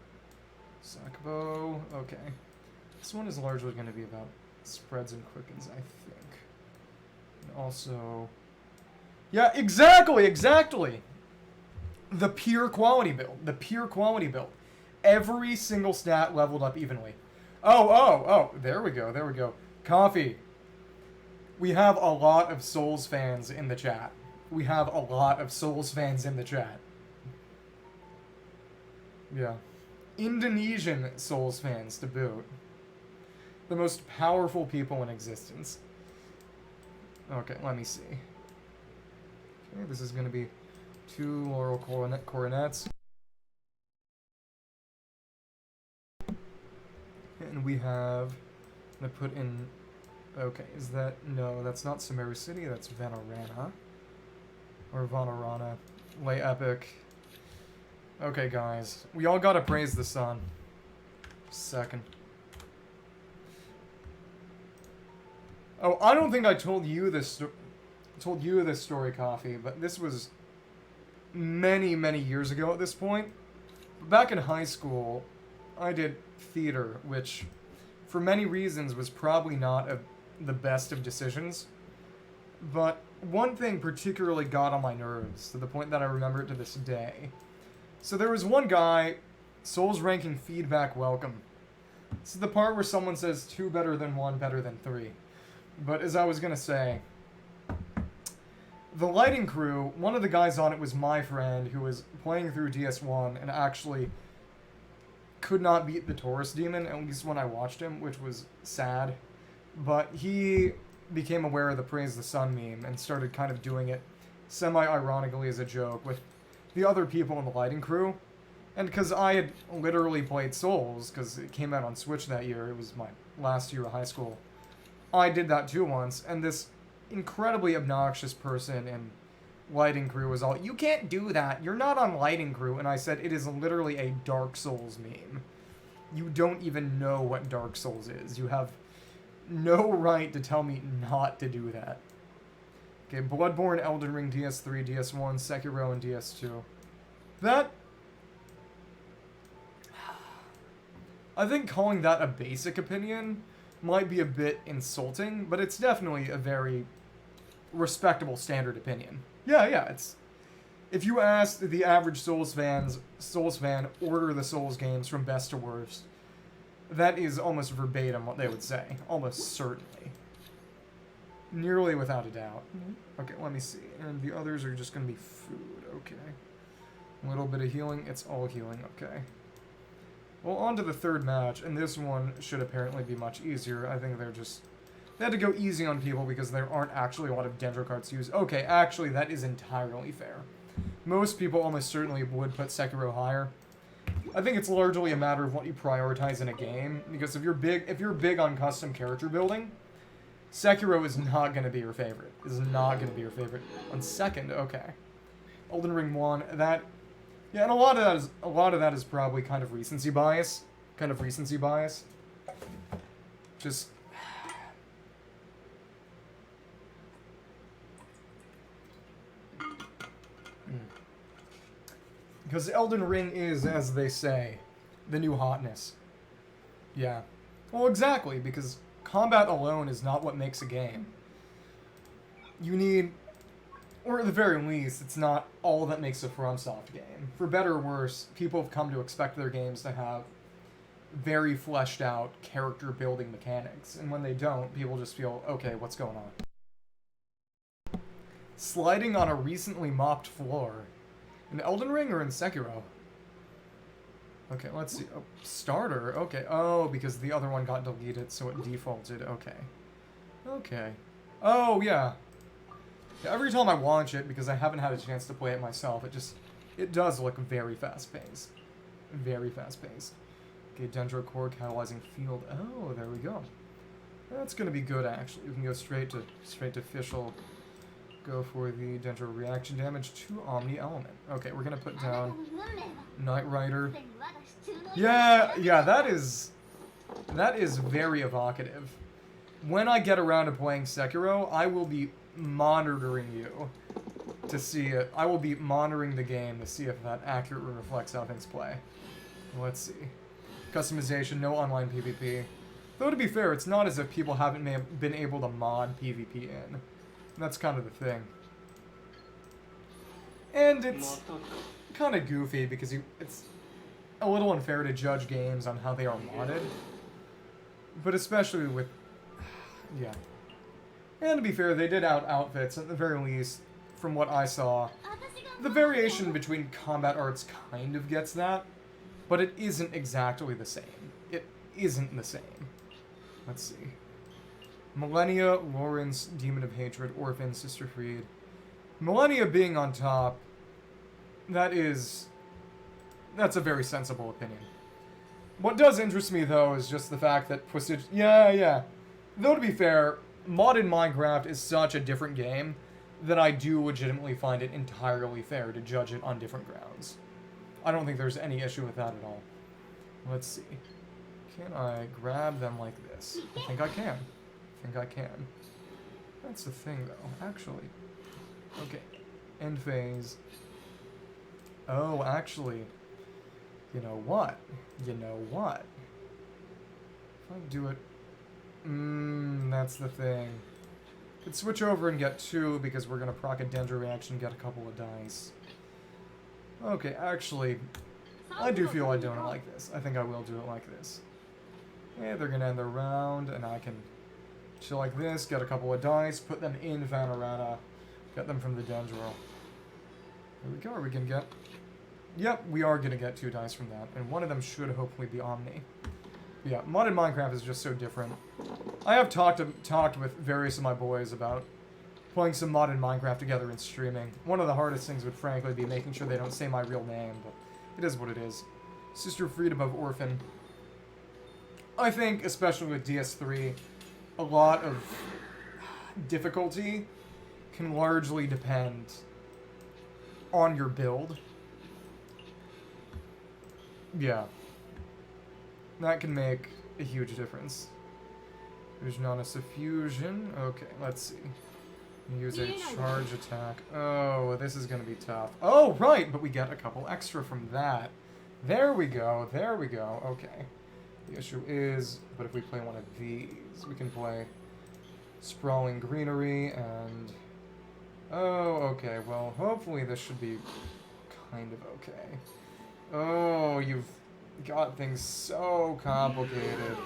A: Sac bow. Okay. This one is largely going to be about spreads and quickens, I think. And also... Yeah, exactly! The pure quality build. Every single stat leveled up evenly. Oh, there we go. Coffee. We have a lot of Souls fans in the chat. Yeah. Indonesian Souls fans to boot. The most powerful people in existence. Okay, let me see. Okay, this is going to be 2 Laurel Coronets. And we have... I'm going to put in... Okay, is that... No, that's not Sumeru City, that's Vanarana. Or Vanarana. Lay Epic. Okay, guys. We all gotta praise the sun. Second. Oh, I don't think I told you this story, Coffee, but this was many, many years ago at this point. Back in high school, I did theater, which, for many reasons, was probably not the best of decisions. But one thing particularly got on my nerves, to the point that I remember it to this day. So there was one guy, Souls ranking feedback welcome. This is the part where someone says 2 better than 1 better than 3. But as I was gonna say, the lighting crew, one of the guys on it was my friend who was playing through DS1 and actually could not beat the Taurus Demon, at least when I watched him, which was sad. But he became aware of the Praise the Sun meme and started kind of doing it semi-ironically as a joke with the other people in the lighting crew. And because I had literally played Souls, because it came out on Switch that year, it was my last year of high school, I did that too once, and this incredibly obnoxious person in lighting crew was all, "You can't do that, you're not on lighting crew," and I said, "It is literally a Dark Souls meme. You don't even know what Dark Souls is. You have no right to tell me not to do that." Okay, Bloodborne, Elden Ring, DS3, DS1, Sekiro, and DS2. That... I think calling that a basic opinion might be a bit insulting, but it's definitely a very respectable standard opinion. Yeah, it's... If you ask the average Souls fan, order the Souls games from best to worst, that is almost verbatim what they would say. Almost certainly. Nearly without a doubt. Okay, let me see. And the others are just going to be food. Okay. A little bit of healing. It's all healing. Okay. Well, on to the third match, and this one should apparently be much easier. I think they had to go easy on people because there aren't actually a lot of Dendro cards used. Okay, actually, that is entirely fair. Most people almost certainly would put Sekiro higher. I think it's largely a matter of what you prioritize in a game, because if you're big on custom character building, Sekiro is not going to be your favorite. On second, okay. Elden Ring 1, that... Yeah, and a lot of that is probably kind of recency bias. Just... Because Elden Ring is, as they say, the new hotness. Yeah. Well, exactly, because combat alone is not what makes a game. You need... Or at the very least, it's not all that makes a FromSoft game. For better or worse, people have come to expect their games to have very fleshed out character building mechanics. And when they don't, people just feel, okay, what's going on? Sliding on a recently mopped floor. In Elden Ring or in Sekiro? Okay, let's see. Oh, starter. Okay. Oh, because the other one got deleted, so it defaulted. Okay. Oh, yeah. Every time I watch it, because I haven't had a chance to play it myself, it does look very fast-paced. Okay, Dendro Core catalyzing field. Oh, there we go. That's gonna be good, actually. We can go straight to Fischl. go for the Dendro reaction damage to Omni Element. Okay, we're gonna put down Knight Rider. Yeah, that is very evocative. When I get around to playing Sekiro, I will be monitoring you to see it. I will be monitoring the game to see if that accurately reflects how things play. Let's see. Customization, no online PvP. Though to be fair, it's not as if people haven't been able to mod PvP in. That's kind of the thing. And it's kind of goofy because it's a little unfair to judge games on how they are modded. But especially with... yeah. And to be fair, they did outfits, at the very least, from what I saw. The variation between combat arts kind of gets that, but it isn't exactly the same. It isn't the same. Let's see. Millennia, Lawrence, Demon of Hatred, Orphan, Sister Freed. Millennia being on top, that's a very sensible opinion. What does interest me, though, is just the fact that Twisted... yeah. Though, to be fair, modded Minecraft is such a different game that I do legitimately find it entirely fair to judge it on different grounds. I don't think there's any issue with that at all. Let's see. Can I grab them like this? I think I can. That's the thing, though. Actually. Okay. End phase. Oh, actually. You know what? If I do it... that's the thing. Could switch over and get 2 because we're going to proc a Dendro reaction and get a couple of dice. Okay, actually, I do feel I'm doing it like this. I think I will do it like this. Yeah, they're going to end their round, and I can chill like this, get a couple of dice, put them in Vanarana, get them from the Dendro. Here we go, are we going to get... Yep, we are going to get 2 dice from that, and one of them should hopefully be Omni. But yeah, modded Minecraft is just so different. I have talked with various of my boys about playing some modded Minecraft together and streaming. One of the hardest things would frankly be making sure they don't say my real name, but it is what it is. Sister Freed above Orphan. I think, especially with DS3, a lot of difficulty can largely depend on your build. Yeah. That can make a huge difference. There's not a suffusion. Okay, let's see. Use a charge attack. Oh, this is going to be tough. Oh, right, but we get a couple extra from that. There we go, okay. The issue is, but if we play one of these, we can play Sprawling Greenery and... oh, okay, well, hopefully this should be kind of okay. Oh, you've got things so complicated.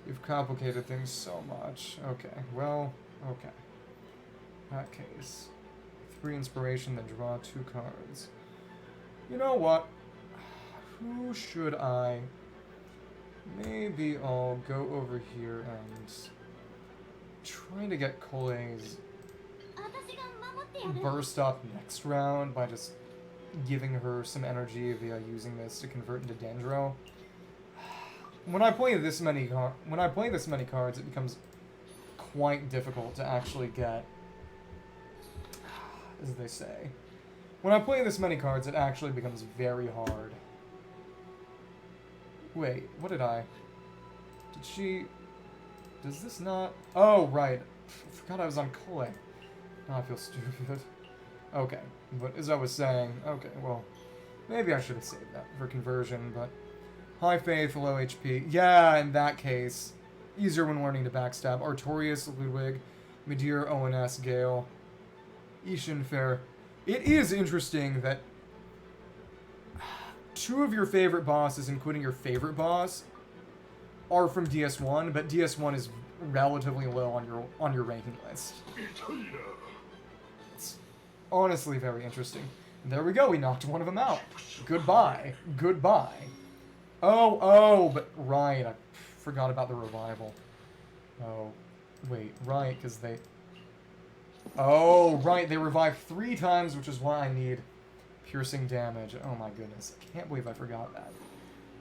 A: You've complicated things so much. Okay, well, okay. In that case, 3 inspiration, then draw 2 cards. You know what? Who should I... maybe I'll go over here and try to get Kole's burst up next round by just giving her some energy via using this to convert into Dendro. When I play this many cards, it becomes quite difficult to actually get, as they say. When I play this many cards, it actually becomes very hard. Wait, what did I... did she... does this not... oh, right. I forgot I was on Kole. Now I feel stupid. Okay, but as I was saying, okay, well, maybe I should have saved that for conversion, but high faith, low HP. Yeah, in that case, easier when learning to backstab. Artorias, Ludwig, Medir, ONS, Gale, Ishin, Fair. It is interesting that 2 of your favorite bosses, including your favorite boss, are from DS1, but DS1 is relatively low on your ranking list. It's honestly very interesting. There we go, we knocked one of them out. Goodbye. Oh, but right, I forgot about the revival. Oh, wait, right, because they... oh, right, they revive 3 times, which is why I need piercing damage. Oh my goodness, I can't believe I forgot that.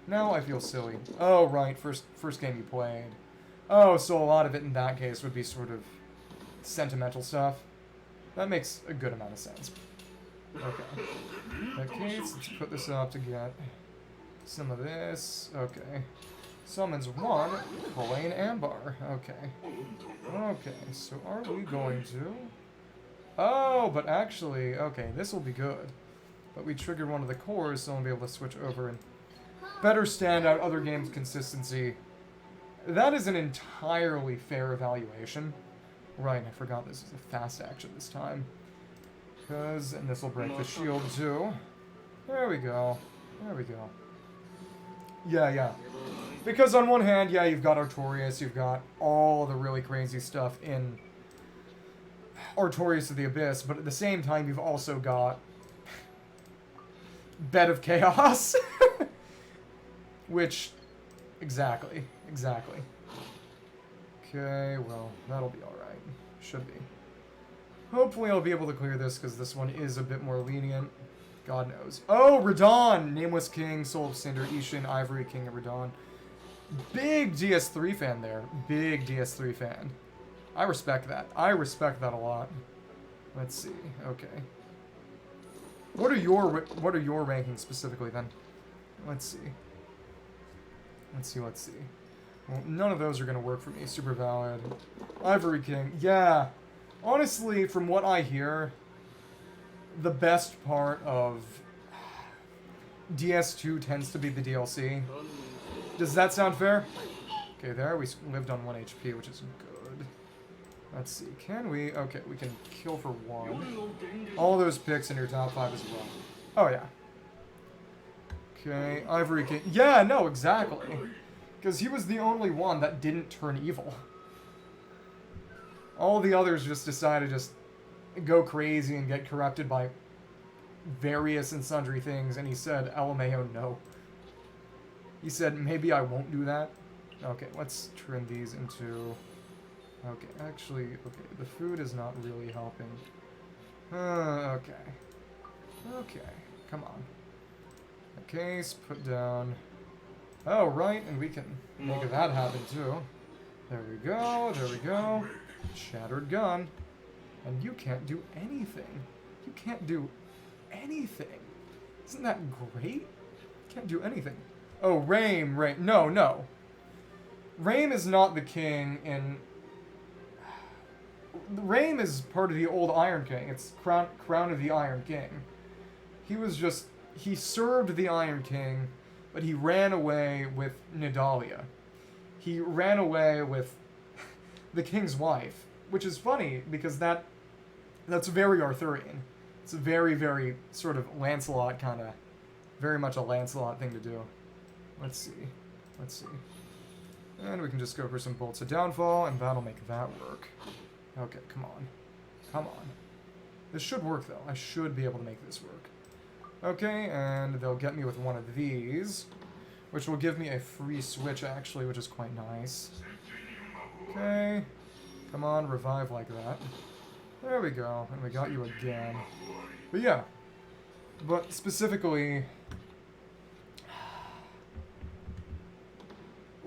A: Now I feel silly. Oh, right, first game you played. Oh, so a lot of it in that case would be sort of sentimental stuff. That makes a good amount of sense. Okay. Okay, let's put this up to get some of this. Okay. Summons one, Plain Ambar. Okay. Okay, so are we going to... Oh, but actually, okay, this will be good. But we triggered one of the cores, so I'll be able to switch over and better stand out other games' consistency. That is an entirely fair evaluation. Right, I forgot this is a fast action this time. And this will break the shield too. There we go. There we go. Yeah. Because on one hand, yeah, you've got Artorias, you've got all the really crazy stuff in Artorias of the Abyss, but at the same time, you've also got Bed of Chaos. Which, exactly. Okay, well, that'll be alright. Should be. Hopefully I'll be able to clear this, because this one is a bit more lenient. God knows. Oh, Radon! Nameless King, Soul of Cinder, Ishin, Ivory, King of Radon. Big DS3 fan there. Big DS3 fan. I respect that. I respect that a lot. Let's see. Okay. What are your rankings specifically then? Let's see. Let's see. Well, none of those are going to work for me. Super valid. Ivory King. Yeah. Honestly, from what I hear, the best part of DS2 tends to be the DLC. Does that sound fair? Okay, there. We lived on 1 HP, which is good. Let's see. Can we? Okay, we can kill for 1. All those picks in your top 5 as well. Oh, yeah. Okay, Ivory King. Yeah, no, exactly. Because he was the only one that didn't turn evil. All the others just decided to just go crazy and get corrupted by various and sundry things, and he said, LMAO, no. He said, maybe I won't do that. Okay, let's turn these into... Okay, actually, okay, the food is not really helping. Okay. Okay, come on. Okay, let's put down... Oh, right, and we can make that happen, too. There we go. Shattered gun. And you can't do anything. You can't do anything. Isn't that great? Can't do anything. Oh, Raim. No. Raim is not the king in... Raim is part of the old Iron King. It's Crown of the Iron King. He was just... He served the Iron King, but he ran away with Nidalia. He ran away with the king's wife, which is funny because that's very Arthurian. It's a very, very sort of Lancelot kind of, very much a Lancelot thing to do. Let's see. And we can just go for some Bolts of Downfall, and that'll make that work. Okay, come on. This should work, though. I should be able to make this work. Okay, and they'll get me with one of these, which will give me a free switch, actually, which is quite nice. Okay. Come on, revive like that. There we go. And we got you again. But yeah. But specifically...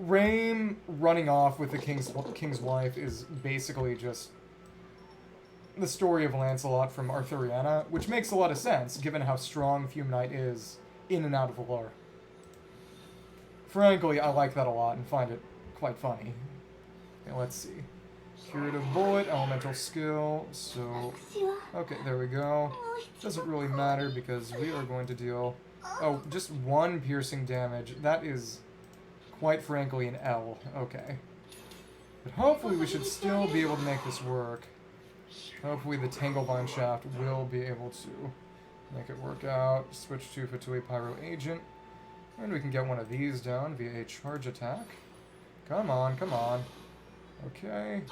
A: Raim running off with the king's wife is basically just the story of Lancelot from Arthuriana, which makes a lot of sense, given how strong Fume Knight is in and out of the lore. Frankly, I like that a lot and find it quite funny. Okay, let's see. Curative Bullet, Elemental Skill, so... Okay, there we go. Doesn't really matter because we are going to deal... Oh, just 1 piercing damage. That is, quite frankly, an L. Okay. But hopefully we should still be able to make this work. Hopefully the Tanglevine Shaft will be able to make it work out. Switch to Fatui Pyro Agent. And we can get one of these down via a charge attack. Come on. Okay.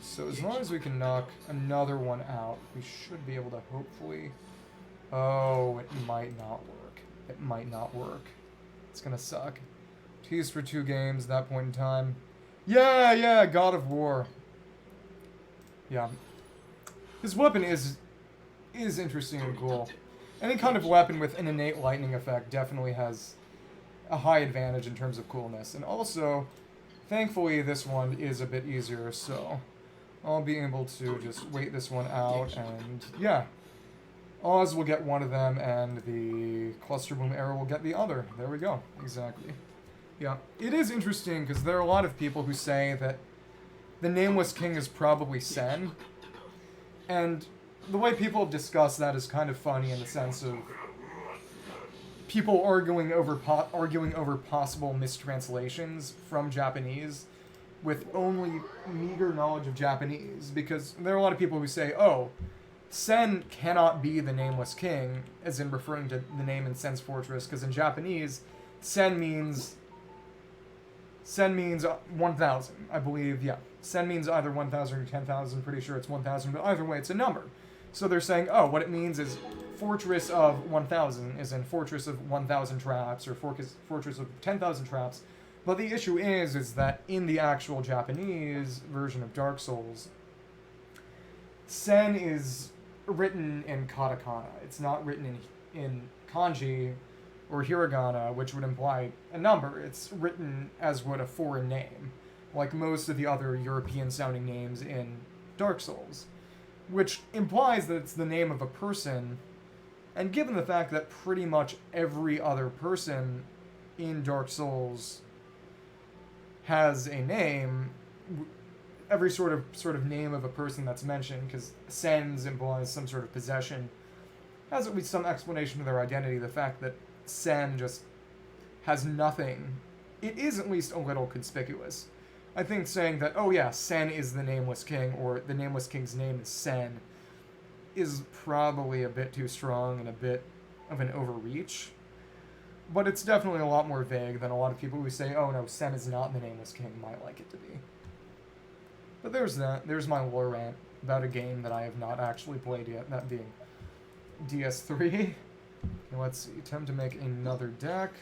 A: So as long as we can knock another one out, we should be able to hopefully... Oh, it might not work. It's gonna suck. Tease for 2 games at that point in time. Yeah, God of War. Yeah. His weapon is interesting and cool. Any kind of weapon with an innate lightning effect definitely has a high advantage in terms of coolness. And also, thankfully, this one is a bit easier, so I'll be able to just wait this one out, and yeah. Oz will get one of them, and the Cluster Boom Arrow will get the other. There we go. Exactly. Yeah. It is interesting, because there are a lot of people who say that the Nameless King is probably Sen. And the way people have discussed that is kind of funny in the sense of people arguing over possible mistranslations from Japanese with only meager knowledge of Japanese, because there are a lot of people who say, oh, Sen cannot be the Nameless King, as in referring to the name in Sen's Fortress, because in Japanese, Sen means 1,000, I believe, yeah. Sen means either 1,000 or 10,000, pretty sure it's 1,000, but either way, it's a number. So they're saying, oh, what it means is Fortress of 1,000, is in Fortress of 1,000 traps, or Fortress of 10,000 traps. But the issue is that in the actual Japanese version of Dark Souls, Sen is written in katakana. It's not written in kanji or hiragana, which would imply a number. It's written as would a foreign name, like most of the other European-sounding names in Dark Souls, which implies that it's the name of a person. And given the fact that pretty much every other person in Dark Souls has a name, every sort of name of a person that's mentioned, because Sen's implies some sort of possession, has at least some explanation of their identity. The fact that Sen just has nothing, it is at least a little conspicuous. I think saying that, oh yeah, Sen is the Nameless King, or the Nameless King's name is Sen, is probably a bit too strong and a bit of an overreach. But it's definitely a lot more vague than a lot of people who say, oh no, Sen is not the Nameless King might like it to be. But there's that. There's my lore rant about a game that I have not actually played yet, that being DS3. Okay, let's see. Attempt to make another deck.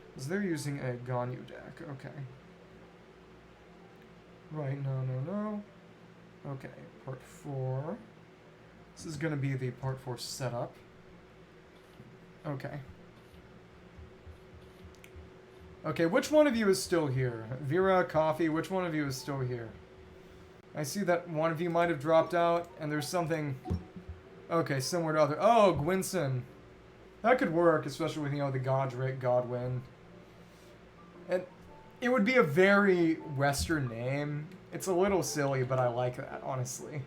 A: Because they're using a Ganyu deck. Okay. Right, no. Okay, part 4. This is going to be the part 4 setup. Okay. Okay, which one of you is still here? Vera, Coffee, which one of you is still here? I see that one of you might have dropped out, and there's something... Okay, similar to other... Oh, Gwynson. That could work, especially with, you know, the Godric, Godwin. And it would be a very Western name. It's a little silly, but I like that, honestly.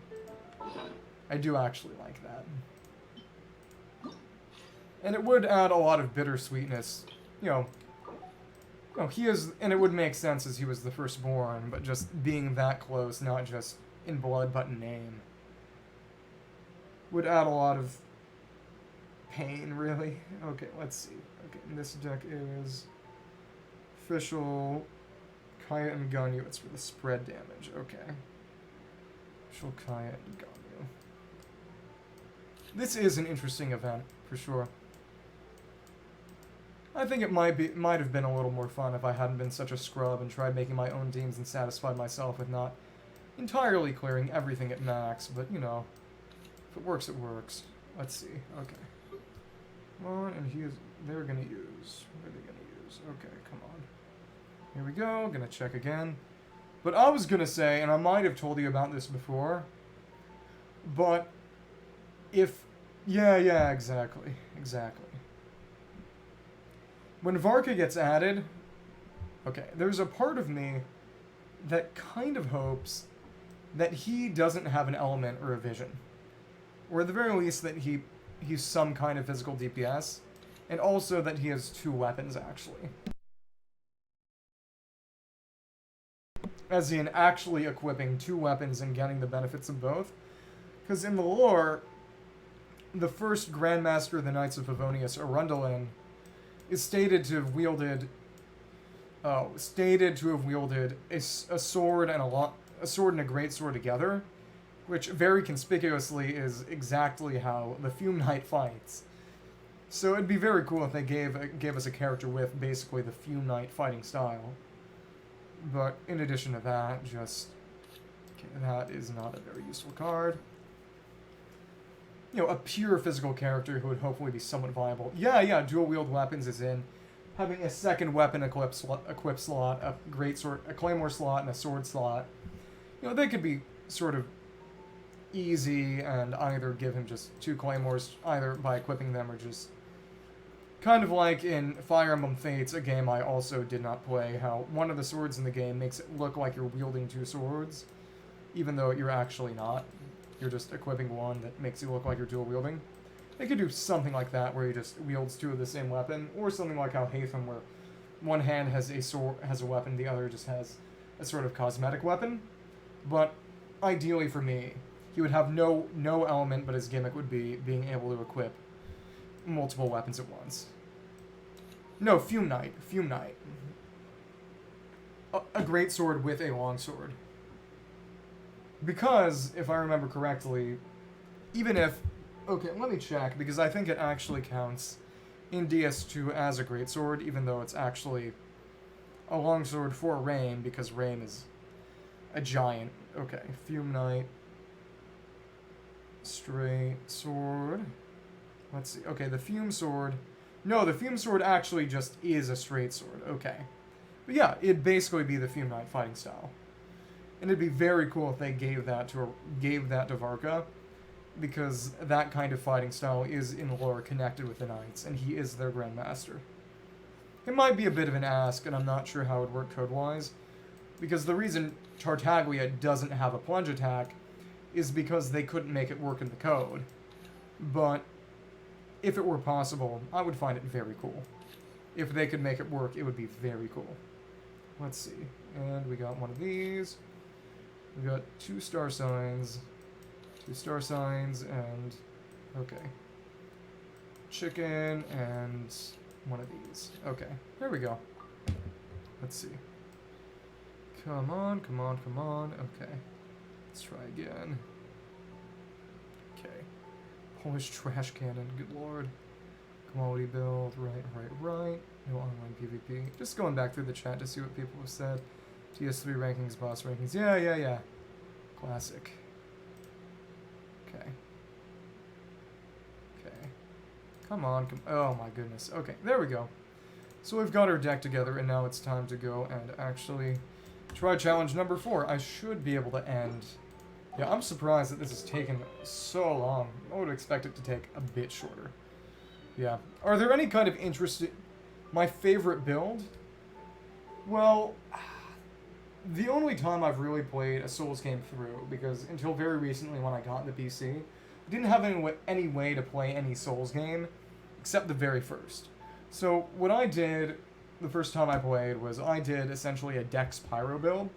A: I do actually like that. And it would add a lot of bittersweetness, you know... Oh, he is, and it would make sense as he was the firstborn, but just being that close, not just in blood, but in name, would add a lot of pain, really. Okay, let's see. Okay, and this deck is official Kaya and Ganyu. It's for the spread damage. Okay. Official Kaya and Ganyu. This is an interesting event, for sure. I think it might have been a little more fun if I hadn't been such a scrub and tried making my own teams and satisfied myself with not entirely clearing everything at max, but, you know, if it works, it works. Let's see. Okay. Come on, and they're gonna use... What are they gonna use? Okay, come on. Here we go, gonna check again. But I was gonna say, and I might have told you about this before, but if... Yeah, exactly. When Varka gets added, okay, there's a part of me that kind of hopes that he doesn't have an element or a vision. Or at the very least that he's some kind of physical DPS, and also that he has 2 weapons, actually. As in actually equipping 2 weapons and getting the benefits of both. Because in the lore, the first Grandmaster of the Knights of Favonius, Arundel, is stated to have wielded a sword and a sword and a great sword together, which very conspicuously is exactly how the Fume Knight fights. So it'd be very cool if they gave us a character with basically the Fume Knight fighting style. But in addition to that, just okay, that is not a very useful card. You know, a pure physical character who would hopefully be somewhat viable. Yeah, dual wield weapons is in. Having a second weapon equip slot, a great sword, a claymore slot, and a sword slot. You know, they could be sort of easy and either give him just 2 claymores, either by equipping them or just kind of like in Fire Emblem Fates, a game I also did not play, how one of the swords in the game makes it look like you're wielding 2 swords, even though you're actually not. You're just equipping one that makes you look like you're dual wielding. They could do something like that where he just wields 2 of the same weapon, or something like how Hatham, where one hand has a weapon, the other just has a sort of cosmetic weapon. But ideally for me, he would have no element, but his gimmick would be being able to equip multiple weapons at once. No, Fume Knight. A great sword with a long sword. Because, if I remember correctly, even if... Okay, let me check, because I think it actually counts in DS2 as a great sword, even though it's actually a long sword for Rain, because Rain is a giant. Okay, Fume Knight. Straight sword. Let's see. Okay, the Fume Sword... No, the Fume Sword actually just is a straight sword. Okay. But yeah, it'd basically be the Fume Knight fighting style. And it'd be very cool if they gave that to Varka, because that kind of fighting style is in lore connected with the Knights, and he is their Grandmaster. It might be a bit of an ask, and I'm not sure how it would work code-wise, because the reason Tartaglia doesn't have a plunge attack is because they couldn't make it work in the code. But if it were possible, I would find it very cool. If they could make it work, it would be very cool. Let's see. And we got one of these. We got 2 star signs. 2 star signs and... Okay. Chicken and one of these. Okay. There we go. Let's see. Come on. Okay. Let's try again. Okay. Polish trash cannon. Good lord. Commodity build. Right. No online PvP. Just going back through the chat to see what people have said. TS3 rankings, boss rankings. Yeah. Classic. Okay. Come on. Oh my goodness. Okay, there we go. So we've got our deck together, and now it's time to go and actually try challenge number 4. I should be able to end... Yeah, I'm surprised that this has taken so long. I would expect it to take a bit shorter. Yeah. Are there any kind of interesting... My favorite build? Well... The only time I've really played a Souls game through, because until very recently when I got the PC, I didn't have any way to play any Souls game, except the very first. So what I did the first time I played was I did essentially a Dex Pyro build.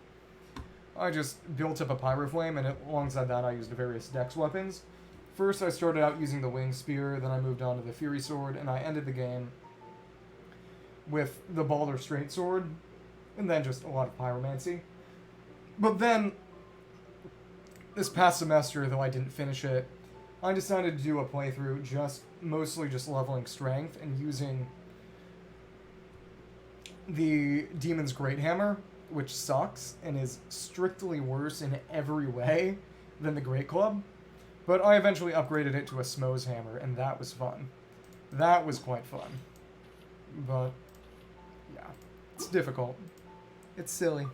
A: I just built up a Pyro Flame, and alongside that I used various Dex weapons. First I started out using the Wing Spear, then I moved on to the Fury Sword, and I ended the game with the Balder Straight Sword, and then just a lot of pyromancy. But then, this past semester, though I didn't finish it, I decided to do a playthrough mostly just leveling strength and using the Demon's Great Hammer, which sucks and is strictly worse in every way than the Great Club. But I eventually upgraded it to a Smo's Hammer, and that was fun. That was quite fun. But, yeah, it's difficult. It's silly.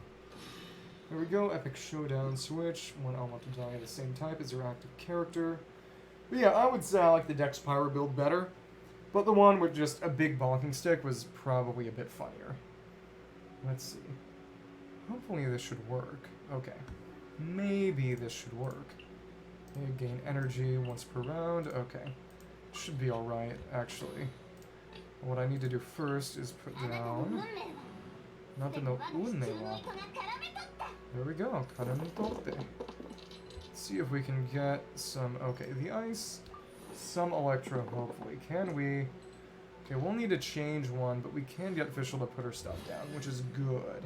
A: Here we go, Epic Showdown switch. One element to die of the same type as your active character. But yeah, I would say I like the Dex Pyro build better. But the one with just a big bonking stick was probably a bit funnier. Let's see. Hopefully this should work. Okay. Maybe this should work. You gain energy once per round. Okay. Should be alright, actually. What I need to do first is put down... Nothing no unnewa. There we go. Karamitote. Let's see if we can get some... Okay, the ice. Some electro, hopefully. Can we... Okay, we'll need to change one, but we can get Official to put her stuff down, which is good.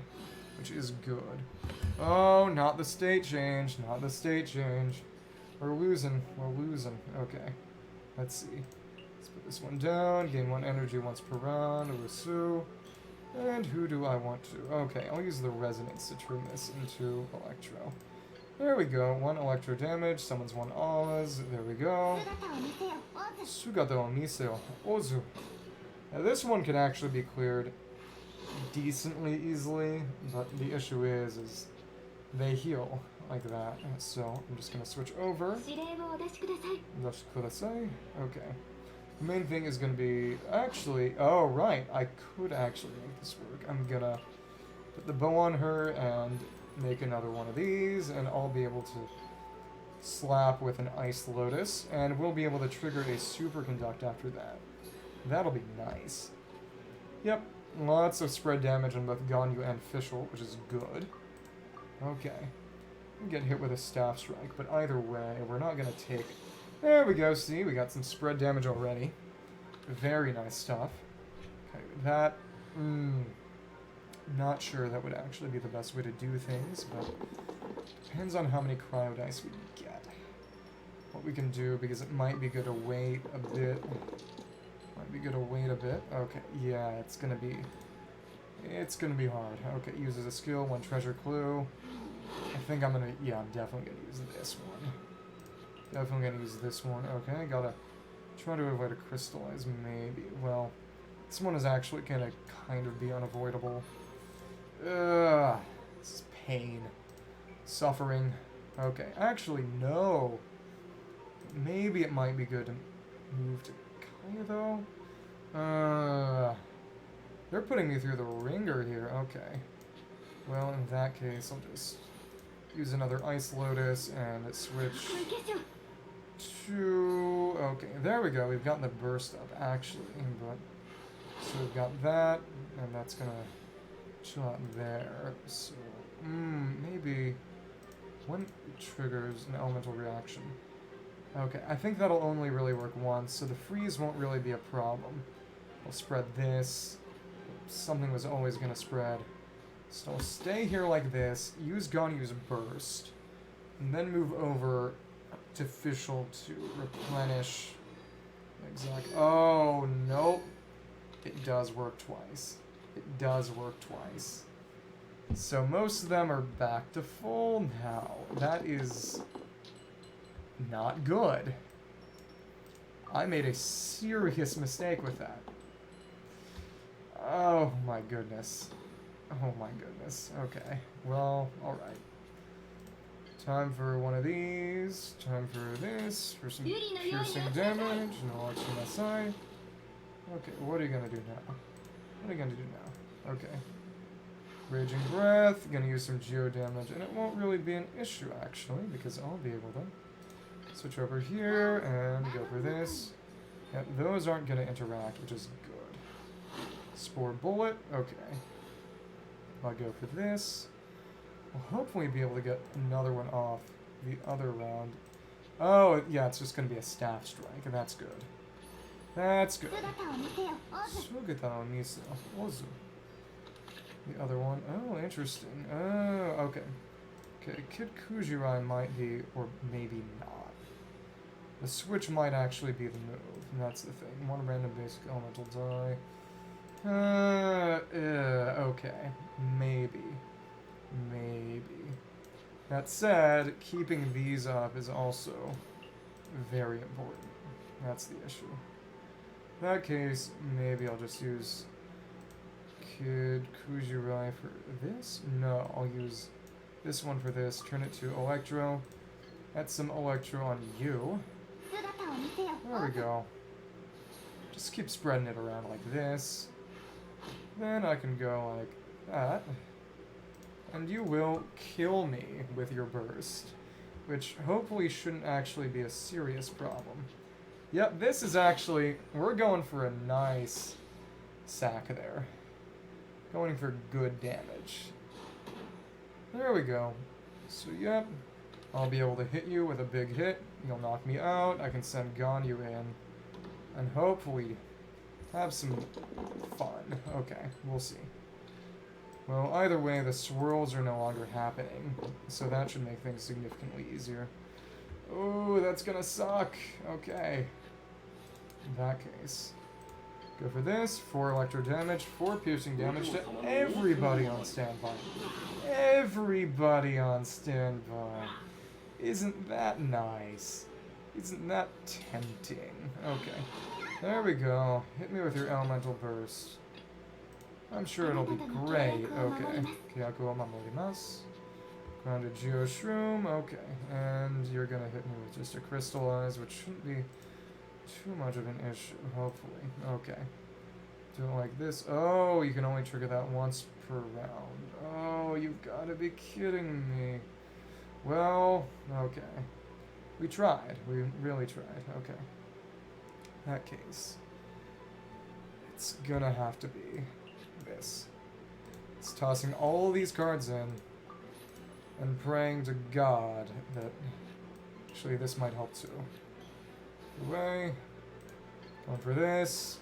A: Oh, not the state change. We're losing. Okay. Let's see. Let's put this one down. Gain 1 energy once per round. Urusu. And who do I want to? Okay, I'll use the Resonance to turn this into Electro. There we go. 1 Electro damage. Summons 1 Oz. There we go. Sugata o Miseo. Ozu. Now this one can actually be cleared decently easily, but the issue is they heal like that. So I'm just gonna switch over. Just kudasai. Okay. The main thing is gonna be actually. Oh right, I could actually make this work. I'm gonna put the bow on her and make another one of these, and I'll be able to slap with an Ice Lotus, and we'll be able to trigger a Superconduct after that. That'll be nice. Yep, lots of spread damage on both Ganyu and Fischl, which is good. Okay. We get hit with a Staff Strike, but either way, we're not going to take... There we go, see, we got some spread damage already. Very nice stuff. Okay, that... Not sure that would actually be the best way to do things, but depends on how many Cryo Dice we get. What we can do, because it might be good to wait a bit. Might be good to wait a bit. Okay, yeah, it's gonna be hard. Okay, uses a skill, 1 treasure clue. I think I'm gonna, yeah, I'm definitely gonna use this one. Definitely gonna use this one. Okay, gotta try to avoid a crystallize, maybe. Well, this one is actually gonna kind of be unavoidable. Ugh, this is pain. Suffering. Okay, actually, no. Maybe it might be good to move to Kaya, though. They're putting me through the ringer here. Okay. Well, in that case, I'll just use another Ice Lotus and switch to... Okay, there we go. We've gotten the burst up, actually. But so we've got that, and that's gonna chill out there. So, maybe when it triggers an elemental reaction. Okay, I think that'll only really work once, so the freeze won't really be a problem. I'll spread this. Something was always gonna spread. So I'll stay here like this, use Ganyu's burst, and then move over to Fischl to replenish. Exact. Oh, nope. It does work twice. It does work twice. So most of them are back to full now. That is not good. I made a serious mistake with that. Oh my goodness. Oh my goodness. Okay. Well, alright. Time for one of these. Time for this. For some piercing damage. No Archimesai. Okay, what are you gonna do now? What are you gonna do now? Okay. Raging Breath. Gonna use some geo damage. And it won't really be an issue, actually, because I'll be able to switch over here and go for this. Yeah, those aren't gonna interact, which is good. Spore Bullet. Okay. I'll go for this. We'll hopefully be able to get another one off the other round. Oh, yeah, it's just going to be a Staff Strike, and that's good. That's good. The other one. Oh, interesting. Oh, okay. Okay, Kid Kujirai might be, or maybe not. The switch might actually be the move, and that's the thing. One random basic elemental die. Okay. Maybe. Maybe. That said, keeping these up is also very important. That's the issue. In that case, maybe I'll just use Kid Kujirai for this? No, I'll use this one for this. Turn it to Electro. Add some Electro on you. There we go. Just keep spreading it around like this. Then I can go like that. And you will kill me with your burst. Which hopefully shouldn't actually be a serious problem. Yep, this is actually... We're going for a nice sack there. Going for good damage. There we go. So yep, I'll be able to hit you with a big hit. You'll knock me out. I can send Ganyu in. And hopefully have some fun. Okay, we'll see. Well, either way, the swirls are no longer happening, so that should make things significantly easier. Oh, that's gonna suck. Okay. In that case, go for this. 4 electro damage, 4 piercing damage to everybody on standby. Everybody on standby. Isn't that nice? Isn't that tempting? Okay. There we go. Hit me with your elemental burst. I'm sure it'll be great. Okay. Kyaku o mamorimasu. Grounded Geo Shroom, okay. And you're gonna hit me with just a Crystallize, which shouldn't be too much of an issue, hopefully. Okay. Do it like this. Oh, you can only trigger that once per round. Oh, you've got to be kidding me. Well, okay. We tried. We really tried. Okay. In that case, it's gonna have to be this. It's tossing all these cards in and praying to God that actually this might help too. Away. Going for this.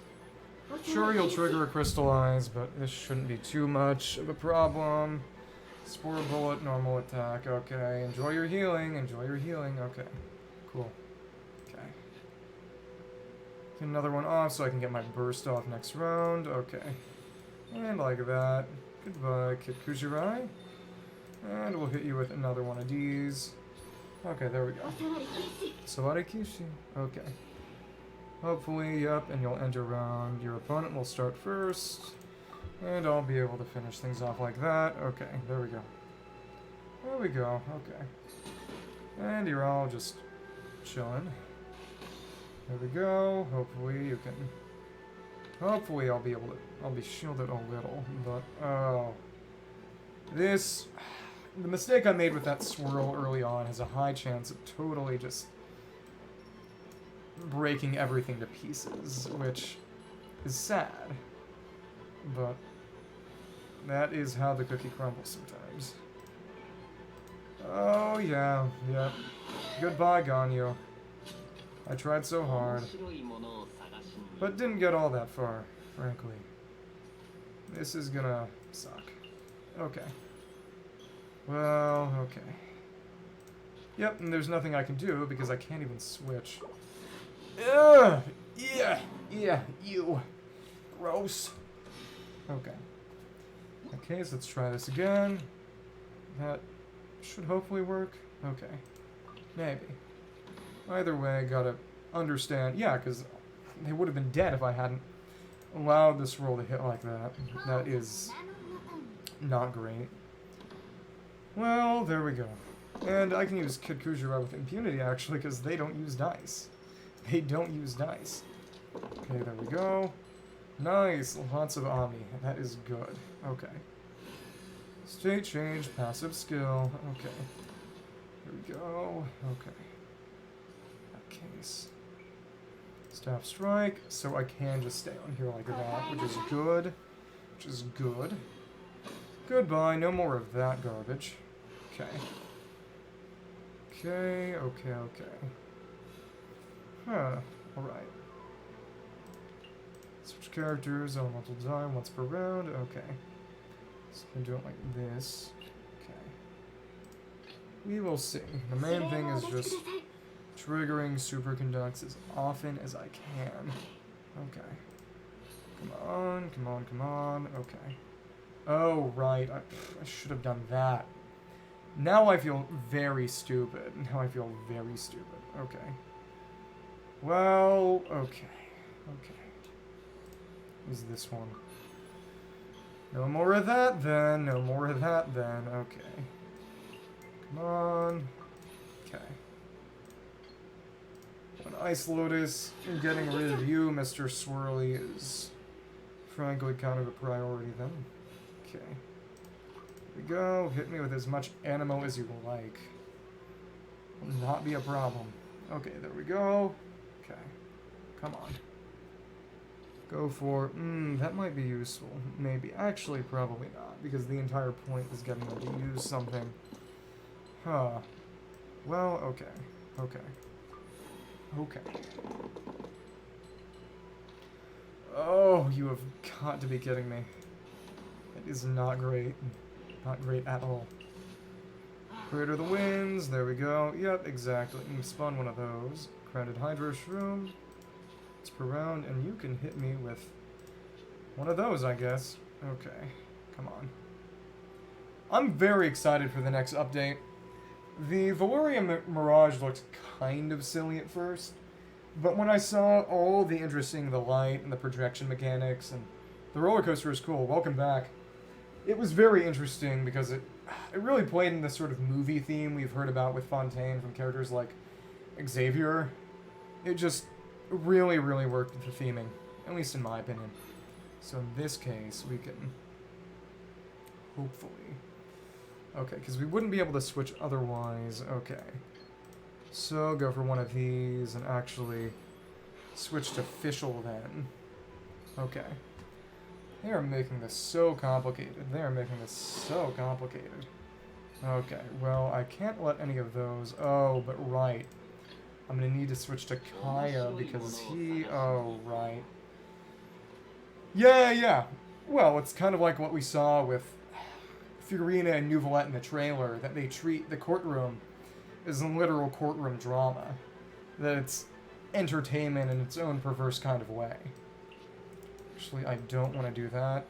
A: Sure, you'll trigger a Crystallize, but this shouldn't be too much of a problem. Spore Bullet, normal attack. Okay, enjoy your healing. Enjoy your healing. Okay, cool. Okay. Get another one off so I can get my burst off next round. Okay. And like that. Goodbye, Kit Kujirai. And we'll hit you with another one of these. Okay, there we go. Sawari Kishi. Okay. Hopefully, yep, and you'll end your round. Your opponent will start first. And I'll be able to finish things off like that. Okay, there we go. There we go, okay. And you're all just chilling. There we go. Hopefully you can... Hopefully I'll be able to... I'll be shielded a little, but... Oh... This... The mistake I made with that swirl early on has a high chance of totally just... breaking everything to pieces, which is sad. But... that is how the cookie crumbles sometimes. Oh, yeah, yep. Goodbye, Ganyu. I tried so hard. But didn't get all that far, frankly. This is gonna suck. Okay. Well, okay. Yep, and there's nothing I can do because I can't even switch. Ugh! Yeah, you. Gross. Okay. Okay, so let's try this again. That should hopefully work. Okay. Maybe. Either way, gotta understand. Yeah, because they would have been dead if I hadn't allowed this roll to hit like that. That is not great. Well, there we go. And I can use Kid Kujirai with impunity, actually, because they don't use dice. They don't use dice. Okay, there we go. Nice. Lots of Ami. That is good. Okay. State change, passive skill. Okay. Here we go. Okay. That case. Staff strike, so I can just stay on here like that, which is good. Which is good. Goodbye, no more of that garbage. Okay. Okay. Huh, alright. Switch characters, elemental die once per round, okay. So I can do it like this. Okay. We will see. The main thing is just triggering superconducts as often as I can. Okay. Come on. Okay. Oh, right. I should have done that. Now I feel very stupid. Okay. Well, okay. Is this one? No more of that then. Okay. Come on. Okay. An Ice Lotus, getting rid of you, Mr. Swirly, is frankly kind of a priority then. Okay. Here we go. Hit me with as much animo as you like. Will not be a problem. Okay, there we go. Okay. Come on. Go for... that might be useful. Maybe. Actually, probably not, because the entire point is getting them to use something. Huh. Well, okay. Oh, you have got to be kidding me. It is not great. Not great at all. Crater the Winds. There we go. Yep, exactly. You spawn one of those. Grounded Hydro Shroom. It's per round, and you can hit me with one of those, I guess. Okay. Come on. I'm very excited for the next update. The Valoria Mirage looked kind of silly at first, but when I saw all the interesting, the light and the projection mechanics, and the roller coaster is cool. Welcome back. it was very interesting because it really played in this sort of movie theme we've heard about with Fontaine from characters like Xavier. It just really, really worked with the theming, at least in my opinion. So in this case, we can hopefully... Okay, because we wouldn't be able to switch otherwise. Okay. So go for one of these and actually switch to Fischl then. Okay. They are making this so complicated. They are making this so complicated. Okay, well, I can't let any of those... Oh, but right. I'm going to need to switch to Kaya because he... Oh, right. Yeah. Well, it's kind of like what we saw with Fiorina and Nuvolette in the trailer, that they treat the courtroom as a literal courtroom drama. That it's entertainment in its own perverse kind of way. Actually, I don't want to do that.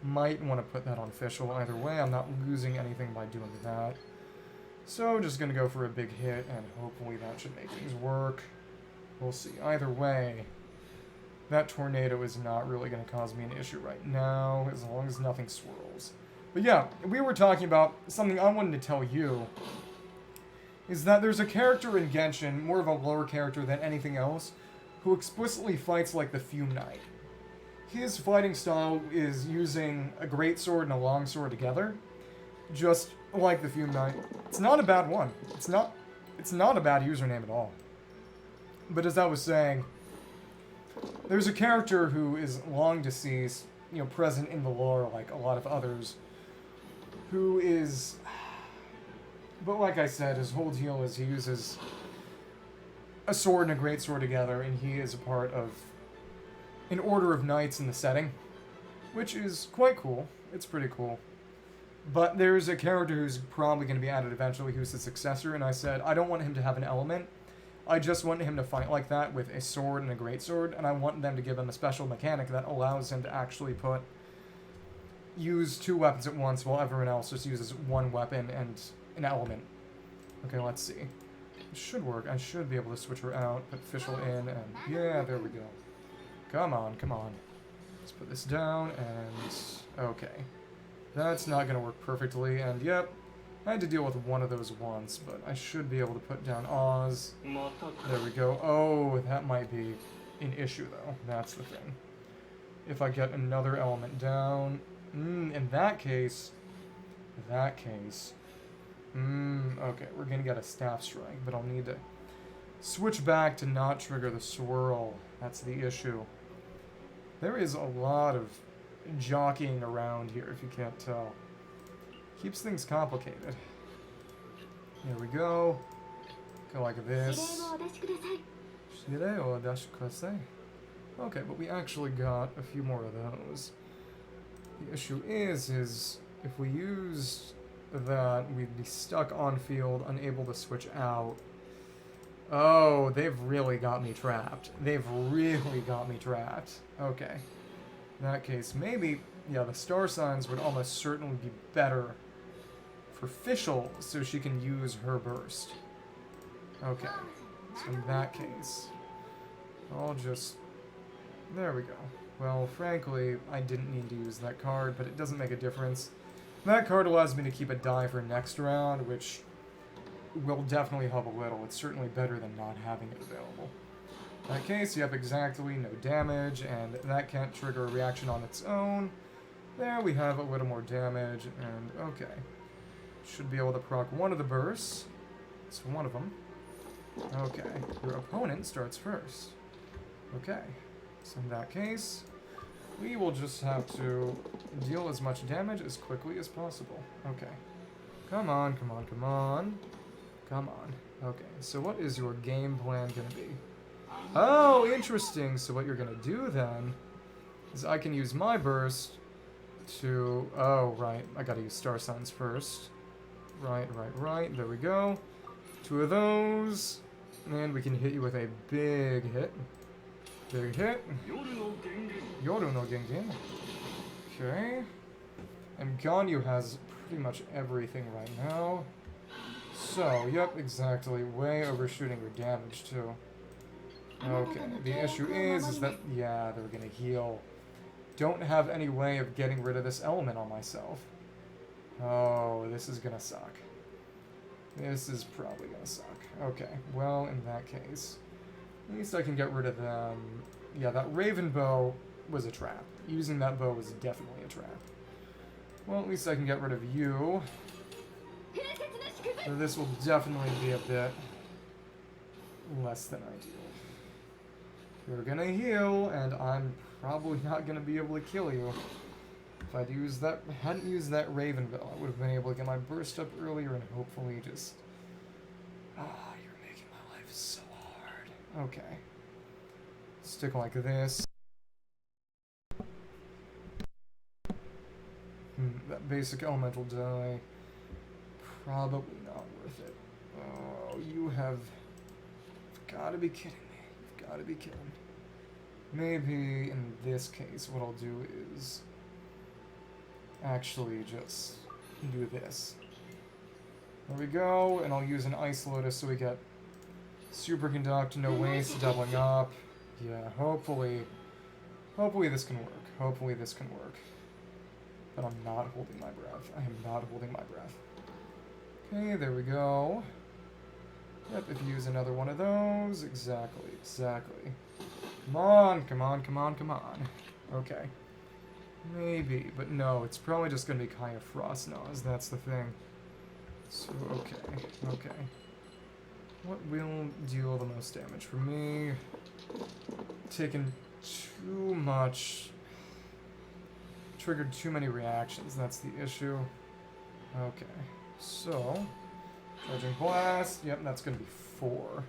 A: Might want to put that on Fischl. Either way, I'm not losing anything by doing that. So, just going to go for a big hit, and hopefully that should make things work. We'll see. Either way, that tornado is not really going to cause me an issue right now, as long as nothing swirls. But yeah, we were talking about something I wanted to tell you, is that there's a character in Genshin, more of a lower character than anything else, who explicitly fights like the Fume Knight. His fighting style is using a greatsword and a longsword together, just like the Fume Knight. It's not a bad one. It's not a bad username at all. But as I was saying, there's a character who is long deceased, you know, present in the lore like a lot of others, who is... But like I said, his whole deal is he uses a sword and a greatsword together, and he is a part of an order of knights in the setting, which is quite cool. It's pretty cool. But there's a character who's probably going to be added eventually who's the successor, and I said, I don't want him to have an element. I just want him to fight like that with a sword and a greatsword, and I want them to give him a special mechanic that allows him to actually use two weapons at once while everyone else just uses one weapon and an element. Okay, let's see. It should work. I should be able to switch her out, put Fischl in, and yeah, there we go. Come on. Let's put this down, and okay. That's not going to work perfectly, and yep, I had to deal with one of those once, but I should be able to put down Oz. There we go. Oh, that might be an issue, though. That's the thing. If I get another element down... in that case... okay, we're going to get a Staff Strike, but I'll need to switch back to not trigger the swirl. That's the issue. There is a lot of jockeying around here, if you can't tell. Keeps things complicated. Here we go. Go like this. Okay, but we actually got a few more of those. The issue is if we used that, we'd be stuck on field, unable to switch out. Oh, they've really got me trapped. Okay. In that case, maybe, yeah, the star signs would almost certainly be better for Fischl, so she can use her burst. Okay. So in that case, I'll just... There we go. Well, frankly, I didn't need to use that card, but it doesn't make a difference. That card allows me to keep a die for next round, which will definitely help a little. It's certainly better than not having it available. In that case, yep, exactly, no damage, and that can't trigger a reaction on its own. There we have a little more damage, and okay. Should be able to proc one of the bursts. It's one of them. Okay, your opponent starts first. Okay, so in that case, we will just have to deal as much damage as quickly as possible. Okay. Come on. Okay, so what is your game plan going to be? Oh, interesting. So what you're going to do then is I can use my burst to... Oh, right. I got to use star signs first. Right. There we go. Two of those. And we can hit you with a big hit. Yoru no Gengen. Okay. And Ganyu has pretty much everything right now. So, yep, exactly. Way overshooting your damage, too. Okay, the issue is that, yeah, they're gonna heal. don't have any way of getting rid of this element on myself. Oh, this is gonna suck. This is probably gonna suck. Okay, well, in that case, at least I can get rid of them. Yeah, that raven bow was a trap. Using that bow was definitely a trap. Well, at least I can get rid of you. So this will definitely be a bit less than ideal. You're gonna heal, and I'm probably not gonna be able to kill you. If I'd hadn't used that raven bow, I would have been able to get my burst up earlier and hopefully just... Ah, you're making my life so hard. Okay. Stick like this. That basic elemental die, probably not worth it. Oh, you have gotta be kidding me. You've gotta be kidding. Maybe in this case, what I'll do is actually just do this. There we go, and I'll use an Ice Lotus so we get Superconduct, no waste, doubling up. Yeah, hopefully this can work. Hopefully this can work. But I'm not holding my breath. I am not holding my breath. Okay, there we go. Yep, if you use another one of those. Exactly, exactly. Come on, come on, come on, come on. Okay. Maybe, but no, it's probably just going to be Kaya Frost Nose. That's the thing. So, okay, okay. What will deal the most damage for me? Taking too much... Triggered too many reactions, that's the issue. Okay, so... Charging Blast, yep, that's gonna be 4.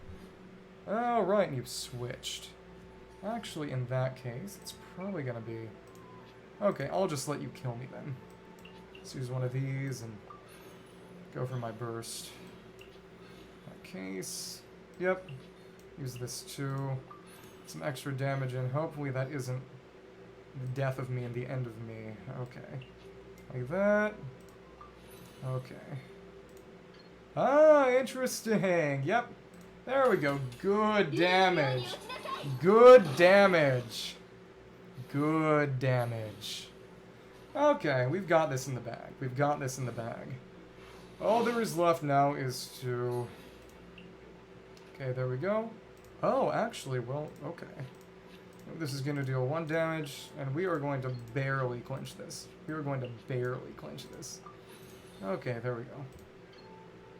A: Oh, right, and you've switched. Actually, in that case, it's probably gonna be... Okay, I'll just let you kill me then. Let's use one of these and go for my burst. In that case, yep, use this too. Some extra damage in. Hopefully that isn't the death of me and the end of me. Okay. Like that. Okay. Ah, interesting. Yep. There we go. Good damage. Good damage. Good damage. Okay, we've got this in the bag. We've got this in the bag. All there is left now is to... Okay, there we go. Oh, actually, well, okay. This is going to deal 1 damage, and we are going to barely clinch this. We are going to barely clinch this. Okay, there we go.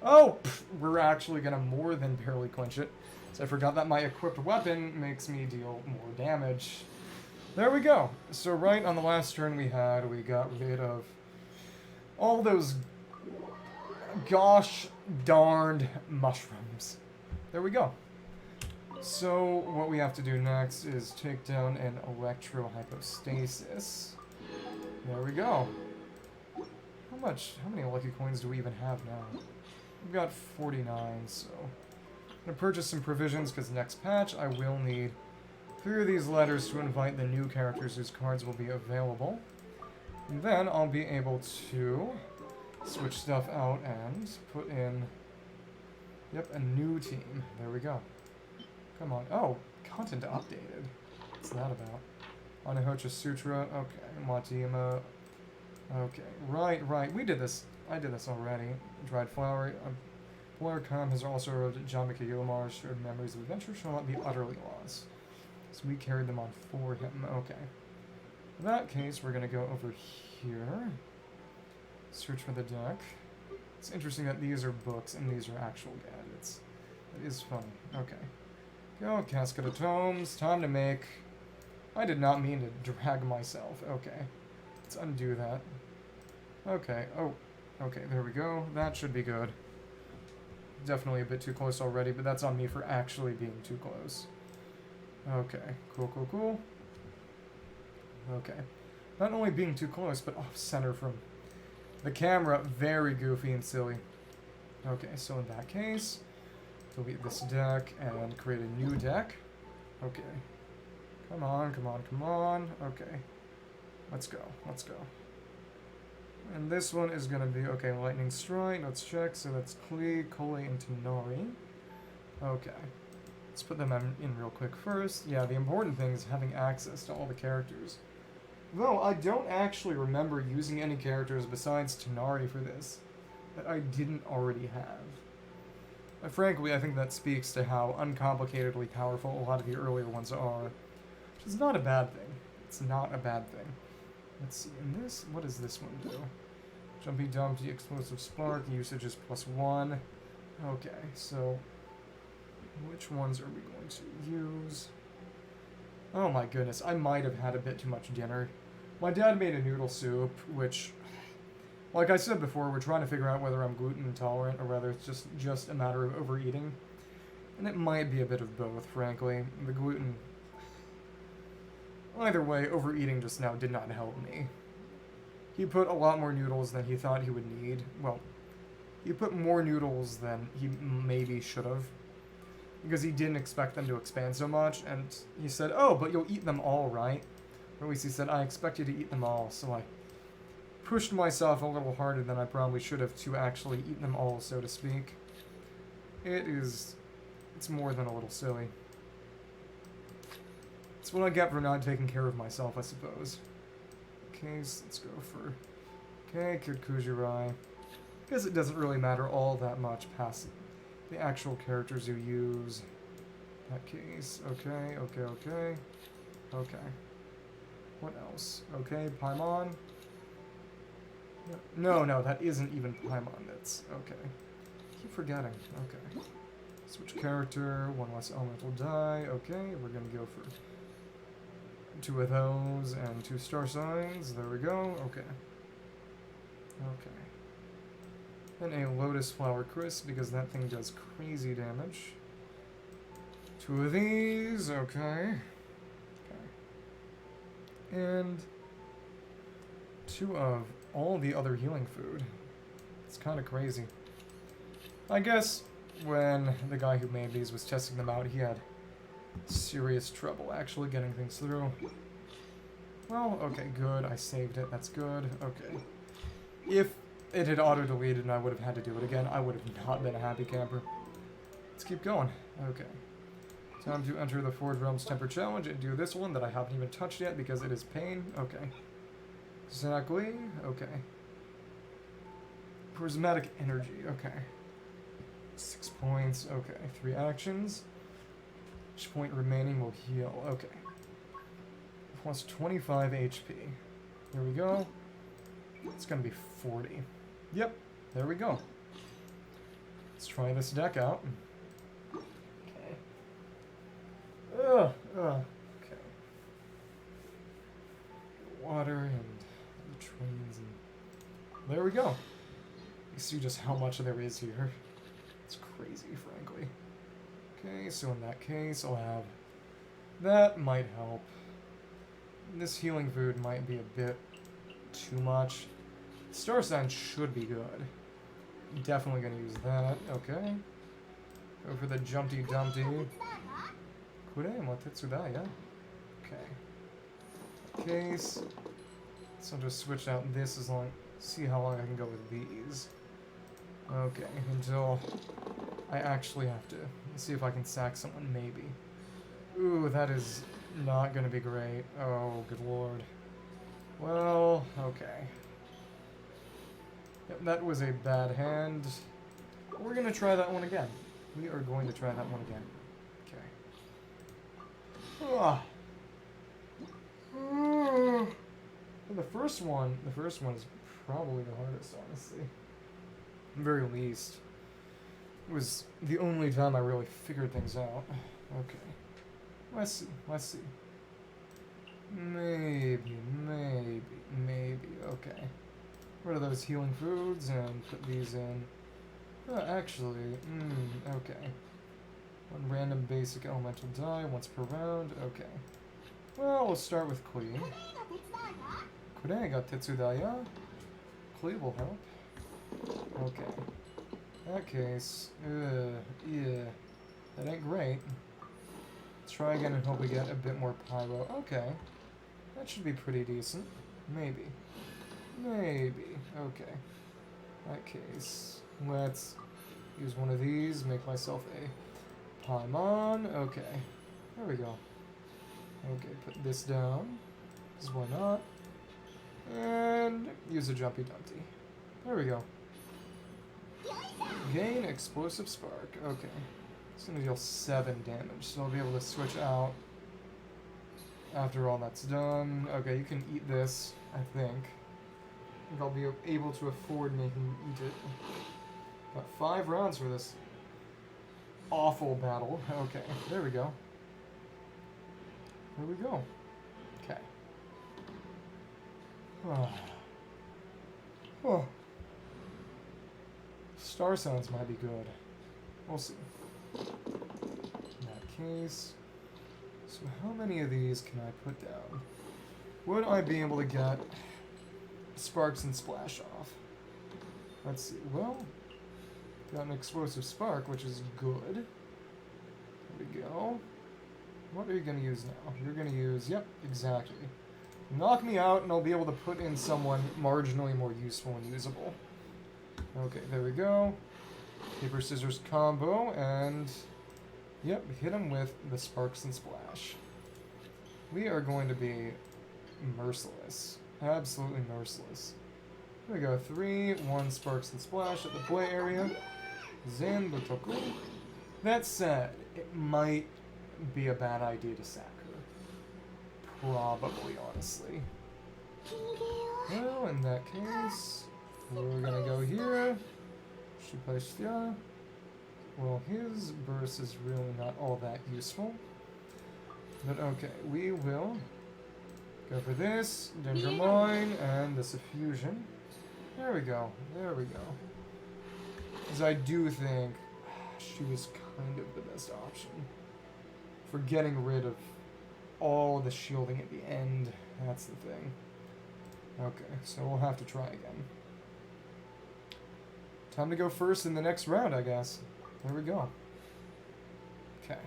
A: Oh! Pff, we're actually going to more than barely clinch it. So I forgot that my equipped weapon makes me deal more damage. There we go. So right on the last turn we got rid of all those gosh darned mushrooms. There we go. So what we have to do next is take down an electro-hypostasis. There we go. How many lucky coins do we even have now? We've got 49, so... I'm gonna purchase some provisions, because next patch I will need 3 of these letters to invite the new characters whose cards will be available. And then I'll be able to switch stuff out and put in... Yep, a new team. There we go. Come on. Oh, content updated. What's that about? Anahocha Sutra. Okay. Matima. Okay. Right. We did this. I did this already. Dried Flower. Polarcom has also wrote Jamika Yomar's shared memories of adventure shall not be utterly lost. So we carried them on for him. Okay. In that case, we're going to go over here. Search for the deck. It's interesting that these are books and these are actual gadgets. It is funny. Okay. Go, Casket of Tomes. Time to make... I did not mean to drag myself. Okay. Let's undo that. Okay. Oh. Okay, there we go. That should be good. Definitely a bit too close already, but that's on me for actually being too close. Okay. Cool. Okay. Not only being too close, but off-center from the camera. Very goofy and silly. Okay, so in that case... delete this deck and create a new deck. Okay. Come on. Okay. Let's go. And this one is going to be, okay, Lightning Strike. Let's check. So that's Klee, Kole, and Tenari. Okay. Let's put them in real quick first. Yeah, the important thing is having access to all the characters. Though I don't actually remember using any characters besides Tanari for this that I didn't already have. Frankly, I think that speaks to how uncomplicatedly powerful a lot of the earlier ones are. Which is not a bad thing. It's not a bad thing. Let's see, in this, what does this one do? Jumpy Dumpty, Explosive Spark, usage is +1. Okay, so which ones are we going to use? Oh my goodness, I might have had a bit too much dinner. My dad made a noodle soup, which, like I said before, we're trying to figure out whether I'm gluten intolerant or whether it's just a matter of overeating. And it might be a bit of both, frankly. The gluten... Either way, overeating just now did not help me. He put a lot more noodles than he thought he would need. Well, he put more noodles than he maybe should have. Because he didn't expect them to expand so much, and he said, "Oh, but you'll eat them all, right?" Or at least he said, "I expect you to eat them all," so I pushed myself a little harder than I probably should have to actually eat them all, so to speak. It's more than a little silly. It's what I get for not taking care of myself, I suppose. Okay, so let's go for... Okay, Kid Kujirai. Guess it doesn't really matter all that much past the actual characters you use. In that case, okay. Okay. What else? Okay, Paimon. No, that isn't even Paimon. That's... Okay. Keep forgetting. Okay. Switch character, one less elemental die. Okay, we're gonna go for 2 of those and 2 star signs. There we go. Okay. And a Lotus Flower Crisp, because that thing does crazy damage. 2 of these, okay. And 2 of all the other healing food. It's kind of crazy. I guess when the guy who made these was testing them out, he had serious trouble actually getting things through. Well, okay, good. I saved it. That's good. Okay. If it had auto-deleted and I would have had to do it again, I would have not been a happy camper. Let's keep going. Okay. Time to enter the Forge Realms Temper Challenge and do this one that I haven't even touched yet because it is pain. Okay. Exactly. Okay. Prismatic Energy. Okay. 6 points. Okay. 3 actions. Each point remaining will heal. Okay. Plus 25 HP. Here we go. It's gonna be 40. Yep, there we go. Let's try this deck out. Okay. Okay. Water and the trains and... There we go. You see just how much there is here. It's crazy, frankly. Okay, so in that case, I'll have... That might help. This healing food might be a bit too much. Star Sign should be good. Definitely gonna use that. Okay. Go for the Jumpty Dumpty. Kure mo Tetsudaya. Okay. Case. So I'll just switch out this as long... See how long I can go with these. Okay, until I actually have to see if I can sack someone, maybe. Ooh, that is not gonna be great. Oh, good lord. Well, okay. Yep, that was a bad hand. We're gonna try that one again. We are going to try that one again. Okay. Ah. The first one is probably the hardest, honestly. At the very least. It was the only time I really figured things out. Okay. Let's see. Maybe. Okay. Rid of those healing foods and put these in. Actually, okay. 1 random basic elemental die once per round. Okay. Well, we'll start with Klee. Kure got Tetsudaya. Klee will help. Okay. In that case, yeah. That ain't great. Let's try again and hope we get a bit more pyro. Okay. That should be pretty decent. Maybe. Okay. In that case, let's use one of these, make myself a Paimon. Okay. There we go. Okay, put this down. Because why not? And use a Jumpy Dumpty. There we go. Gain Explosive Spark. Okay. It's going to deal 7 damage, so I'll be able to switch out after all that's done. Okay, you can eat this, I think. I think I'll be able to afford making you eat it. Got 5 rounds for this awful battle. Okay, there we go. There we go. Okay. Oh. Star Sounds might be good. We'll see. In that case... So how many of these can I put down? Would I be able to get Sparks and Splash off? Let's see. Well, got an Explosive Spark, which is good. There we go. What are you going to use now? You're going to use... Yep, exactly. Knock me out, and I'll be able to put in someone marginally more useful and usable. Okay, there we go. Paper, scissors combo, and... Yep, hit him with the Sparks and Splash. We are going to be merciless. Absolutely merciless. Here we go. 3, 1 Sparks and Splash at the play area. Zen Botoku. That said, it might be a bad idea to sack her. Probably, honestly. Well, in that case, we're gonna go here. Shupashya. Well, his burst is really not all that useful. But okay, we will go for this, Dendromoin, and the Suffusion. There we go, there we go. Because I do think she was kind of the best option for getting rid of all the shielding at the end. That's the thing. Okay, so we'll have to try again. Time to go first in the next round, I guess. There we go. Okay.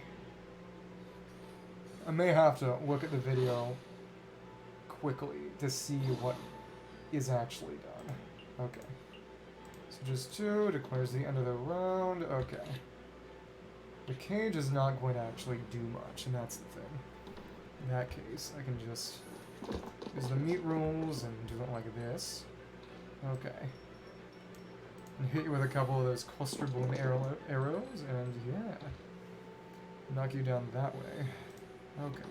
A: I may have to look at the video quickly to see what is actually done. Okay. So just 2 declares the end of the round. Okay. The cage is not going to actually do much, and that's the thing. In that case, I can just use the meat rules and do it like this. Okay. And hit you with a couple of those cluster boom arrows, and yeah. Knock you down that way. Okay.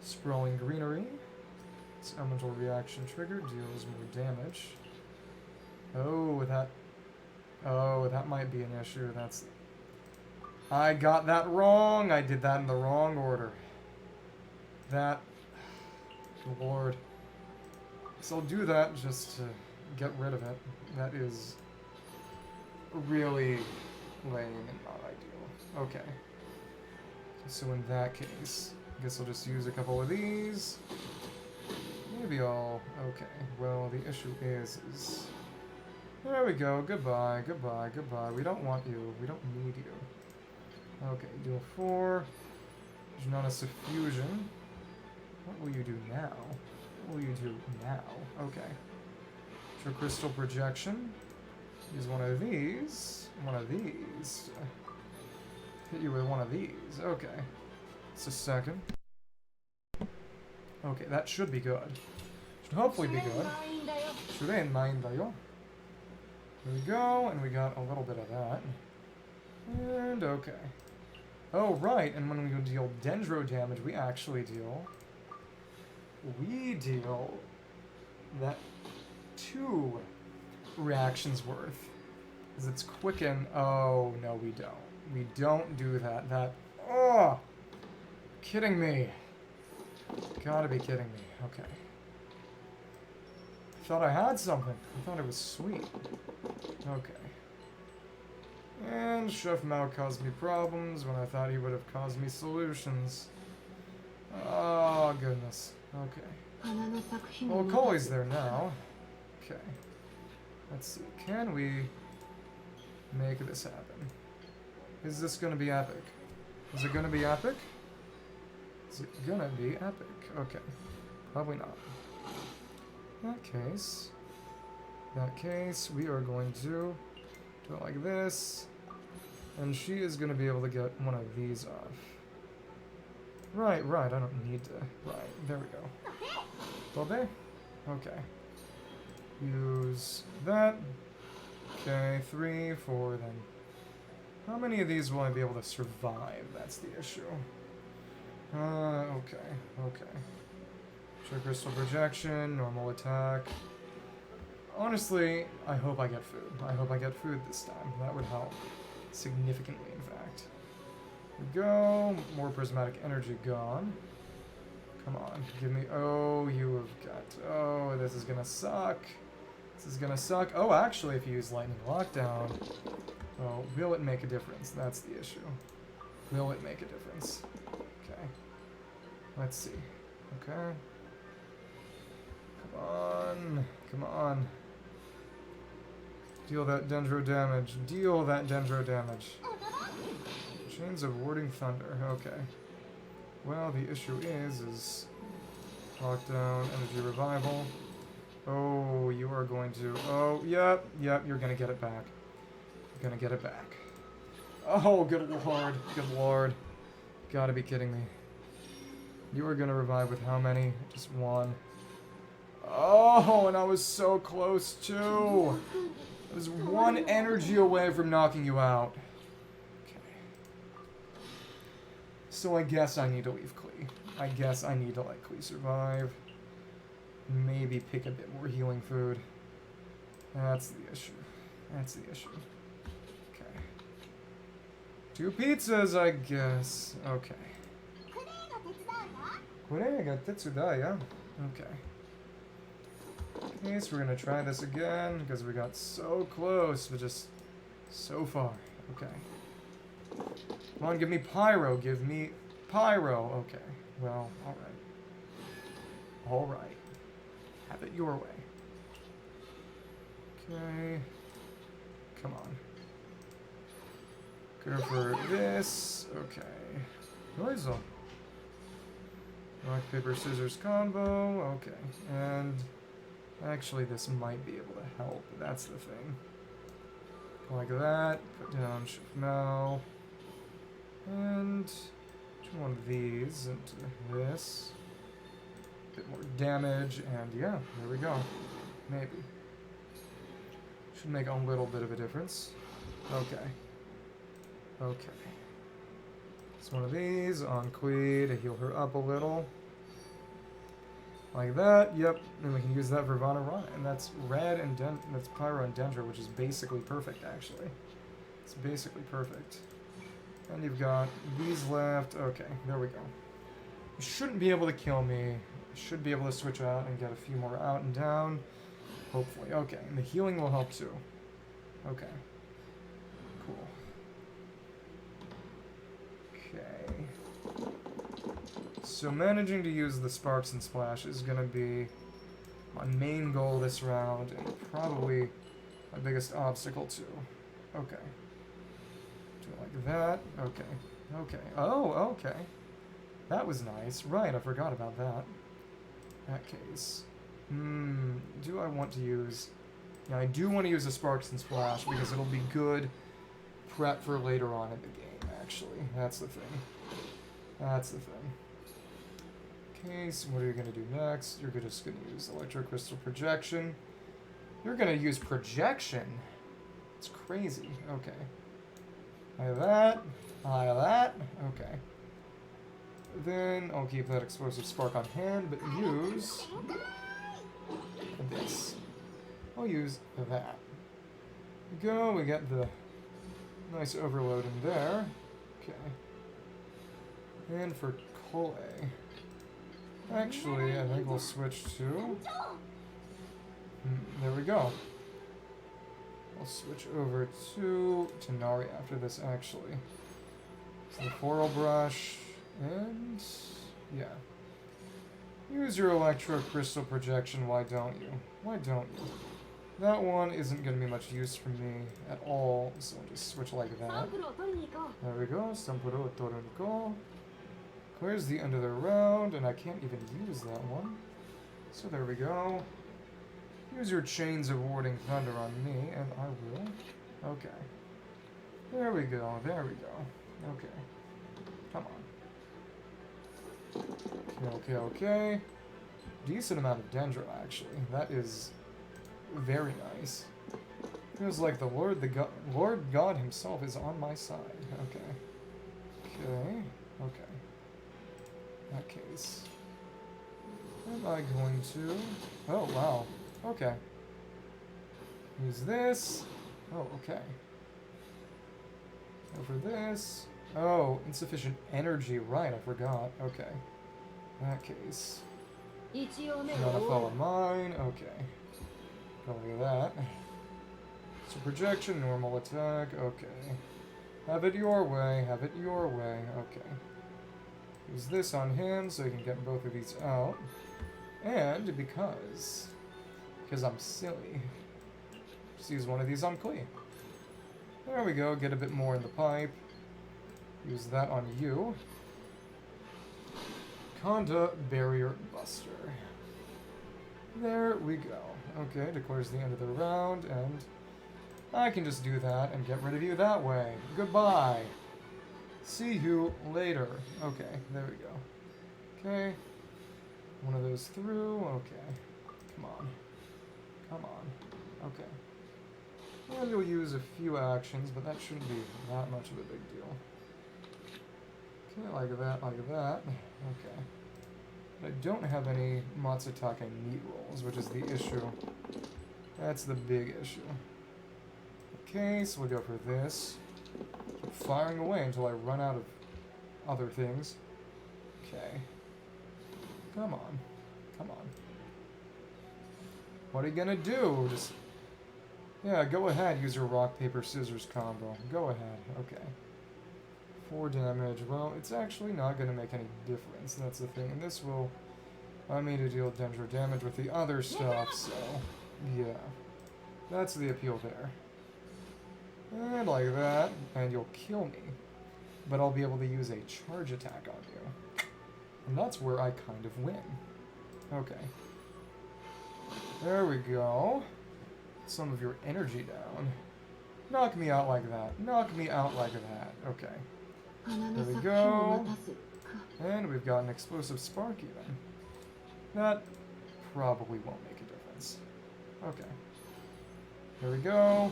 A: Sprawling Greenery. Its elemental reaction trigger deals more damage. Oh, that might be an issue. That's... I got that wrong! I did that in the wrong order. That... Lord. So I'll do that just to get rid of it. That is really lame and not ideal. Okay. So in that case, I guess I'll just use a couple of these. Maybe I'll... Okay. Well, the issue is... There we go. Goodbye, goodbye, goodbye. We don't want you. We don't need you. Okay, deal 4. There's not a Suffusion. What will you do now? What will you do now? Okay. For Crystal Projection. Use one of these. One of these. Hit you with one of these. Okay. It's a second. Okay, that should be good. Should hopefully be good. Shurei nine dayo. There we go, and we got a little bit of that. And okay. Oh, right, and when we deal Dendro damage, we actually deal... We deal that 2 reactions worth. Because it's quicken. Oh, no, we don't. We don't do that. That... Oh! Kidding me. Gotta be kidding me. Okay. I thought I had something. I thought it was sweet. Okay. And Chef Mao caused me problems when I thought he would have caused me solutions. Oh, goodness. Okay. Well, Collie's there now. Okay. Let's see. Can we make this happen? Is this going to be epic? Is it going to be epic? Is it going to be epic? Okay. Probably not. In that case, we are going to do it like this. And she is going to be able to get one of these off. Right, I don't need to. Right, there we go. Well, there. Okay. Use that. Okay, 3, 4, then. How many of these will I be able to survive? That's the issue. Okay, okay. Sure, crystal projection, normal attack. Honestly, I hope I get food. I hope I get food this time. That would help. Significantly, in fact. Here we go. More prismatic energy gone. Come on, give me... Oh, you have got... Oh, this is gonna suck. This is gonna suck. Oh, actually, if you use Lightning Lockdown... Oh, will it make a difference? That's the issue. Will it make a difference? Okay. Let's see. Okay. Come on. Come on. Deal that Dendro damage. Deal that Dendro damage. Chains of Warding Thunder. Okay. Well, the issue is lockdown, energy revival. Oh, you are going to... Oh, yep, you're gonna get it back. You're gonna get it back. Oh, good lord. Good lord. Gotta be kidding me. You are gonna revive with how many? Just one. Oh, and I was so close, too. I was one energy away from knocking you out. So I guess I need to leave Klee. I guess I need to let Klee survive. Maybe pick a bit more healing food. That's the issue. That's the issue. Okay. 2 pizzas, I guess. Okay. Okay, Okay, so we're gonna try this again, because we got so close, but just so far. Okay. Come on, give me Pyro. Give me Pyro. Okay. Well, alright. Alright. Have it your way. Okay. Come on. Go for this. Okay. Noisel. Rock, paper, scissors combo. Okay. And actually, this might be able to help. That's the thing. Like that. Put down Shift Mel. And turn one of these into this. A bit more damage, and yeah, there we go. Maybe. Should make a little bit of a difference. Okay. Okay. It's one of these on Klee to heal her up a little. Like that, yep. And we can use that for Vana Rana. And that's red and that's Pyro and Dendro, which is basically perfect, actually. It's basically perfect. And you've got these left. Okay, there we go. You shouldn't be able to kill me. You should be able to switch out and get a few more out and down. Hopefully. Okay, and the healing will help too. Okay. Cool. Okay. So managing to use the Sparks and Splash is going to be my main goal this round, and probably my biggest obstacle too. Okay. Like that. Okay. Okay. Oh, okay. That was nice. Right, I forgot about that. That case. Do I want to use... Yeah, I do want to use a Sparks and Splash because it'll be good prep for later on in the game, actually. That's the thing. That's the thing. Okay, so what are you going to do next? You're just going to use Electro Crystal Projection. You're going to use Projection? It's crazy. Okay. I have that. I have that. Okay. Then I'll keep that Explosive Spark on hand, but use this. I'll use that. Go, we get the nice overload in there. Okay. And for Kole, actually, I think we'll switch to... there we go. I'll switch over to Nari after this, actually. So the Floral Brush, and... yeah. Use your Electro Crystal Projection, why don't you? Why don't you? That one isn't going to be much use for me at all, so I'll just switch like that. There we go, Sampuro Toroniko. Clears the end of the round, and I can't even use that one. So there we go. Use your Chains of Warding Thunder on me, and I will. Okay. There we go, there we go. Okay. Come on. Okay, okay, okay. decent amount of Dendro, actually. That is very nice. Feels like the Lord God himself is on my side. Okay. Okay. Okay. In that case. Am I going to... Oh, wow. Okay. Use this. Oh, okay. Over this. Oh, insufficient energy. Right, I forgot. Okay. In that case. Not a follow mine. Okay. Go like that. So projection, normal attack. Okay. Have it your way. Have it your way. Okay. Use this on him so he can get both of these out. And because I'm silly, just use one of these on Klee. There we go, get a bit more in the pipe. Use that on you. Conda Barrier Buster. There we go. Okay, declares the end of the round, and I can just do that and get rid of you that way. Goodbye. See you later. Okay, there we go. Okay. One of those through. Okay. Come on. Come on. Okay. And you'll use a few actions, but that shouldn't be that much of a big deal. Okay, like that, like that. Okay. But I don't have any Matsutake meat rolls, which is the issue. That's the big issue. Okay, so we'll go for this. Keep firing away until I run out of other things. Okay. Come on. Come on. What are you gonna do? Just... Yeah, go ahead. Use your rock, paper, scissors combo. Go ahead. Okay. 4 damage. Well, it's actually not gonna make any difference. That's the thing. And this will allow me to deal Dendro damage with the other stuff, so... Yeah. That's the appeal there. And like that. And you'll kill me. But I'll be able to use a charge attack on you. And that's where I kind of win. Okay. There we go. Some of your energy down. Knock me out like that. Knock me out like that. Okay. There we go. And we've got an explosive spark even. That probably won't make a difference. Okay. There we go.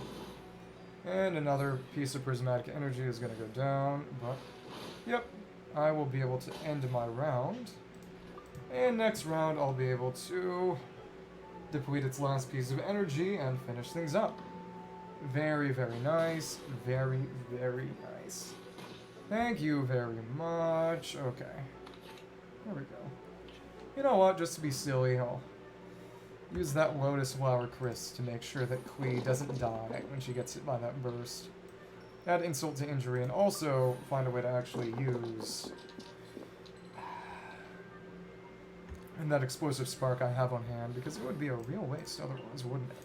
A: And another piece of prismatic energy is going to go down, but... Yep. I will be able to end my round. And next round, I'll be able to deplete its last piece of energy and finish things up. Very, very nice. Very, very nice. Thank you very much. Okay. There we go. You know what? Just to be silly, I'll use that Lotus Flower Crisp to make sure that Klee doesn't die when she gets hit by that burst. Add insult to injury, and also find a way to actually use and that explosive spark I have on hand, because it would be a real waste otherwise, wouldn't it?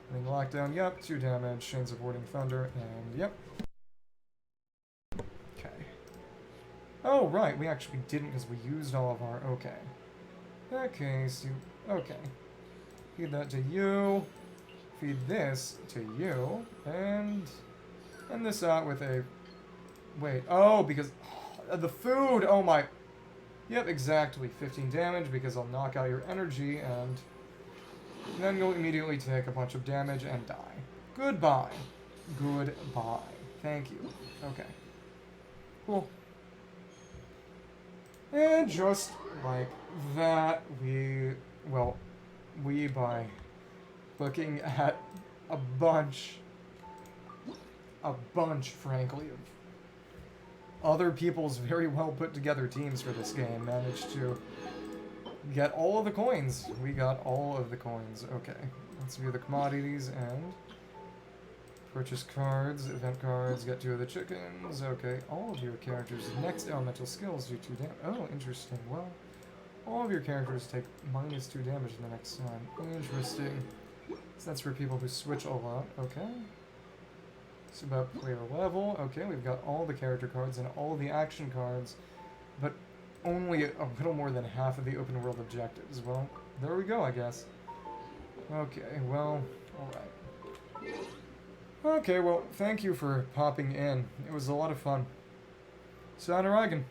A: I think lockdown, yep, 2 damage, Chains of Warding Thunder, and yep. Okay. Oh, right, we actually didn't because we used all of our, okay. Okay, so, okay. Feed that to you, feed this to you, and this out with a... Wait, oh, because... the food! Oh my... Yep, exactly. 15 damage because I'll knock out your energy, and then you'll immediately take a bunch of damage and die. Goodbye. Goodbye. Thank you. Okay. Cool. And just like that, we by looking at a bunch, frankly, of other people's very well put together teams for this game managed to get all of the coins. We got all of the coins. Okay. Let's view the commodities and purchase cards, event cards, get 2 of the chickens. Okay. All of your characters' next elemental skills do 2 damage. Oh, interesting. Well, all of your characters take -2 damage the next time. Interesting. So that's for people who switch a lot. Okay. It's about player level. Okay, we've got all the character cards and all the action cards, but only a little more than half of the open world objectives. Well, there we go, I guess. Okay, well, alright. Okay, well, thank you for popping in. It was a lot of fun. Sanaragan.